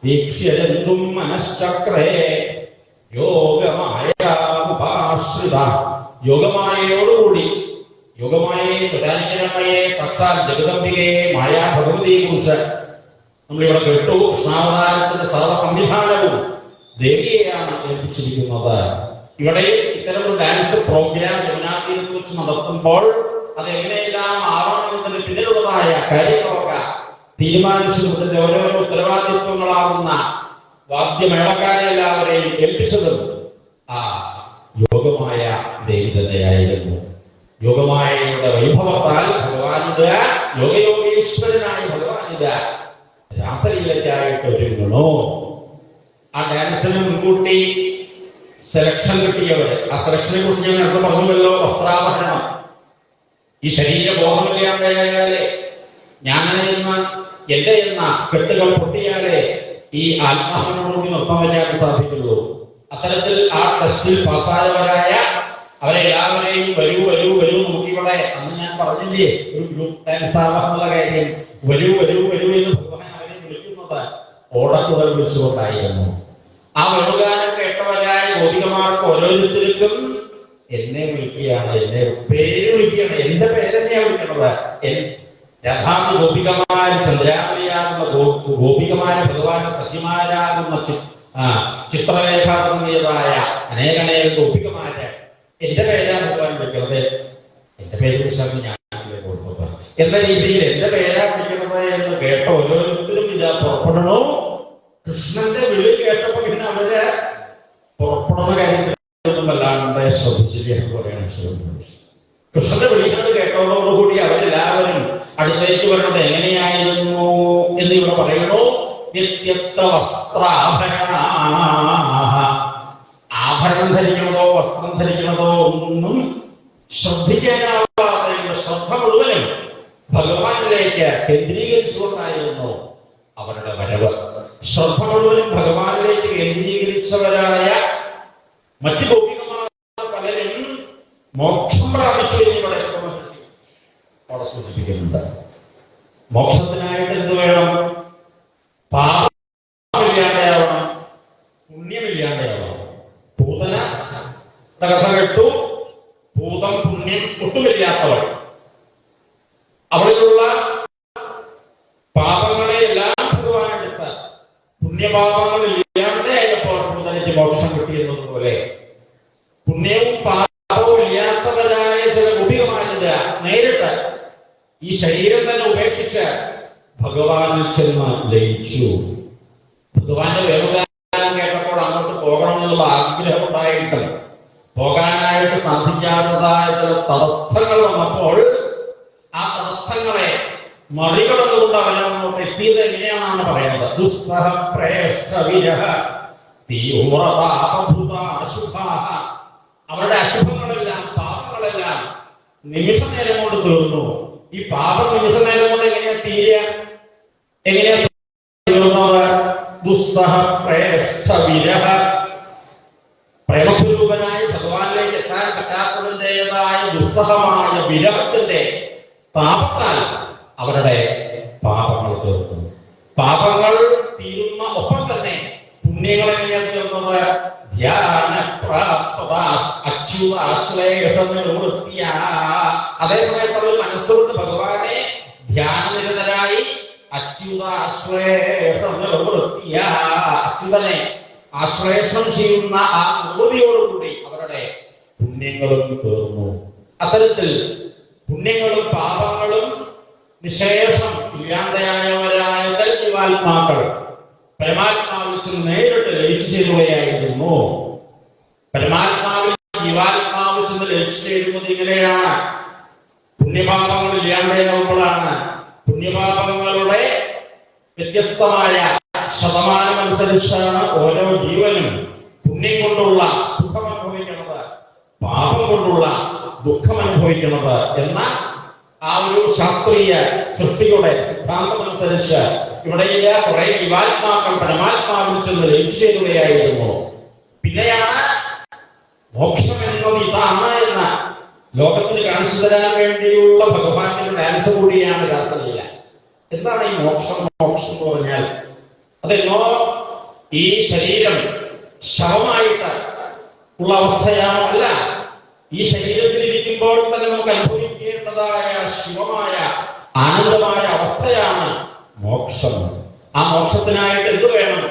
വീക്ഷ്യ ജന്തും മനശ്ചക്രേ യോഗമായാമുപാശ്രിത. യോഗമായയോടുകൂടി, യോഗമായയെ സുരാഞ്ജനമയെ സാക്ഷാൽ ജഗദംബികയെ മായാ ഭഗവതിയെ കുറിച്ച് നമ്മളിവിടെ കേട്ടു. കൃഷ്ണാവതാരത്തിന്റെ സർവ്വ സംവിധാനവും ദേവിയെയാണ് ഏൽപ്പിച്ചിരിക്കുന്നത്. ഇവിടെ ഇത്തരമൊരു ഡാൻസ് പ്രോഗ്രാം യമുനാതീരത്തെ കുറിച്ച് നടത്തുമ്പോൾ അതെങ്ങനെയെല്ലാം ആവണമെന്നതിന് പിന്നിലുള്ളതായ കാര്യങ്ങളൊക്കെ തീരുമാനിച്ചതിന്റെ ഓരോരോ ഉത്തരവാദിത്വങ്ങളാകുന്ന വാദ്യമേളക്കാരെ എല്ലാവരെയും ഏൽപ്പിച്ചതും ആ യോഗമായ ദേവി തന്നെയായിരുന്നു. യോഗമായയുടെ വൈഭവത്താൽ ഭഗവാനിത്, യോഗയോഗീശ്വരനായ ഭഗവാനിത് രാസലീലയ്ക്കായിട്ട് ഒരുങ്ങണോ. ആ ഡാൻസിന് മുൻകൂട്ടി സെലക്ഷൻ കിട്ടിയവർ, ആ സെലക്ഷനെ കുറിച്ച് ഞാൻ നേരത്തെ പറഞ്ഞുവല്ലോ. വസ്ത്രാഭരണം, ഈ ശരീരബോധമില്ലാണ്ടായാലേ, ഞാൻ എന്റെ എന്ന കെട്ടുകൾ പൊട്ടിയാലേ ഈ ആത്മാവിനോടുകൂടി നിർത്താൻ വരാൻ സാധിക്കുള്ളൂ. അത്തരത്തിൽ ആ ടെസ്റ്റിൽ പാസ്സായവരായ അവരെ എല്ലാവരെയും വരൂ വരൂ വരൂ നമുക്കിവിടെ അന്ന് ഞാൻ പറഞ്ഞില്ലേ ഒരു ഗ്രൂപ്പ് ഡാൻസ് ആവാനുള്ള കാര്യം. വരൂ വരൂ വരൂ എന്ന് ഭഗവാൻ അവരെ വിളിക്കുന്നത് ഓടക്കുടൽ വിളിച്ചുകൊണ്ടായിരുന്നു. ആ വെളുകാലം കേട്ടവരായ ഗോപികമാർക്ക് ഓരോരുത്തർക്കും എന്നെ വിളിക്കുകയാണ്, എന്നെ പേര് വിളിക്കുകയാണ്, എന്റെ പേരെന്നെയാണ് വിളിക്കുന്നത്. രഥാന്ത ഗോപികമാര് ചന്ദ്രാവലിയാകുന്ന ഗോപികമാര് ഭഗവാന്റെ സഖിമാരാകുന്ന ചിത്രലേഖാത്മീയതായ അനേകനേകം ഗോപികമാര് എന്റെ പേരാണ് ഭഗവാൻ വിളിക്കുന്നത്. എന്റെ പേര് വിളിച്ചാൽ ഞാൻ എന്ന രീതിയിൽ എന്റെ പേരാ വിളിക്കുന്നത് എന്ന് കേട്ട ഓരോരുത്തരും ഇതാ പുറപ്പെടണോ. കൃഷ്ണന്റെ വിളി കേട്ടപ്പോ പിന്നെ അവര് പുറപ്പെടുന്ന കാര്യത്തിലൊന്നും വല്ലാണ്ട് ശ്രദ്ധിച്ചില്ല എന്ന് പറയണം. കൃഷ്ണന്റെ വിളികൾ കേട്ടതോടുകൂടി അവരെല്ലാവരും അടുത്തേക്ക് വരുന്നത് എങ്ങനെയായിരുന്നു എന്ന് ഇവിടെ പറയണോ. വ്യത്യസ്ത വസ്ത്രാഭരണ, ആഭരണം ധരിക്കണതോ വസ്ത്രം ധരിക്കണതോ ഒന്നും ശ്രദ്ധിക്കാനാവാതെ ശ്രദ്ധ മുഴുവനും ഭഗവാനിലേക്ക് കേന്ദ്രീകരിച്ചുകൊണ്ടായിരുന്നു അവരുടെ വരവ്. ശ്രദ്ധ മുഴുവനും ഭഗവാനിലേക്ക് കേന്ദ്രീകരിച്ചവരായ മറ്റു ഗോപികമാർ പലരും മോക്ഷം പ്രാപിച്ചു എന്ന് ഇവിടെ അവിടെ സൂചിപ്പിക്കുന്നുണ്ട്. മോക്ഷത്തിനായിട്ട് എന്ത് വേണം? പാപമില്ലാതെയാവണം, പുണ്യമില്ലാതെയാവണം. പൂതന കഥ കേട്ടു. ഭൂതം പുണ്യം ഒട്ടുമില്ലാത്തവൾ. അവളിലുള്ള പാപങ്ങളെ എല്ലാം ഭഗവാനെടുത്ത് പുണ്യപാപങ്ങൾ ഇല്ലാതെയായപ്പോൾ പൂതനയ്ക്ക് മോക്ഷം കിട്ടിയെന്നതുപോലെ പുണ്യവും പാപവും ഇല്ലാത്തവരായ ചില ഗോപികമാരിത് നേരിട്ട് ഈ ശരീരം തന്നെ ഉപേക്ഷിച്ച് ഭഗവാനിൽ ചെന്ന് ലയിച്ചു. ഭഗവാന്റെ വേദഗാനം കേട്ടപ്പോൾ അങ്ങോട്ട് പോകണമെന്നുള്ള ആഗ്രഹം ഉണ്ടായിട്ടും പോകാനായിട്ട് സാധിക്കാത്തതായ ചില തടസ്സങ്ങൾ വന്നപ്പോൾ ആ തടസ്സങ്ങളെ മറികടന്നുകൊണ്ട് അവനങ്ങോട്ട് എത്തിയത് എങ്ങനെയാണെന്ന് പറയുന്നത്. ദുസ്സഹ പ്രേഷ്ഠ വിരഹ തീവ്രതാപഭൂത അശുഭാഹ. അവരുടെ അശുഭങ്ങളെല്ലാം പാപങ്ങളെല്ലാം നിമിഷ നേരം കൊണ്ട് തീർന്നു. ഈ പാപം നിമിഷ നേരം കൊണ്ട് എങ്ങനെയാ തീരുക? എങ്ങനെയാ തീർന്നത്? ദുസ്സഹ പ്രേഷ്ഠ വിരഹ. പ്രേമസ്വരൂപനായ ഭഗവാനിലേക്ക് എത്താൻ പറ്റാത്തതിൻ്റെതായ ദുസ്സഹമായ വിരഹത്തിന്റെ പാപത്താൽ അവരുടെ പാപങ്ങൾ തീർന്നു. പാപങ്ങൾ തീരുന്ന ഒപ്പം തന്നെ പുണ്യങ്ങൾ എങ്ങനെയാ തീർന്നത്? അതേസമയത്ത് അവർ മനസ്സുകൊണ്ട് ഭഗവാനെ ധ്യാനനിരതരായി അച്യുതനെ ആശ്ലേഷം ചെയ്യുന്ന ആ നിർവൃതിയോടുകൂടി അവരുടെ പുണ്യങ്ങളും തീർന്നു. അത്തരത്തിൽ പുണ്യങ്ങളും പാപങ്ങളും നിശേഷം ഇല്ലാതെയായവരായ ജീവാത്മാക്കൾ പരമാത്മാവിൽ ചെന്ന് നേരിട്ട് ലയിച്ചു ചേരുകയായിരുന്നു. പരമാത്മാവിൽ ജീവാത്മാവിൽ ചെന്ന് ലയിച്ചു ചേരുന്നത് ഇങ്ങനെയാണ്. പുണ്യപാപങ്ങൾ ഇല്ലാതെയാകുമ്പോഴാണ്. പുണ്യപാപങ്ങളുടെ വ്യത്യസ്തമായ ശതമാനം അനുസരിച്ചാണ് ഓരോ ജീവനും പുണ്യം കൊണ്ടുള്ള സുഖം അനുഭവിക്കുന്നത്, പാപം കൊണ്ടുള്ള ദുഃഖം അനുഭവിക്കുന്നത് എന്ന ആ ഒരു ശാസ്ത്രീയ സൃഷ്ടിയുടെ സിദ്ധാന്തം അനുസരിച്ച് ഇവിടെയുള്ള കുറെ ജീവാത്മാക്കൾ പരമാത്മാവിൽ ചെന്ന് ലയിച്ചു ചേരുകയായിരുന്നു. പിന്നെയാണ് മോക്ഷം എന്നത് ഇതാണ് എന്ന ലോകത്തിന് കാണിച്ചു തരാൻ വേണ്ടിയുള്ള ഭഗവാന്റെ ഡാൻസ് കൂടിയാണ് രാസലീല. എന്താണ് ഈ മോക്ഷം? മോക്ഷം എന്ന് പറഞ്ഞാൽ അതെന്നോ ഈ ശരീരം ശവമായിട്ട് ഉള്ള അവസ്ഥയാണോ? അല്ല, ഈ ശരീരത്തിൽ ഇരിക്കുമ്പോൾ തന്നെ നമുക്ക് അനുഭവിക്കേണ്ടതായ ശിവമായ ആനന്ദമായ അവസ്ഥയാണ് മോക്ഷം. ആ മോക്ഷത്തിനായിട്ട് എന്ത് വേണം?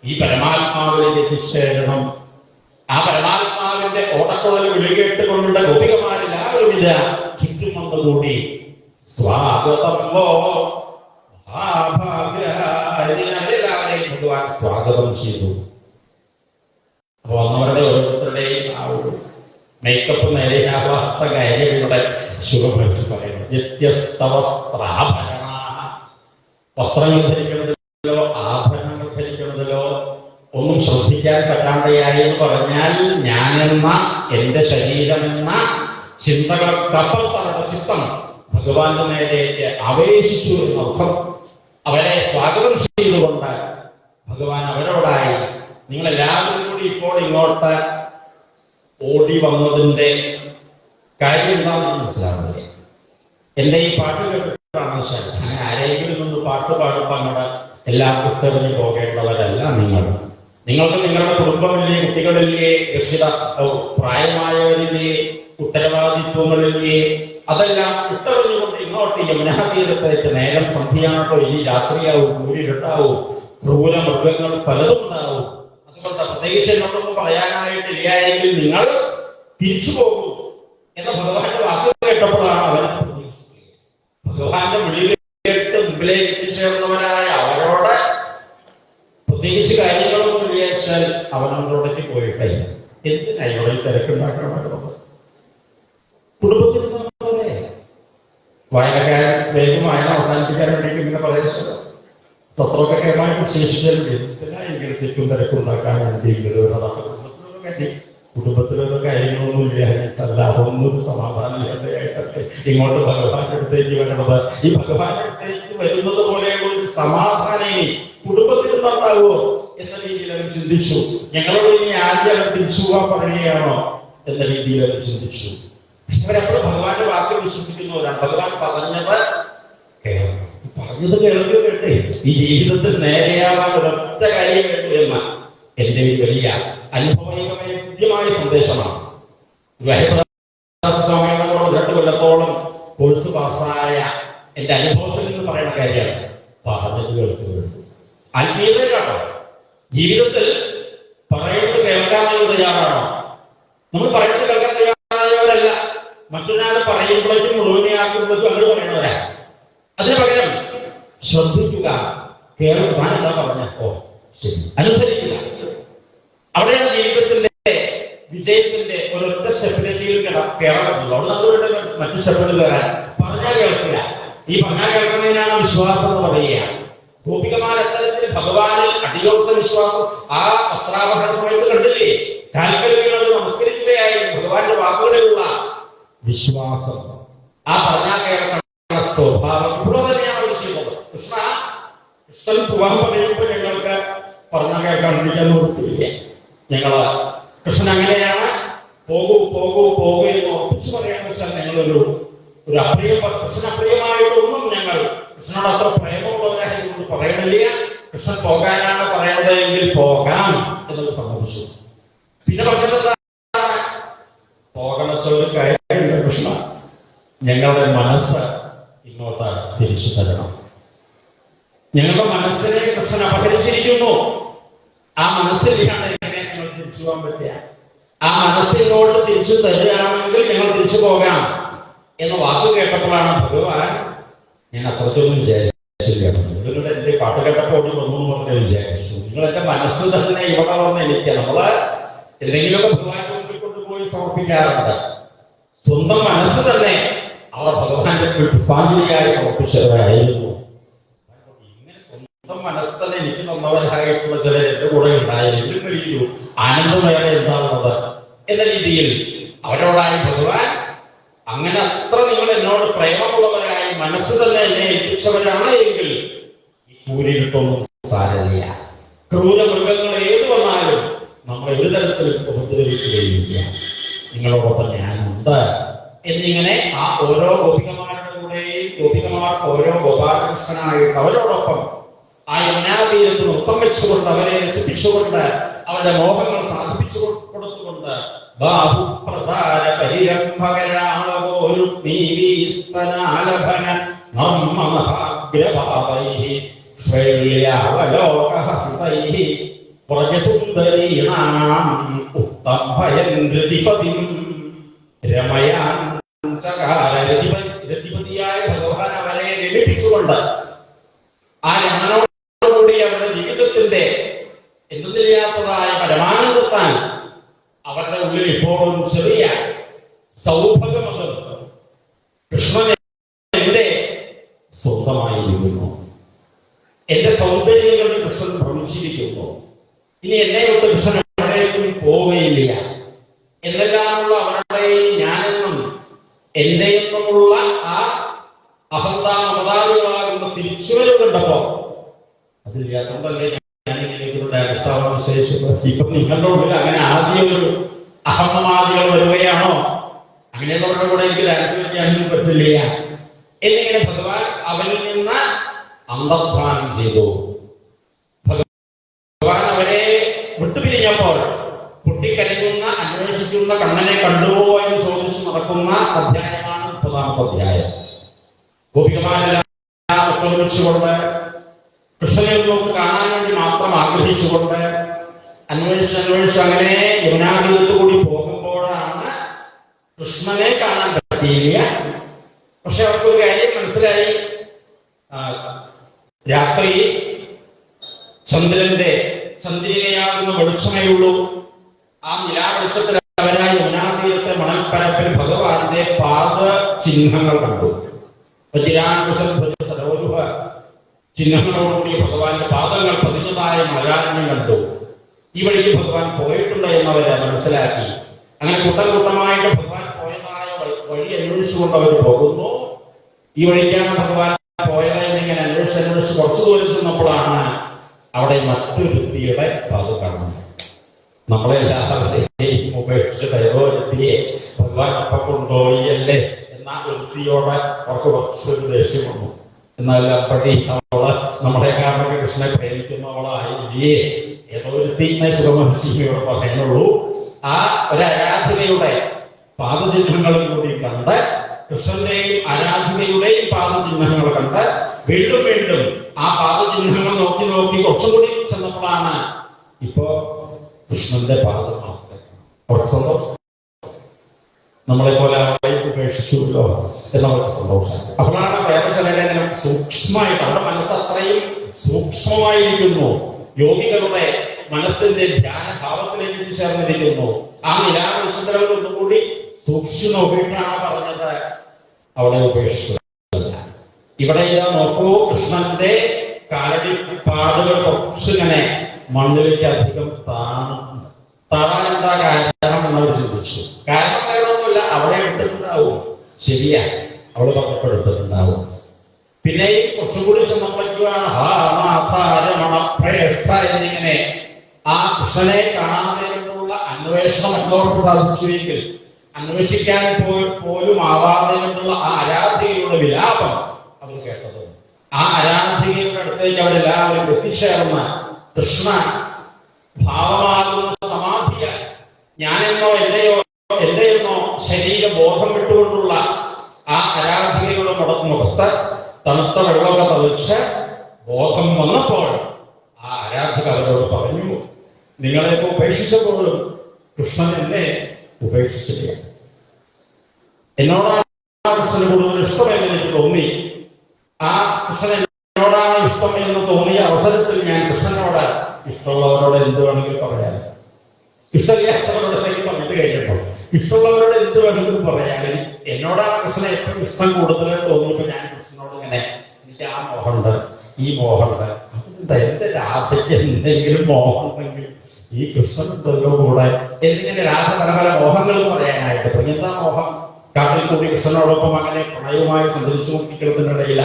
ഈ പരമാത്മാവിലേക്ക് എത്തിച്ചേരണം. ആ പരമാത്മാവിന്റെ ഓടക്കുഴൽ വിളികേട്ടുകൊണ്ട ഗോപികമാരെല്ലാവരും ഇല്ല ചുറ്റും വന്നുകൂടി സ്വാഗതം എല്ലാവരെയും ഭഗവാൻ സ്വാഗതം ചെയ്തു. അപ്പൊ വന്നവരുടെ ഓരോരുത്തരുടെയും ആ ഒരു മേക്കപ്പ് നേരെയാവാത്ത കാര്യം ഇവിടെ ശുഭഭരിച്ച് പറയുന്നു. വ്യത്യസ്ത വസ്ത്രാഭരണ, വസ്ത്രങ്ങൾ ധരിക്കുന്നതിലോ ആഭരണങ്ങൾ ധരിക്കുന്നതിലോ ഒന്നും ശ്രദ്ധിക്കാൻ പറ്റാണ്ടയായി എന്ന് പറഞ്ഞാൽ ഞാനെന്ന എന്റെ ശരീരമെന്ന ചിന്തകൾക്കപ്പുറത്തവരുടെ ചിത്തം ഭഗവാന്റെ നേരേക്ക് ആവേശിച്ചു എന്നർത്ഥം. അവരെ സ്വാഗതം ചെയ്തുകൊണ്ട് ഭഗവാൻ അവരോടായി നിങ്ങളെല്ലാവരും കൂടി ഇപ്പോൾ ഇങ്ങോട്ട് ഓടി വന്നതിന്റെ കാര്യം എന്താണെന്ന് മനസ്സിലാവുന്നില്ല. എന്റെ ഈ പാട്ട് കേട്ടിട്ടാണ് ശരി. അങ്ങനെ ആരെങ്കിലും നിന്ന് പാട്ട് പാടുമ്പോൾ അങ്ങോട്ട് എല്ലാം കുറ്ററിഞ്ഞു പോകേണ്ടവരല്ല നിങ്ങൾ. നിങ്ങൾക്ക് നിങ്ങളുടെ കുടുംബമില്ലേ, കുട്ടികളില്ലേ, രക്ഷിത പ്രായമായവരില്ലേ, ഉത്തരവാദിത്വങ്ങളില്ലേ, അതെല്ലാം ഇട്ടറിഞ്ഞുകൊണ്ട് ഇങ്ങോട്ട് യമുനാതീരത്തേക്ക് നേരം സന്ധ്യയാണോ, ഇനി രാത്രിയാവും, കൂരിരുട്ടാവും, ക്രൂര മൃഗങ്ങൾ പലതും ഉണ്ടാവും. അതുകൊണ്ട് പ്രത്യേകിച്ച് എന്നോടൊന്നും പറയാനായിട്ടില്ലായെങ്കിൽ നിങ്ങൾ തിരിച്ചു പോകൂ എന്ന ഭഗവാന്റെ വാക്ക് കേട്ടപ്പോഴാണ് അവരെ പ്രതീക്ഷിച്ചത്. ഭഗവാന്റെ വിളി കേട്ട് മുമ്പിലേക്ക് എത്തിച്ചേർന്നവരായ അവരോട് പ്രത്യേകിച്ച് കാര്യങ്ങളൊന്നും വിചാരിച്ചാൽ അവനോടേക്ക് പോയിട്ടില്ല. എന്തിനായി ഇവിടെ തിരക്കുണ്ടാക്കണമെന്നുള്ളത്? കുടുംബത്തിൽ നിന്നേ വായനക്കാരൻ വേഗം വായന അവസാനിപ്പിക്കാൻ വേണ്ടിയിട്ട് ഇങ്ങനെ പറയുന്നത് സത്രമൊക്കെ കേരളമായിട്ട് ശേഷിച്ചാലും എന്തിനായെങ്കിലും തെറ്റും തിരക്കുണ്ടാക്കാൻ എന്തെങ്കിലും കുടുംബത്തിലൊക്കെ കാര്യങ്ങളൊന്നും ഇല്ലാഞ്ഞിട്ടല്ല, അതൊന്നും ഒരു സമാധാനമില്ലാതെയായിട്ടൊക്കെ ഇങ്ങോട്ട് ഭഗവാന്റെ അടുത്തേക്ക് വരണത്. ഈ ഭഗവാന്റെ അടുത്തേക്ക് വരുന്നത് പോലെയുള്ള ഒരു സമാധാനം കുടുംബത്തിൽ നിന്നുണ്ടാവുമോ എന്ന രീതിയിൽ അവർ ചിന്തിച്ചു. ഞങ്ങളോട് ഇനി ആദ്യം തിരിച്ചു പോകാൻ പറയുകയാണോ എന്ന രീതിയിൽ അവർ ചിന്തിച്ചു. അവരപ്പോഴും ഭഗവാന്റെ വാക്കിൽ വിശ്വസിക്കുന്നവരാണ്. ഭഗവാൻ പറഞ്ഞത് കേൾക്കട്ടെ. ഈ ജീവിതത്തിൽ നേരെയാവാൻ ഒരൊറ്റ കാര്യം വേണ്ടു എന്ന എന്റെ വലിയ അനുഭവമായ സന്ദേശമാണ്. സ്വാമികളോട് 2 കൊല്ലത്തോളം കോഴ്സ് പാസ്സായ എന്റെ അനുഭവത്തിൽ നിന്ന് പറയുന്ന കാര്യമാണ്. പറഞ്ഞത് കേൾക്കുന്നത് ആത്മീയത കേട്ടോ. ജീവിതത്തിൽ പറയുന്നത് കേൾക്കാനുള്ള തയ്യാറാണോ? നമ്മൾ പറയുന്നത് കേൾക്കാൻ തയ്യാറായവരല്ല. മറ്റൊരാൾ പറയുമ്പോഴേക്കും മുഴുവനെയാക്കുമ്പോഴേക്കും അങ്ങനെ പറയുന്നവരാ. അതിന് പകരം ശ്രദ്ധിക്കുക, കേൾക്കാൻ എന്താ പറഞ്ഞ ശരി അനുസരിക്കുക. അവിടെയാണ് ജീവിതത്തിന്റെ വിജയത്തിന്റെ ഒരൊറ്റ സ്റ്റെപ്പിലേക്ക് കയറാൻ പറ്റുള്ളൂ. അവിടെ നമ്മളുടെ മറ്റു സ്റ്റെപ്പുകൾ കയറാൻ പറഞ്ഞാൽ കേൾക്കുക. ഈ പറഞ്ഞാൽ കേൾക്കുന്നതിനാണ് വിശ്വാസം എന്ന് പറയുക. ഗോപികമാർ അത്തരത്തിൽ ഭഗവാനിൽ അടിയോർച്ച വിശ്വാസം ആ വസ്ത്രാഭരണ സമയത്ത് കണ്ടില്ലേ? കാൽക്കലുകൾ നമസ്കരിക്കുകയായിരുന്നു. ഭഗവാന്റെ വാക്കുകളിലുള്ള വിശ്വാസം, ആ പറഞ്ഞാൽ കേൾക്കുന്ന സ്വഭാവം ഇവിടെ തന്നെയാണ് ആവശ്യമുള്ളത്. കൃഷ്ണൻ പോകാൻ പറയുമ്പോൾ ഞങ്ങൾക്ക് പറഞ്ഞാൽ കേൾക്കാണ്ടിരിക്കാൻ നിർത്തിയില്ല. ഞങ്ങള് കൃഷ്ണൻ അങ്ങനെയാണ് പോകൂ പോകൂ പോകൂ എന്ന് ഉറപ്പിച്ചു പറയാന്ന് വെച്ചാൽ ഞങ്ങളൊരു കൃഷ്ണൻ അപ്രിയമായിട്ടൊന്നും ഞങ്ങൾ കൃഷ്ണനോട് അത്ര പ്രേമമുള്ളവരായതുകൊണ്ട് പറയണില്ല. കൃഷ്ണൻ പോകാനാണ് പറയണത് എങ്കിൽ പോകാം എന്നത് സമ്മതിച്ചു. പിന്നെ പറഞ്ഞത് പോകണ ഒരു കാര്യമില്ല, കൃഷ്ണ ഞങ്ങളുടെ മനസ്സ് ഇങ്ങോട്ട് തിരിച്ചു തരണം. ഞങ്ങളുടെ മനസ്സിനെ കൃഷ്ണൻ അപഹരിച്ചിരിക്കുന്നു. ആ മനസ്സിലേക്കാണ് എങ്ങനെ ഞങ്ങൾ തിരിച്ചു പോകാൻ പറ്റുക? ആ മനസ്സിനോട് തിരിച്ചു തരികയാണെങ്കിൽ ഞങ്ങൾ തിരിച്ചു പോകാം എന്ന വാക്ക് കേട്ടപ്പോഴാണ് ഭഗവാൻ, ഞാൻ അത്രത്തൊന്നും വിചാരിച്ചില്ല, നിങ്ങളുടെ എന്റെ പാട്ട് കേട്ടപ്പോൾ വന്നു പറഞ്ഞ് വിചാരിച്ചു. നിങ്ങൾ എന്റെ മനസ്സ് തന്നെ ഇവിടെ വന്ന് എനിക്ക് നമ്മള് എന്തെങ്കിലുമൊക്കെ ഭഗവാന്റെ മുമ്പിൽ കൊണ്ടുപോയി സമർപ്പിക്കാറുണ്ട്. സ്വന്തം മനസ്സ് തന്നെ അവർ ഭഗവാന്റെ പുഷ്പാഞ്ജലിയായി സമർപ്പിച്ചവരായിരുന്നു. ഇങ്ങനെ സ്വന്തം മനസ്സ് തന്നെ എനിക്ക് തന്നവരായിട്ടുള്ള ചിലർ എന്റെ കൂടെ ഉണ്ടായാലും വലിയൊരു ആനന്ദമേറെ ഉണ്ടാവുന്നത് എന്ന രീതിയിൽ അവരോടായി ഭഗവാൻ, അങ്ങനെ അത്ര നിങ്ങൾ എന്നോട് പ്രേമമുള്ളവരായി മനസ്സ് തന്നെ എന്നെ ഏൽപ്പിച്ചവരാണ് എങ്കിൽ ഈ കൂരിട്ടൊന്നും സാരമില്ല. ക്രൂര മൃഗങ്ങൾ ഏത് വന്നാലും നമ്മൾ ഒരു തരത്തിലും ഉപദ്രവിക്കുകയില്ല. നിങ്ങളോടൊപ്പം ഞാനുണ്ട് എന്നിങ്ങനെ ആ ഓരോ ഗോപികമാരുടെ കൂടെയും ഗോപികമാർക്ക് ഓരോ ഗോപാലകൃഷ്ണനായിട്ട് അവരോടൊപ്പം ആ യമുനാതീരത്ത് നൃത്തം വെച്ചുകൊണ്ട് അവരെ രസിപ്പിച്ചുകൊണ്ട് അവരുടെ മോഹങ്ങൾ സാധിപ്പിച്ചു കൊടുത്തുകൊണ്ട് ബാഹുപ്രസാര പരിരംഭകരാളവോരുഗ്നീവീസ്തനാലഭന നർമ്മമഹാഗ്രഭാവൈഃ ശ്വൈല്യാവലോകഹസിതൈഃ വ്രജസുന്ദരീണാം ഉത്തംഭയൻ രതിപതിം രമയാൻ ചകാര രതിപതിയായ ഭഗവാൻ അവരെ രമിപ്പിച്ചുകൊണ്ട് ആ രമണോടുകൂടി അവരുടെ ജീവിതത്തിന്റെ എന്തുമില്ലാത്തതായ പരമാനന്ദത്താൽ അവരുടെ ഉള്ളിൽ ഇപ്പോഴും ചെറിയ സൗഭാഗ്യമുണ്ട്. കൃഷ്ണൻ എന്റെ സ്വന്തമായിരിക്കുന്നു, എന്റെ സൗന്ദര്യം കൊണ്ട് കൃഷ്ണൻ ഭ്രമിച്ചിരിക്കുന്നു, ഇനി എന്നെ കൊണ്ട് കൃഷ്ണൻ എവിടേക്കും പോവുകയില്ല എന്നെല്ലാമുള്ള അവരുടെ ഞാനെന്നും എന്റെ എന്നുമുള്ള ആ അഹന്താമതാദികളാകുന്ന തിരിച്ചുവരവ് കണ്ടപ്പോ അതില്ലാത്തതല്ലേ ഇപ്പൊ നിങ്ങളുടെ ഉള്ളിൽ അങ്ങനെ ആദ്യം ഒരു അഹമ്മമാദികൾ വരികയാണോ? അങ്ങനെയുള്ളവരുടെ കൂടെ എനിക്ക് ഡാൻസ് കളിക്കാനൊന്നും പറ്റില്ല എന്നിങ്ങനെ ഭഗവാൻ അവരിൽ നിന്ന് അന്തർധാനം ചെയ്തു. ഭഗവാൻ അവരെ വിട്ടുപിരിഞ്ഞപ്പോൾ പൊട്ടിക്കരയുന്ന അന്വേഷിക്കുന്ന കണ്ണനെ കണ്ടുവോ എന്ന് ചോദിച്ചു നടക്കുന്ന അധ്യായമാണ് 30ാമത്തെ അധ്യായം. ഗോപികമാരെല്ലാം ഒത്തൊരുമിച്ചുകൊണ്ട് കൃഷ്ണനെ നോക്ക് കാണാൻ വേണ്ടി മാത്രം ആഗ്രഹിച്ചുകൊണ്ട് അന്വേഷിച്ച് അങ്ങനെ യമുനാതീരത്ത് കൂടി പോകുമ്പോഴാണ് കൃഷ്ണനെ കാണാൻ പറ്റിയില്ല. പക്ഷെ അവർക്കൊരു കാര്യം മനസ്സിലായി, രാത്രി ചന്ദ്രികയാകുന്ന വെളിച്ചമേ ഉള്ളൂ. ആ നിലാവെളിച്ചത്തിൽ അവരായി യമുനാതീരത്തെ മണൽപ്പരപ്പിൽ ഭഗവാന്റെ പാദ ചിഹ്നങ്ങൾ കണ്ടു. സരോരുഹ ചിഹ്നങ്ങളോടുകൂടി ഭഗവാന്റെ പാദങ്ങൾ പതിഞ്ഞതായ മലാരണ്യം കണ്ടു. ഈ വഴിക്ക് ഭഗവാൻ പോയിട്ടുണ്ട് എന്നവരെ മനസ്സിലാക്കി. അങ്ങനെ കൂട്ടം കൂട്ടമായിട്ട് ഭഗവാൻ പോയതായ വഴി അന്വേഷിച്ചുകൊണ്ട് അവർ പോകുന്നു. ഈ വഴിക്കാണ് ഭഗവാൻ പോയത് എന്നിങ്ങനെ അന്വേഷിച്ച് കുറച്ചു ദൂരം ചെന്നപ്പോഴാണ് അവിടെ മറ്റൊരു വ്യക്തിയുടെ പാദം കാണുന്നത്. നമ്മളെല്ലാവരെയും ഉപേക്ഷിച്ച് ദൈവവ്യക്തിയെ ഭഗവാൻ അപ്പം കൊണ്ടുപോയല്ലേ എന്ന വ്യക്തിയോടെ അവർക്ക് കുറച്ചൊരു ദേഷ്യം വന്നു. എന്നാൽ അപ്പടി അവള് നമ്മുടെ കാരണക്ക് കൃഷ്ണനെ പ്രേമിക്കുന്നവളായില്ലേ ഏതോ ഒരു തീന്നെ സുഖമഹർഷിയോട് പറയുന്നുള്ളൂ. ആ ഒരു ആരാധികയുടെ പാദചിഹ്നങ്ങളും കൂടി കണ്ട്, കൃഷ്ണന്റെയും ആരാധികയുടെയും പാദചിഹ്നങ്ങൾ കണ്ട് വീണ്ടും വീണ്ടും ആ പാദചിഹ്നങ്ങൾ നോക്കി നോക്കി കുറച്ചുകൂടി ചെന്നപ്പോഴാണ് ഇപ്പോ കൃഷ്ണന്റെ പാദം അവർക്ക് സന്തോഷം. നമ്മളെ പോലെ ഉപേക്ഷിച്ചുല്ലോ എന്നവർക്ക് സന്തോഷം. അപ്പോഴാണ് വേറെ ചിലരെ സൂക്ഷ്മമായിട്ട് അവരുടെ മനസ്സ് അത്രയും സൂക്ഷ്മമായിരിക്കുന്നു. യോഗികളുടെ മനസ്സിന്റെ ധ്യാനഭാവത്തിലേക്ക് ചേർന്നിരിക്കുന്നു. ആ നിലാവെളിച്ചത്തിലെ ഒന്നുകൂടി സൂക്ഷിച്ചു നോക്കിയിട്ടാണ് പറഞ്ഞത് അവിടെ ഉപേക്ഷിച്ചു. ഇവിടെ ഇതാ നോക്കൂ, കൃഷ്ണന്റെ കാലടി പാടുകൾ കുറച്ചിങ്ങനെ മണ്ണിലേക്ക് അധികം താഴാൻ എന്താ കാരണം എന്നവർ ചിന്തിച്ചു. കാരണം വേറൊന്നുമില്ല, അവിടെ എടുത്തിട്ടുണ്ടാവും. ശരിയാ, അവള് പറഞ്ഞപ്പോൾ എടുത്തിട്ടുണ്ടാവും. പിന്നെയും കുറച്ചുകൂടി ചെന്നപ്പോഴേക്കുമാണ് എന്നിങ്ങനെ ആ കൃഷ്ണനെ കാണാതെയുള്ള അന്വേഷണം എന്നവർക്ക് സാധിച്ചുവെങ്കിൽ അന്വേഷിക്കാൻ പോലും ആവാതെ കൊണ്ടുള്ള ആ ആരാധികയുടെ വിലാപം അവർ കേട്ടത്. ആ ആരാധികയുടെ അടുത്തേക്ക് അവരെല്ലാവരും എത്തിച്ചേർന്ന് കൃഷ്ണ ഭാവമാകുന്ന സമാധിയ ഞാനെന്നോ എന്റെയെന്നോ ശരീരബോധം വിട്ടുകൊണ്ടുള്ള ആ ആരാധികയുടെ മുഖത്ത് തണുത്ത വെള്ളമൊക്കെ തളിച്ച് ബോധം വന്നപ്പോൾ ആ ആരാധക അവരോട് പറഞ്ഞു, നിങ്ങളെയൊക്കെ ഉപേക്ഷിച്ചപ്പോഴും കൃഷ്ണൻ എന്നെ ഉപേക്ഷിച്ചില്ല. എന്നോടാണ് കൃഷ്ണന് കൂടുതൽ ഇഷ്ടമെന്ന് എനിക്ക് തോന്നി. ആ കൃഷ്ണൻ എന്നോടാണ് ഇഷ്ടം എന്ന് തോന്നിയ അവസരത്തിൽ ഞാൻ കൃഷ്ണനോട് ഇഷ്ടമുള്ളവരോട് എന്ത് വേണമെങ്കിലും പറയാൻ, ഇഷ്ടമില്ലാത്തവരോടത്തേക്ക് പറഞ്ഞിട്ട് കഴിഞ്ഞപ്പോൾ ഇഷ്ടമുള്ളവരോട് എന്ത് വേണമെങ്കിലും പറയാൻ, എന്നോടാണ് കൃഷ്ണൻ ഏറ്റവും ഇഷ്ടം കൂടുതൽ തോന്നിയപ്പോൾ ഞാൻ കൃഷ്ണനോട് ഇങ്ങനെ എനിക്ക് ആ മോഹമുണ്ട്, ഈ മോഹമുണ്ട്, എന്റെ രാധയ്ക്ക് എന്തെങ്കിലും മോഹമുണ്ടെങ്കിൽ ഈ കൃഷ്ണനുണ്ടല്ലോ കൂടെ എന്നിങ്ങനെ രാധ പല പല മോഹങ്ങളും പറയാനായിട്ട്. എന്താ മോഹം? കാട്ടിൽ കൂടി കൃഷ്ണനോടൊപ്പം അങ്ങനെ പ്രണയവുമായി സഞ്ചരിച്ചു കൊണ്ടിരിക്കുന്നതിനിടയില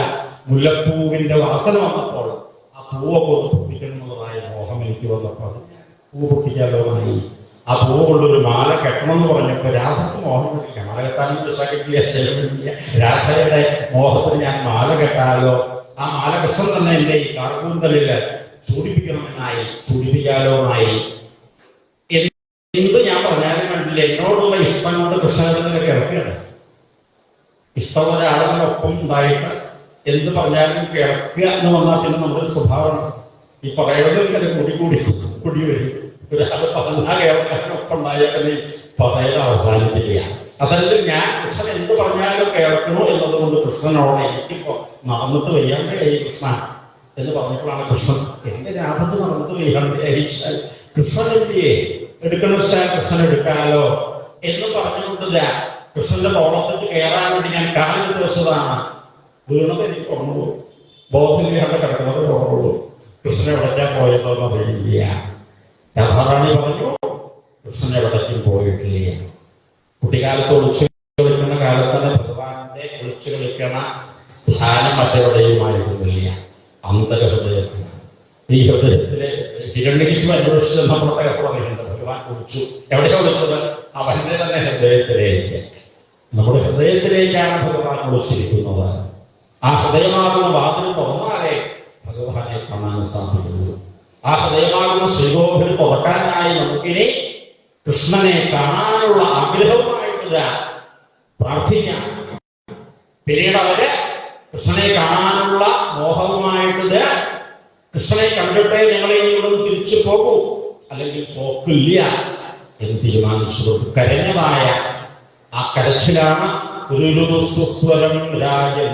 മുല്ലപ്പൂവിന്റെ വാസന വന്നപ്പോൾ ആ പൂവൊക്കെ ഒന്ന് പൊട്ടിക്കണമെന്നുള്ളതായ മോഹം എനിക്ക് വന്നപ്പോൾ പൂ പൊട്ടിക്കാലോമായി. ആ പൂവ് കൊണ്ടൊരു മാല കെട്ടണം എന്ന് പറഞ്ഞപ്പോൾ രാധക്ക് മോഹം കിട്ടില്ല. മാല കെട്ടാനും കിട്ടില്ല, ചെലവില്ല. രാധയുടെ മോഹത്തിന് ഞാൻ മാല കെട്ടാലോ, ആ മാല കൃഷ്ണൻ തന്നെ എന്റെ ഈ കാർക്കൂന്തലിൽ ചൂടിപ്പിക്കണമെന്നായി, ചൂടിപ്പിക്കാലോ എന്നായി. എന്ത് ഞാൻ പറഞ്ഞാലും കണ്ടില്ല, എന്നോടുള്ള ഇഷ്ടം കൊണ്ട് കൃഷ്ണനെ കിടക്കുകയാണ്. ഇഷ്ടമുള്ള ഒരാളുകളൊപ്പം ഉണ്ടായിട്ട് എന്ത് പറഞ്ഞാലും കിടക്കുക എന്ന് പറഞ്ഞാൽ പിന്നെ നമ്മുടെ ഒരു സ്വഭാവമാണ്. ഈ പറയുന്നത് ഇങ്ങനെ കൂടി വരും. ഒരാൾ പറഞ്ഞാൽ കേൾക്കാനൊപ്പം ഉണ്ടായാൽ തന്നെ പറയുന്നത് അവസാനിപ്പിക്കുക. അതല്ല, ഞാൻ കൃഷ്ണൻ എന്ത് പറഞ്ഞാലും കേൾക്കണോ എന്നതുകൊണ്ട് കൃഷ്ണനോട് എനിക്കിപ്പോ നടന്നിട്ട് വയ്യാണ്ട് കൃഷ്ണ എന്ന് പറഞ്ഞപ്പോഴാണ് കൃഷ്ണൻ എന്റെ രാധത്ത് നടന്നിട്ട് വയ്യാണ്ട് അയച്ചാൽ കൃഷ്ണൻ എന്തിയെ എടുക്കണ കൃഷ്ണൻ എടുക്കാലോ എന്ന് പറഞ്ഞുകൊണ്ട് കൃഷ്ണന്റെ തോളത്തേക്ക് കയറാൻ വേണ്ടി ഞാൻ കാലിൽ ദിവസതാണ് വീണത്. എനിക്ക് ഓർമ്മ ബോധമില്ലാണ്ട് കിടക്കുന്നത് ഓർമ്മയുള്ളൂ. കൃഷ്ണനെ എവിടേക്കാൻ പോയതോന്ന് അറിയില്ല. രാധാറാണി പറഞ്ഞു കൃഷ്ണനെ എവിടേക്കും പോയിട്ടില്ല. കുട്ടിക്കാലത്ത് ഒളിച്ചു കളിക്കുന്ന കാലത്ത് തന്നെ ഭഗവാന്റെ ഒളിച്ചു കളിക്കണ സ്ഥാനം മറ്റെവിടെയുമായിരുന്നില്ല, അന്തരഹൃദയത്തിൽ. ഈ ഹൃദയത്തിലെ ഹിരണ്യകശിപു അന്വേഷിച്ച് നമ്മളൊക്കെ കഥ പറയുന്നുണ്ട്. ഭഗവാൻ ഒളിച്ചു. എവിടെയാ ഒളിച്ചത്? അവന്റെ തന്നെ ഹൃദയത്തിലേക്ക്. നമ്മുടെ ഹൃദയത്തിലേക്കാണ് ഭഗവാൻ ഒളിച്ചിരിക്കുന്നത്. ആ ഹൃദയമാകുന്ന വാതിൽ തുറന്നാലേ ഭഗവാനെ കാണാൻ സാധിക്കുന്നു. ആ ഹൃദയമാകുന്ന ശ്രീകോവിൽ തുറക്കാനായി നമുക്കിനി കൃഷ്ണനെ കാണാനുള്ള ആഗ്രഹവുമായിട്ട് പ്രാർത്ഥിക്കാം. പിന്നീട് അവര് കൃഷ്ണനെ കാണാനുള്ള മോഹവുമായിട്ട് കൃഷ്ണനെ കണ്ടിട്ടേ ഞങ്ങളെ ഇവിടെ തിരിച്ചു പോകൂ, അല്ലെങ്കിൽ പോക്കില്ല എന്ന് തീരുമാനിച്ചു. കരഞ്ഞതായ ആ കരച്ചിലാണ് സ്വരം രാജൻ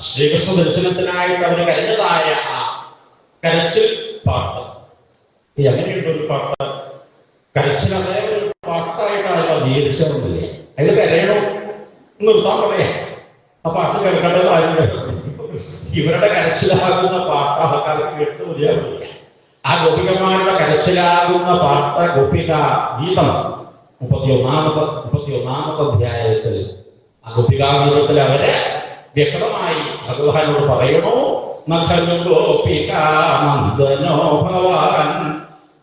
ശ്രീകൃഷ്ണ ദർശനത്തിനായിട്ട് അവര് കരഞ്ഞതായ ആ കരച്ചിൽ പാട്ട്. ഈ അങ്ങനെയുള്ളൊരു പാട്ട് കരച്ചിൽ അതേ ഒരു പാട്ടായിട്ടാണ് അംഗീകരിച്ചറിയില്ല. അതിൽ കരയണോ നിർത്താൻ പറയാ. ആ പാട്ട് കേൾക്കേണ്ടതായിരുന്നു. ഇവരുടെ കരച്ചിലാകുന്ന പാട്ട് ആൾക്കാർക്ക് കേട്ട് മതിയാവില്ല. ആ ഗോപികമാരുടെ കരച്ചിലാകുന്ന പാട്ട് ഗോപിക ഗീതം 31ാമത്തെ അധ്യായത്തിൽ ആ ഗോപികാഗീതത്തിൽ അവര് വ്യക്തമായി ഭഗവാനോട് പറയണു, നഖലു ഗോപികാനന്ദനോ ഭവാൻ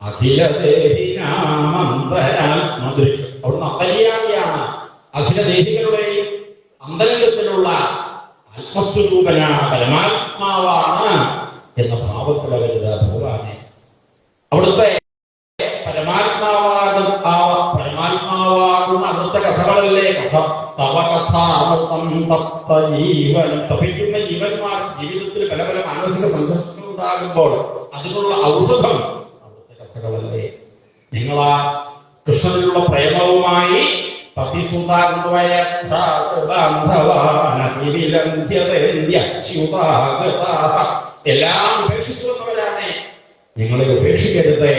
അഖിലദേഹിനാമന്തരാത്മദൃക്. അവിടുന്ന് അന്തര്യാമിയാണ്, അഖിലദേഹികളുടെയും അന്തരംഗത്തിലുള്ള ആത്മസ്വരൂപനാണ്, പരമാത്മാവാണ് എന്ന ഭാവത്തിൽ അവരുത് ഭഗവാനെ അവിടുത്തെ പരമാത്മാവാകുന്ന അവിടുത്തെ കഥകളല്ലേ കഥ. തവ കഥാമൃതം തപ്ത ജീവൻ. തപിക്കുന്ന ജീവന്മാർ ജീവിതത്തിൽ പല പല മാനസിക സംഘർഷങ്ങൾ ഉണ്ടാകുമ്പോൾ അതിനുള്ള ഔഷധം അവിടുത്തെ കഥകളല്ലേ. നിങ്ങളാ കൃഷ്ണനിലുള്ള പ്രേമവുമായി എല്ലാം ഉപേക്ഷിച്ചു വന്നവരാണ്. നിങ്ങളെ ഉപേക്ഷിക്കരുത്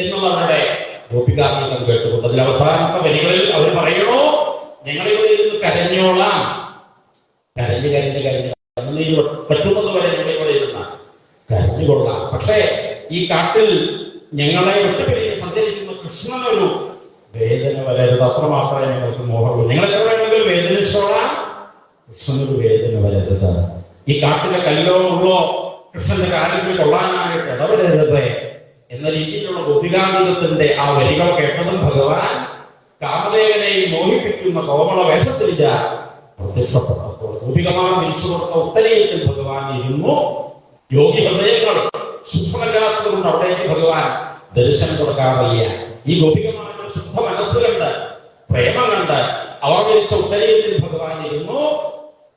എന്നുള്ളവരുടെ ഗോപികാഗീതം കേട്ടുകൊണ്ട് അതിൽ അവസാനത്തെ വരികളിൽ അവർ പറയണോ, ഞങ്ങളിവിടെ ഇരുന്ന് കരഞ്ഞോളാം. കരഞ്ഞ് പറ്റുന്നത് വരെ ഞങ്ങളിവിടെ ഇരുന്ന കരഞ്ഞുകൊള്ളാം. പക്ഷേ ഈ കാട്ടിൽ ഞങ്ങളെ വിട്ടുപിരിഞ്ഞ് സഞ്ചരിക്കുന്ന കൃഷ്ണനൊരു വേദന വരരുത്, അത്രമാത്രമേ ഞങ്ങൾക്ക് മോഹമുള്ളൂ. ഞങ്ങൾ എത്ര വേണമെങ്കിലും വേദനിച്ചോളാം, കൃഷ്ണനൊരു വേദന വരരുത്. ഈ കാട്ടിലെ കല്ലോ ഉള്ളോ കൃഷ്ണന്റെ കാലിൽ കൊള്ളാനായിട്ട് ഇടവരരുത് എന്ന രീതിയിലുള്ള ഗോപികാഗീതത്തിന്റെ ആ വരികൾ കേട്ടതും ഭഗവാൻ കാമദേവനെയും മോഹിപ്പിക്കുന്ന കോമള വേഷത്തിലില്ല പ്രത്യക്ഷപ്പെട്ടപ്പോൾ ഗോപികമാർ വിരിച്ചു കൊടുത്ത ഉത്തരയത്തിൽ ഭഗവാൻ ഇരുന്നു. യോഗി ഹൃദയങ്ങൾ ശുദ്ധമല്ലാത്തതുകൊണ്ട് അവിടേക്ക് ഭഗവാൻ ദർശനം കൊടുക്കാറില്ല. ഈ ഗോപികമാരുടെ ശുദ്ധ മനസ്സുകണ്ട്, പ്രേമം കണ്ട് അവർ വിരിച്ച ഉത്തരയത്തിൽ ഭഗവാൻ ഇരുന്നു.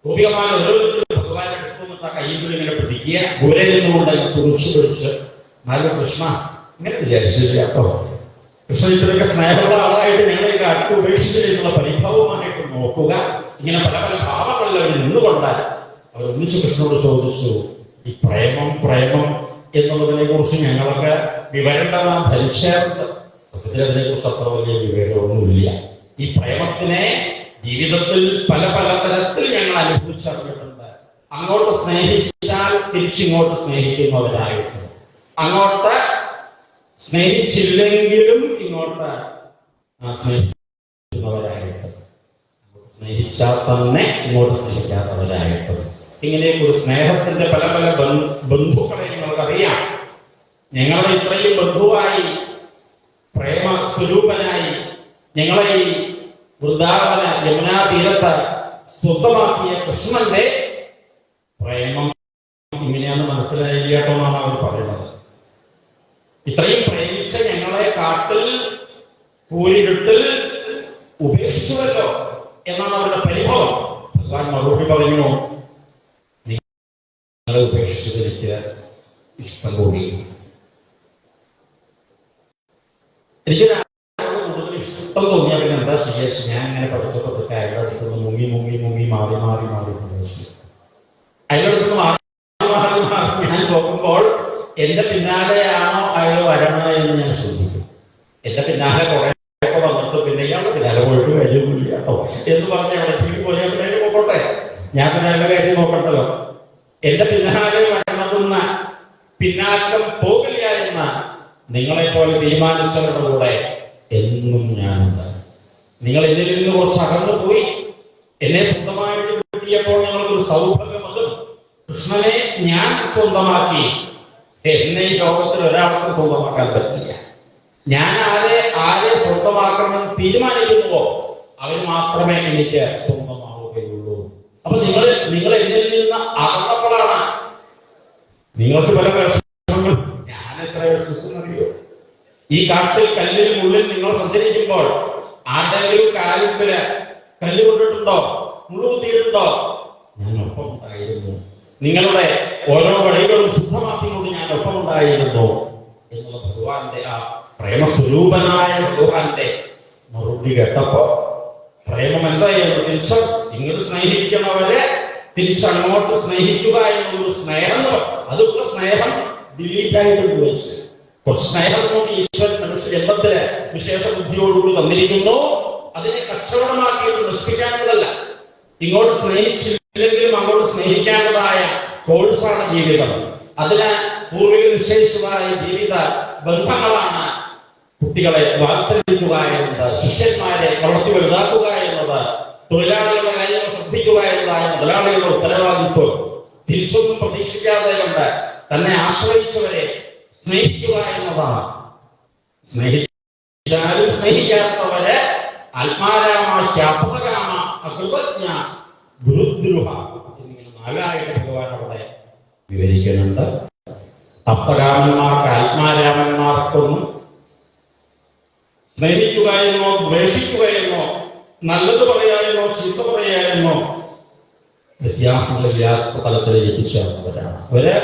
ഗോപികമാർ ഓരോരുത്തരും ഭഗവാൻ എടുത്തുകൊണ്ട് കയ്യിൽ ഇങ്ങനെ പിടിക്കുക, ദൂരെ നിന്നുകൊണ്ട് കുറിച്ച് പിടിച്ച് നല്ല കൃഷ്ണ ഇങ്ങനെ വിചാരിച്ചില്ല കേട്ടോ. കൃഷ്ണൻ ഇത്രയൊക്കെ സ്നേഹമുള്ള ആളായിട്ട് ഞങ്ങളെ കാറ്റ് ഉപേക്ഷിച്ചിട്ടുള്ള പരിഭവമായിട്ട് നോക്കുക. ഇങ്ങനെ പല പല ഭാവങ്ങളിൽ അവർ നിന്നുകൊണ്ട് അവർ ഒന്നിച്ച് കൃഷ്ണനോട് ചോദിച്ചു, ഈ പ്രേമം എന്നുള്ളതിനെ കുറിച്ച് ഞങ്ങളൊക്കെ വിവരണ്ടെന്നാ ധരിച്ചാറുണ്ട്. സത്യത്തിൽ അതിനെക്കുറിച്ച് അത്ര വലിയ വിവരമൊന്നുമില്ല. ഈ പ്രേമത്തിനെ ജീവിതത്തിൽ പല പല തരത്തിൽ ഞങ്ങൾ അനുഭവിച്ചറിഞ്ഞിട്ടുണ്ട്. അങ്ങോട്ട് സ്നേഹിച്ചാൽ തിരിച്ചിങ്ങോട്ട് സ്നേഹിക്കുന്നവരായിട്ട്, അങ്ങോട്ട് സ്നേഹിച്ചില്ലെങ്കിലും ഇങ്ങോട്ട് സ്നേഹിക്കുന്നവരായിട്ട്, സ്നേഹിച്ചാൽ തന്നെ ഇങ്ങോട്ട് സ്നേഹിക്കാത്തവരായിട്ട്, ഇങ്ങനെയൊക്കെ ഒരു സ്നേഹത്തിന്റെ പല പല ബന്ധുക്കളെ നിങ്ങൾക്കറിയാം. ഞങ്ങളുടെ ഇത്രയും ബന്ധുവായി പ്രേമ സ്വരൂപനായി ഞങ്ങളെ ഈ വൃന്ദാവന യമുനാ തീരത്ത് സ്വന്തമാക്കിയ കൃഷ്ണന്റെ പ്രേമം ഇങ്ങനെയാന്ന് മനസ്സിലായില്ല കേട്ടോ എന്നാണ് അവർ പറയുന്നത്. ഇത്രയും പ്രേമിച്ച ഞങ്ങളെ കാട്ടിൽ കൂരിരുട്ടിൽ ഉപേക്ഷിച്ചുവല്ലോ എന്നാണ് അവരുടെ പരിഭവം. ഭഗവാൻ മറുപടി പറഞ്ഞു, നിങ്ങളെ ഉപേക്ഷിച്ചത് എനിക്ക് ഇഷ്ടം കൂടി. എനിക്ക് കൂടുതൽ ഇഷ്ടം തോന്നിയാൽ പിന്നെ എന്താ ചെയ്യാ, ഞാൻ ഇങ്ങനെ പതുക്കെ അയാളുടെ അടുത്തുനിന്ന് മുങ്ങി മാറി പ്രവേശിച്ചു. അയാളുടെ അടുത്ത് മാറി ഞാൻ പോകുമ്പോൾ എന്റെ പിന്നാലെയാണോ അയാൾ വരണോ എന്ന് ഞാൻ ശ്രദ്ധിക്കും. എന്റെ പിന്നാലെ കുറെ വന്നിട്ട് പിന്നെ ഇയാളുടെ പിന്നാലെ പോയിട്ട് കാര്യമില്ല കേട്ടോ എന്ന് പറഞ്ഞ് അവിടെ പോയാൽ പിന്നെ പോകട്ടെ, ഞാൻ പിന്നെ അയാളുടെ കാര്യം നോക്കണ്ടല്ലോ. എന്റെ പിന്നാലെ വരണമെന്ന പിന്നാക്കം പോകില്ല എന്ന നിങ്ങളെ പോലെ തീരുമാനിച്ചവരുടെ കൂടെ എന്നും ഞാനുണ്ട്. നിങ്ങൾ എന്നിൽ നിന്ന് കുറച്ച് അകന്നു പോയി എന്നെ സ്വന്തമായിട്ട് കിട്ടിയപ്പോൾ ഞങ്ങൾക്കൊരു സൗഭാഗ്യമതും കൃഷ്ണനെ ഞാൻ സ്വന്തമാക്കി. എന്നെ ഈ ലോകത്തിൽ ഒരാൾക്കും സ്വന്തമാക്കാൻ പറ്റില്ല. ഞാൻ ആരെ സ്വന്തമാക്കണമെന്ന് തീരുമാനിക്കുന്നുവോ അവർ മാത്രമേ എനിക്ക് സ്വന്തമാവുകയുള്ളൂ. അപ്പൊ നിങ്ങൾ എന്നിൽ നിന്ന് അകന്നപ്പോഴാണ് നിങ്ങൾക്ക് പല വിഷമങ്ങൾ. ഞാൻ എത്ര വിശ്വസിച്ചറിയോ, ഈ കാട്ടിൽ കല്ലിനുള്ളിൽ നിങ്ങൾ സഞ്ചരിക്കുമ്പോൾ ആരുടെങ്കിലും കാലില് കല്ല് കൊണ്ടിട്ടുണ്ടോ, മുള്ളു കുത്തിയിട്ടുണ്ടോ? ഞാൻ ഒപ്പം ഉണ്ടായിരുന്നു. നിങ്ങളുടെ ഓരോ വഴികളും ശുദ്ധമാക്കിക്കൊണ്ട് ഞാൻ ഒപ്പം ഉണ്ടായിരുന്നു എന്നുള്ള ഭഗവാന്റെ ആ പ്രേമസ്വരൂപനായ ഭഗവാന്റെ മറുപടി കേട്ടപ്പോ പ്രേമം എന്തായിരുന്നു? തിരിച്ച് ഇങ്ങോട്ട് സ്നേഹിക്കണവരെ തിരിച്ചങ്ങോട്ട് സ്നേഹിക്കുക എന്നുള്ളൊരു സ്നേഹം, അതുള്ള സ്നേഹം ഡിലീറ്റായിട്ട് ഉപയോഗിച്ചു. കുറച്ച് സ്നേഹം കൊണ്ട് ഈശ്വരൻ മനുഷ്യ ജന്മത്തിലെ വിശേഷ ബുദ്ധിയോടുകൂടി തന്നിരിക്കുന്നു. അതിനെ കച്ചവടമാക്കിയിട്ട് നശിപ്പിക്കാനുള്ളതല്ല. ഇങ്ങോട്ട് സ്നേഹിച്ചില്ലെങ്കിലും അങ്ങോട്ട് സ്നേഹിക്കാനുള്ളതായ കോഴ്സാണ് ജീവിതം. അതിന് പൂർവിക നിശ്ചയിച്ചതായ ജീവിത ബന്ധങ്ങളാണ് കുട്ടികളെ വാത്സല്യിക്കുക എന്നത്, ശിഷ്യന്മാരെ വളർത്തി വലുതാക്കുക എന്നത്, തൊഴിലാളികളുടെ കാര്യങ്ങൾ ശ്രദ്ധിക്കുക എന്നതായ മുതലാളികളുടെ ഉത്തരവാദിത്വം. തിരിച്ചൊന്നും പ്രതീക്ഷിക്കാതെ കൊണ്ട് തന്നെ ആശ്രയിച്ചവരെ സ്നേഹിക്കുക എന്നതാണ്. സ്നേഹിച്ചാലും സ്നേഹിക്കാത്തവരെ ആത്മാരാമ, ശാപകാമ, അകൃതജ്ഞ, ഗുരുദ്രുഹ എന്നിങ്ങനെ നാലായിട്ട് ഭഗവാൻ അവിടെ വിവരിക്കുന്നുണ്ട്. തപ്തകാമന്മാർക്ക് ആത്മാരാമന്മാർക്കൊന്നും സ്നേഹിക്കുക എന്നോ ദ്വേഷിക്കുക എന്നോ നല്ലത് പറയാനോ ചീത്ത പറയാനോ വ്യത്യാസങ്ങളില്ലാത്ത തലത്തിലേക്ക് ചേർന്നവരാണ്. അവര്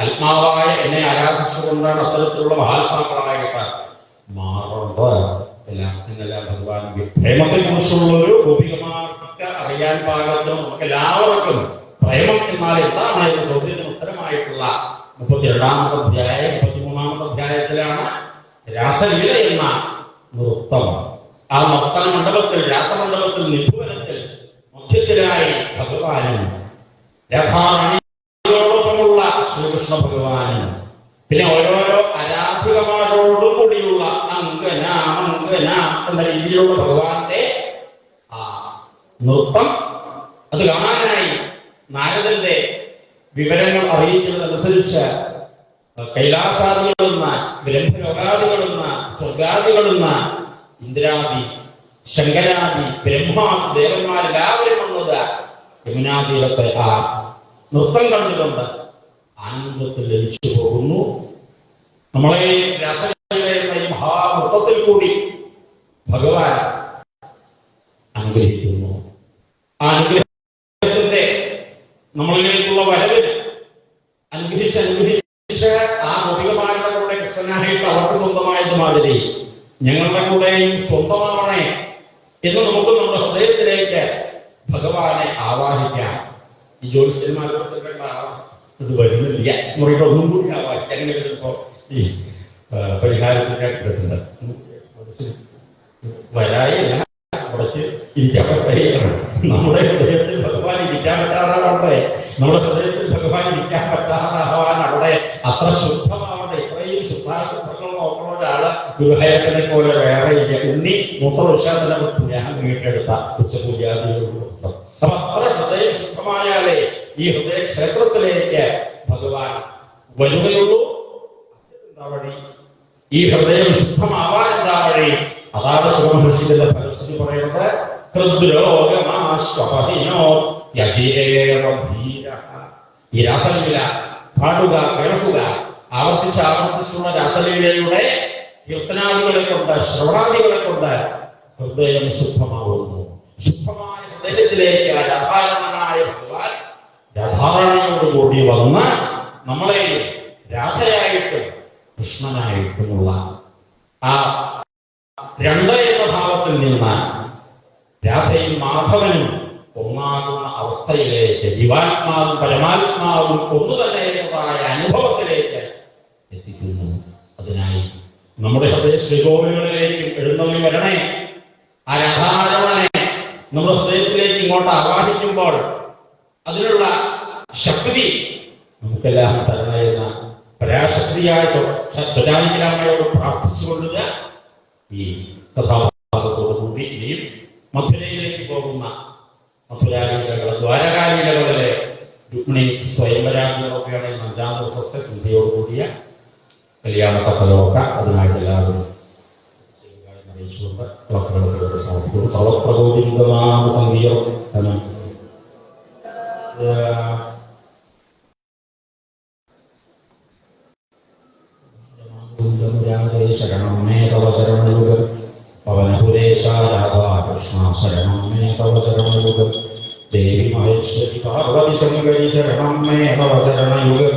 ആത്മാവായ എന്നെ ആരാധിച്ചുകൊണ്ടാണ് അത്തരത്തിലുള്ള മഹാത്മാക്കളായിട്ട് മാറുന്നത്. എന്നെല്ലാം ഭഗവാൻ പ്രേമത്തെ കുറിച്ചുള്ള ഒരു ഗോപികമാർക്ക് അറിയാൻ പാകത്തും നമുക്ക് എല്ലാവർക്കും പ്രേമം എന്നാൽ എന്താണ് എന്ന ചോദ്യത്തിന് ഉത്തരമായിട്ടുള്ള 32-ാമത്തെ അധ്യായം 33-ാമത്തെ അധ്യായത്തിലാണ് രാസലീല എന്ന നൃത്തം. ആ നൃത്ത മണ്ഡപത്തിൽ, രാസമണ്ഡപത്തിൽ, നിഭുവനത്തിൽ മധ്യത്തിലായി ഭഗവാനും രഥാറാണിയോടൊപ്പമുള്ള ശ്രീകൃഷ്ണ ഭഗവാനും പിന്നെ ഓരോരോ ആരാധികമാരോടും കൂടിയുള്ള അങ്കന എന്ന രീതിയിലുള്ള ഭഗവാന്റെ ആ നൃത്തം അത് കാണാനായി നാരദന്റെ വിവരങ്ങൾ അറിയിക്കുന്നതനുസരിച്ച് കൈലാസാദികളെന്ന, ബ്രഹ്മലോകാദികളെന്ന, സ്വർഗാദികളെന്ന, ഇന്ദ്രാദി, ശങ്കരാദി, ബ്രഹ്മാദി ദേവന്മാരെല്ലാവരും വന്നത് യമുനാതീരത്തെ ആ നൃത്തം കണ്ടുകൊണ്ട് ആനന്ദത്തിൽ ലഭിച്ചു പോകുന്നു. നമ്മളെ രാസലീല എന്ന ഈ മഹാനൃത്തത്തിൽ കൂടി ഭഗവാൻ അനുഗ്രഹിക്കുന്നു. ആ അനുഗ്രഹത്തിന്റെ നമ്മളിലേക്കുള്ള വരവിന് അനുഗ്രഹിച്ച് ആ ഗോപികമാരുടെ കൂടെ കൃഷ്ണനായിട്ട് അവർക്ക് സ്വന്തമായത് മാതിരി ഞങ്ങളുടെ കൂടെയും സ്വന്തമാവണേ എന്ന് നമുക്ക് നമ്മുടെ ഹൃദയത്തിലേക്ക് ഭഗവാനെ ആവാഹിക്കാം. ഈ ജ്യോതിഷന്മാരുടെ ഇത് വരുന്നില്ല എന്ന് പറഞ്ഞിട്ട് ഒന്നും കൂടി ആവാഹിക്കാം. അങ്ങനെ വരുമ്പോ ഈ പരിഹാരത്തിനൊക്കെ കിട്ടുന്നുണ്ട്. വരായല്ല, അവിടേക്ക് ഇരിക്കാൻ പറ്റാണ്. നമ്മുടെ ഹൃദയത്തിൽ ഭഗവാൻ ഇരിക്കാൻ പറ്റാതാവട്ടെ. നമ്മുടെ ഹൃദയത്തിൽ ഭഗവാൻ ഇരിക്കാൻ പറ്റാതാവാൻ അവിടെ അത്ര ശുദ്ധമാവട്ടെ. ഇത്രയും ശുദ്ധാശുദ്ധങ്ങൾ നോക്കുന്ന ഒരാള് ഗുരുഹയത്തിനെ പോലെ വേറെ ഇല്ല. ഉണ്ണി മൂത്രവിഷാദന ഞാൻ വീട്ടെടുത്ത ഉച്ചപൂജാദികളുടെ മൊത്തം. അപ്പൊ അത്ര ഹൃദയം ശുദ്ധമായാലേ ഈ ഹൃദയ ക്ഷേത്രത്തിലേക്ക് ഭഗവാൻ വരുകയുള്ളൂ. എന്താ വഴി? ഈ ഹൃദയം ശുദ്ധമാവാൻ എന്താ വഴി? അതാണ് ശിവമഹർഷിയുടെ പരിസ്ഥിതി പറയുന്നത്. ഹൃദ്രോഗമാശ്വപഹിനോ യജിരേവ ധീരഃ. ഈ രാസലീല പാടുക, കേൾക്കുക, ആവർത്തിച്ച് ആവർത്തിച്ചുള്ള രാസലീലയുടെ കീർത്തനാദികളെ കൊണ്ട്, ശ്രവണാദികളെ കൊണ്ട് ഹൃദയം ശുദ്ധമാവുന്നു. ശുദ്ധമായ ഹൃദയത്തിലേക്ക് രാധാരണനായ ഭഗവാൻ രാധാരണയോടുകൂടി വന്ന് നമ്മളെ രാധയായിട്ടും കൃഷ്ണനായിട്ടുമുള്ള ആ രണ്ട് എന്ന ഭാവത്തിൽ നിന്ന് രാധയും മാധവനും ഒന്നാകുന്ന അവസ്ഥയിലേക്ക്, ജീവാത്മാവും പരമാത്മാവും ഒന്നു തന്നെയായ അനുഭവത്തിലേക്ക് എത്തിക്കുന്നു. അതിനായി നമ്മുടെ ഹൃദയ ശ്രീകോവിലുകളിലേക്കും എഴുന്നള്ളി വരണേ. ആ രാധാരമണനെ നമ്മുടെ ഹൃദയത്തിലേക്ക് ഇങ്ങോട്ട് ആവാഹിക്കുമ്പോൾ അതിനുള്ള ശക്തി നമുക്കെല്ലാം തരണയെന്ന പരാശക്തിയായ സ്വജാനിക്കരാമയോട് പ്രാർത്ഥിച്ചുകൊള്ളുക. ഈ കഥാഭാഗത്തോടുകൂടി ഇനിയും മധുരയിലേക്ക് പോകുന്ന മധുരാലീലകൾ, ദ്വാരകാലീലകളിലെ രുക്മിണി സ്വയംവരാലീലകളൊക്കെയാണ് 5-ാം ദിവസത്തെ സന്ധ്യയോടുകൂടിയ കല്യാണ കഥകളൊക്കെ. അതിനായിട്ട് എല്ലാവരും അറിയിച്ചുകൊണ്ട് വാക്കുകളൊക്കെ സമർപ്പിക്കുന്നു. സർവപ്രബോധിതനാമ സംഗീതം ശരണം മേ തവ ചരണയുഗം പവനപുരേശ രാധാകൃഷ്ണ ശരണം മേ തവ ചരണയുഗം ദേവി മഹേശ്വരി പാർവതി ശങ്കരി ശരണം മേ തവ ചരണയുഗം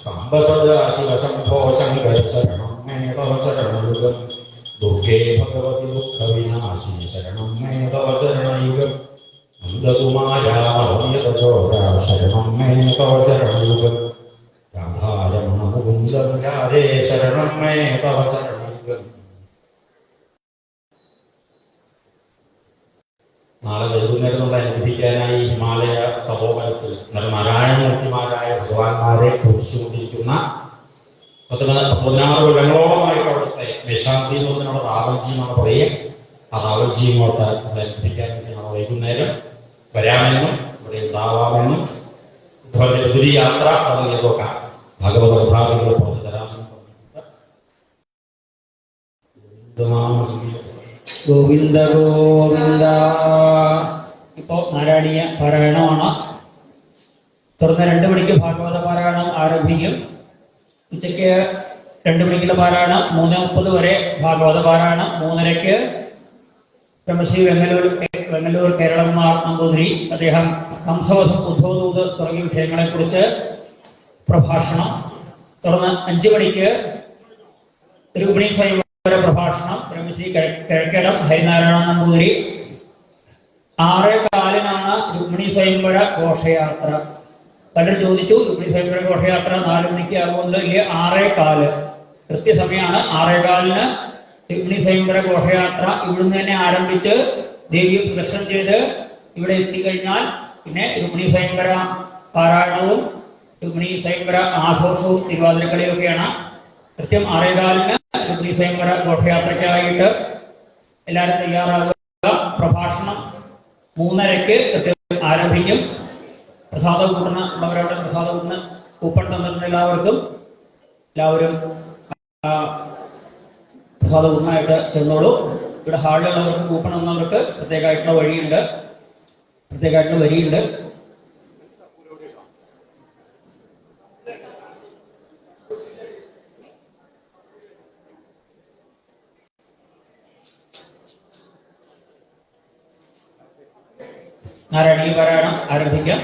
സാംബ സദാശിവ ശംഭോ ശങ്കര ശരണം മേ തവ ചരണയുഗം ദുർഗേ ഭഗവതി ദുഃഖവിനാശിനി ശരണം മേ തവ ചരണയുഗം നന്ദകുമാരാമയതചോര ശരണം മേ തവ ചരണയുഗം രാധാരമണ മുകുന്ദമുരാരേ ശരണം മേ തവ ചരണയുഗം. നാളെ വൈകുന്നേരം നമ്മളെ അനുഗ്രഹിക്കാനായി ഹിമാലയ തപോവനത്തിൽ നാരായണമൂർത്തിമാരായ ഭഗവാന്മാരെ കുറിച്ചുകൊണ്ടിരിക്കുന്ന 16 കൊല്ലങ്ങളോളമായിട്ട് അവിടുത്തെ മേശാന്തി എന്നതിനോട് റാവൽജി എന്നാണ് പറയുക. ആ റാവൽജിയുമോട്ട് അനുഗ്രഹിക്കാൻ വേണ്ടി നമ്മൾ വൈകുന്നേരം വരാമെന്നും ഇവിടെ ഉണ്ടാവാമെന്നും ഇതുപോലെ യാത്ര തുടങ്ങിയതൊക്കെ ഭാഗവത വിഭാഗങ്ങൾ പറഞ്ഞു തരാമെന്നും പറഞ്ഞിട്ടുണ്ട്. ഗോവിന്ദ ഗോവിന്ദ. ഇപ്പോ നാരായണീയ പാരായണമാണ്. തുടർന്ന് 2 മണിക്ക് ഭാഗവത പാരായണം ആരംഭിക്കും. ഉച്ചയ്ക്ക് 2 മണിക്കുള്ള പാരായണം, 3:30 വരെ ഭാഗവത പാരായണം. 3:30-ക്ക് ബ്രഹ്മശ്രീ വെങ്ങല്ലൂർ കേരളകുമാർ നമ്പൂതിരി അദ്ദേഹം ഹംസവധം, ഉദ്ധവദൂത് തുടങ്ങിയ വിഷയങ്ങളെക്കുറിച്ച് പ്രഭാഷണം. തുടർന്ന് 5 മണിക്ക് രുക്മിണി സ്വയംവര പ്രഭാഷണം ബ്രഹ്മശ്രീ കിഴക്കേടം ഹരിനാരായണ നമ്പൂതിരി. 6:15-നാണ് രുക്മിണി സ്വയംവര ഘോഷയാത്ര. പലരും ചോദിച്ചു, രുക്മിണി സ്വയംവര ഘോഷയാത്ര 4 മണിക്ക് ആകുമ്പോൾ 6:15 കൃത്യസമയമാണ്. 6:15-ന് രുക്മിണി സ്വയംവര ഘോഷയാത്ര ഇവിടുന്ന് തന്നെ ആരംഭിച്ച് ദേവിയെ പ്രദർശനം ചെയ്ത് ഇവിടെ എത്തിക്കഴിഞ്ഞാൽ പിന്നെ രുക്മിണി സ്വയംവര പാരായണവും രുക്മിണി സ്വയംവര ആഘോഷവും തിരുവാതിരക്കളിയൊക്കെയാണ്. കൃത്യം 6:15-ന് രുക്മിണി സ്വയംവര ഘോഷയാത്രയ്ക്കായിട്ട് എല്ലാവരും തയ്യാറാകുക. പ്രഭാഷണം 3:30-ക്ക് കൃത്യം ആരംഭിക്കും. പ്രസാദ കൂട്ടുന്ന ഉള്ളവരവിടെ പ്രസാദ കൂട്ടുന്ന കൂപ്പൺ തന്നിട്ടുണ്ട് എല്ലാവരും പ്രസാദ കൂട്ടനായിട്ട് ചെന്നോളൂ. ഇവിടെ ഹാളിലുള്ളവർക്ക് കൂപ്പൺ തന്നവർക്ക് പ്രത്യേകമായിട്ടുള്ള വഴിയുണ്ട്, പ്രത്യേകമായിട്ടുള്ള വരിയുണ്ട്. നാരായണീയ പാരായണം ആരംഭിക്കാം.